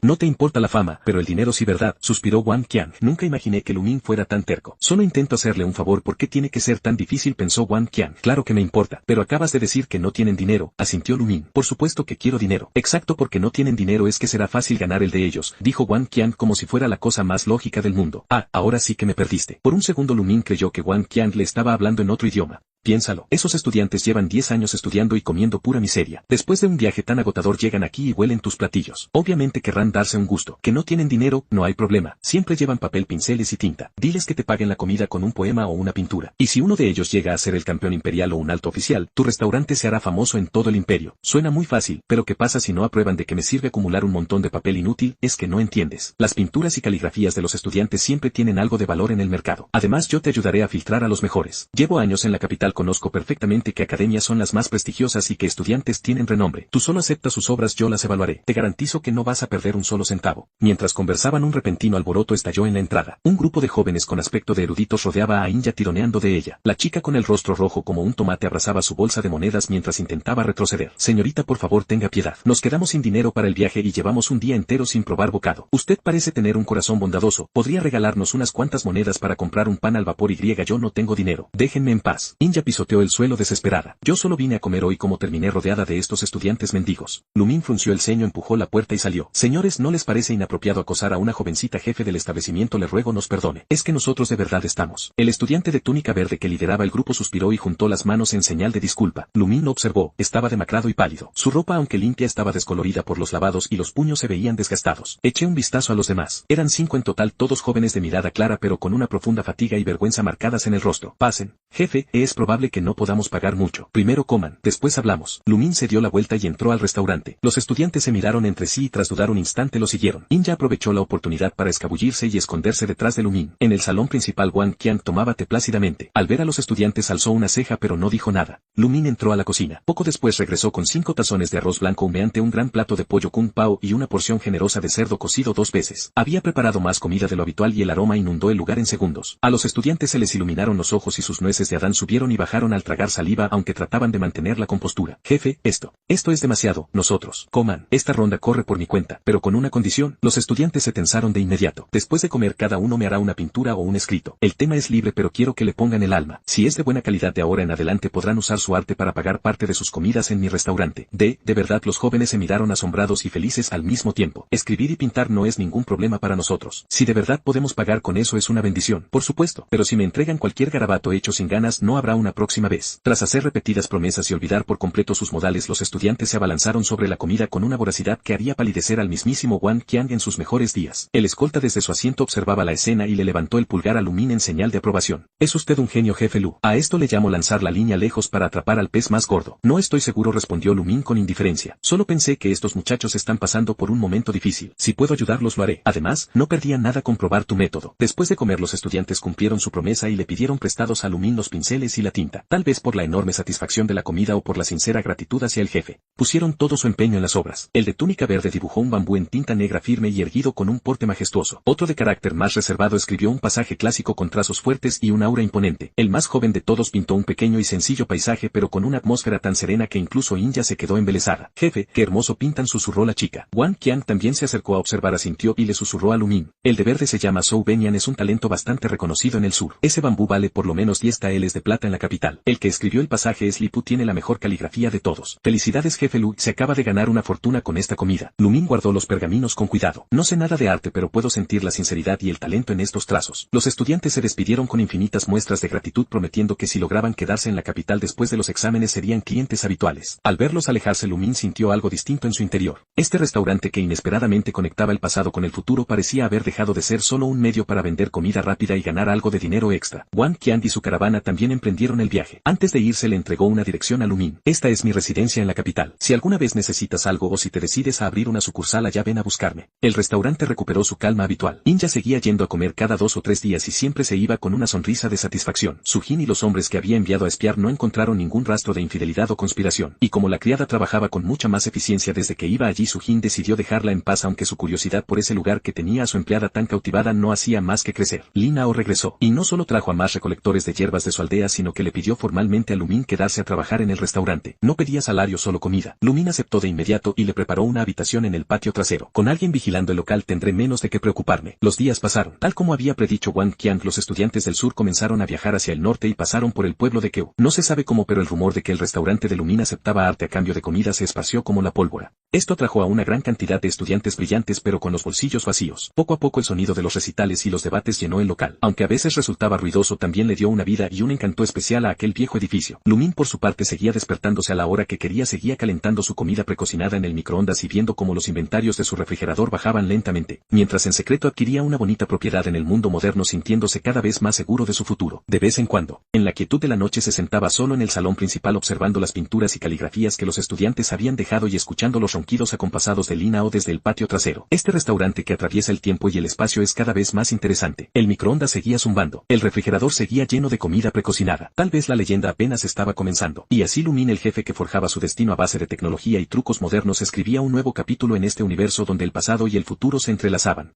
[SPEAKER 1] No te importa la fama, pero el dinero sí, ¿verdad? Suspiró Wang Qiang. Nunca imaginé que Lumin fuera tan terco. Solo intento hacerle un favor, ¿por qué tiene que ser tan difícil?, pensó Wang Qiang. Claro que me importa, pero acabas de decir que no tienen dinero, asintió Lumin. Por supuesto que quiero dinero. Exacto, porque no tienen dinero es que será fácil ganar el de ellos, dijo Wang Qiang como si fuera la cosa más lógica del mundo. Ahora sí que me perdiste. Por un segundo Lumin creyó que Wang Qiang le estaba hablando en otro idioma. Piénsalo, esos estudiantes llevan 10 años estudiando y comiendo pura miseria. Después de un viaje tan agotador llegan aquí y huelen tus platillos. Obviamente querrán darse un gusto. Que no tienen dinero, no hay problema. Siempre llevan papel, pinceles y tinta. Diles que te paguen la comida con un poema o una pintura. Y si uno de ellos llega a ser el campeón imperial o un alto oficial, tu restaurante se hará famoso en todo el imperio. Suena muy fácil, pero ¿qué pasa si no aprueban de que me sirve acumular un montón de papel inútil? Es que no entiendes. Las pinturas y caligrafías de los estudiantes siempre tienen algo de valor en el mercado. Además yo te ayudaré a filtrar a los mejores. Llevo años en la capital, conozco perfectamente que academias son las más prestigiosas y que estudiantes tienen renombre. Tú solo aceptas sus obras, yo las evaluaré. Te garantizo que no vas a perder un solo centavo. Mientras conversaban, un repentino alboroto estalló en la entrada. Un grupo de jóvenes con aspecto de eruditos rodeaba a Inya tironeando de ella. La chica con el rostro rojo como un tomate abrazaba su bolsa de monedas mientras intentaba retroceder. Señorita, por favor, tenga piedad. Nos quedamos sin dinero para el viaje y llevamos un día entero sin probar bocado. Usted parece tener un corazón bondadoso. ¿Podría regalarnos unas cuantas monedas para comprar un pan al vapor? Yo no tengo dinero. Déjenme en paz. Inya pisoteó el suelo desesperada. Yo solo vine a comer hoy, como terminé rodeada de estos estudiantes mendigos. Lumin frunció el ceño, empujó la puerta y salió. Señores, ¿no les parece inapropiado acosar a una jovencita? Jefe del establecimiento, le ruego nos perdone. Es que nosotros de verdad estamos. El estudiante de túnica verde que lideraba el grupo suspiró y juntó las manos en señal de disculpa. Lumin lo observó. Estaba demacrado y pálido. Su ropa, aunque limpia, estaba descolorida por los lavados y los puños se veían desgastados. Eché un vistazo a los demás. Eran 5 en total, todos jóvenes de mirada clara pero con una profunda fatiga y vergüenza marcadas en el rostro. Pasen. Jefe, es probable que no podamos pagar mucho. Primero coman, después hablamos. Lumin se dio la vuelta y entró al restaurante. Los estudiantes se miraron entre sí y tras dudar un instante lo siguieron. Inya aprovechó la oportunidad para escabullirse y esconderse detrás de Lumin. En el salón principal Wang Qiang tomaba té plácidamente. Al ver a los estudiantes alzó una ceja pero no dijo nada. Lumin entró a la cocina. Poco después regresó con 5 tazones de arroz blanco humeante, un gran plato de pollo kung pao y una porción generosa de cerdo cocido 2 veces. Había preparado más comida de lo habitual y el aroma inundó el lugar en segundos. A los estudiantes se les iluminaron los ojos y sus nueces de Adán subieron y bajaron al tragar saliva, aunque trataban de mantener la compostura. Jefe, esto es demasiado. Nosotros, coman. Esta ronda corre por mi cuenta, pero con una condición. Los estudiantes se tensaron de inmediato. Después de comer cada uno me hará una pintura o un escrito. El tema es libre pero quiero que le pongan el alma. Si es de buena calidad, de ahora en adelante podrán usar su arte para pagar parte de sus comidas en mi restaurante. De verdad, los jóvenes se miraron asombrados y felices al mismo tiempo. Escribir y pintar no es ningún problema para nosotros. Si de verdad podemos pagar con eso es una bendición. Por supuesto, pero si me entregan cualquier garabato hecho sin ganas no habrá una próxima vez. Tras hacer repetidas promesas y olvidar por completo sus modales, los estudiantes se abalanzaron sobre la comida con una voracidad que haría palidecer al mismísimo Wang Qiang en sus mejores días. El escolta desde su asiento observaba la escena y le levantó el pulgar a Lumin en señal de aprobación. Es usted un genio, jefe Lu. A esto le llamo lanzar la línea lejos para atrapar al pez más gordo. No estoy seguro, respondió Lumin con indiferencia. Solo pensé que estos muchachos están pasando por un momento difícil. Si puedo ayudarlos lo haré. Además, no perdían nada con probar tu método. Después de comer, los estudiantes cumplieron su promesa y le pidieron prestados a Lumin los pinceles y la tinta. Tal vez por la enorme satisfacción de la comida o por la sincera gratitud hacia el jefe. Pusieron todo su empeño en las obras. El de túnica verde dibujó un bambú en tinta negra firme y erguido con un porte majestuoso. Otro de carácter más reservado escribió un pasaje clásico con trazos fuertes y un aura imponente. El más joven de todos pintó un pequeño y sencillo paisaje pero con una atmósfera tan serena que incluso Inya se quedó embelesada. Jefe, qué hermoso pintan, susurró la chica. Wang Qiang también se acercó a observar, asintió y le susurró a Lumin. El de verde se llama Zhou Benian, es un talento bastante reconocido en el sur. Ese bambú vale por lo menos 10 taeles de plata en la capital. El que escribió el pasaje es Li Pu, tiene la mejor caligrafía de todos. Felicidades, jefe Lu, se acaba de ganar una fortuna con esta comida. Lumin guardó los pergaminos con cuidado. No sé nada de arte pero puedo sentir la sinceridad y el talento en estos trazos. Los estudiantes se despidieron con infinitas muestras de gratitud, prometiendo que si lograban quedarse en la capital después de los exámenes serían clientes habituales. Al verlos alejarse, Lumin sintió algo distinto en su interior. Este restaurante que inesperadamente conectaba el pasado con el futuro parecía haber dejado de ser solo un medio para vender comida rápida y ganar algo de dinero extra. Wang Qiang y su caravana también emprendieron comenzaron el viaje. Antes de irse le entregó una dirección a Lumin. Esta es mi residencia en la capital. Si alguna vez necesitas algo o si te decides a abrir una sucursal allá ven a buscarme. El restaurante recuperó su calma habitual. Inya seguía yendo a comer cada 2 o 3 días y siempre se iba con una sonrisa de satisfacción. Sujin y los hombres que había enviado a espiar no encontraron ningún rastro de infidelidad o conspiración. Y como la criada trabajaba con mucha más eficiencia desde que iba allí, Sujin decidió dejarla en paz aunque su curiosidad por ese lugar que tenía a su empleada tan cautivada no hacía más que crecer. Lin Nao regresó, y no solo trajo a más recolectores de hierbas de su aldea sino que le pidió formalmente a Lumin quedarse a trabajar en el restaurante. No pedía salario, solo comida. Lumin aceptó de inmediato y le preparó una habitación en el patio trasero. Con alguien vigilando el local tendré menos de qué preocuparme. Los días pasaron. Tal como había predicho Wang Qian, los estudiantes del sur comenzaron a viajar hacia el norte y pasaron por el pueblo de Keu. No se sabe cómo, pero el rumor de que el restaurante de Lumin aceptaba arte a cambio de comida se esparció como la pólvora. Esto atrajo a una gran cantidad de estudiantes brillantes pero con los bolsillos vacíos. Poco a poco el sonido de los recitales y los debates llenó el local. Aunque a veces resultaba ruidoso, también le dio una vida y un encanto especial a aquel viejo edificio. Lumin por su parte seguía despertándose a la hora que quería, seguía calentando su comida precocinada en el microondas y viendo cómo los inventarios de su refrigerador bajaban lentamente, mientras en secreto adquiría una bonita propiedad en el mundo moderno, sintiéndose cada vez más seguro de su futuro. De vez en cuando, en la quietud de la noche se sentaba solo en el salón principal observando las pinturas y caligrafías que los estudiantes habían dejado y escuchando los ronquidos acompasados de Lin Nao desde el patio trasero. Este restaurante que atraviesa el tiempo y el espacio es cada vez más interesante. El microondas seguía zumbando, el refrigerador seguía lleno de comida precocinada. Tal vez la leyenda apenas estaba comenzando. Y así Lumin, el jefe que forjaba su destino a base de tecnología y trucos modernos, escribía un nuevo capítulo en este universo donde el pasado y el futuro se entrelazaban.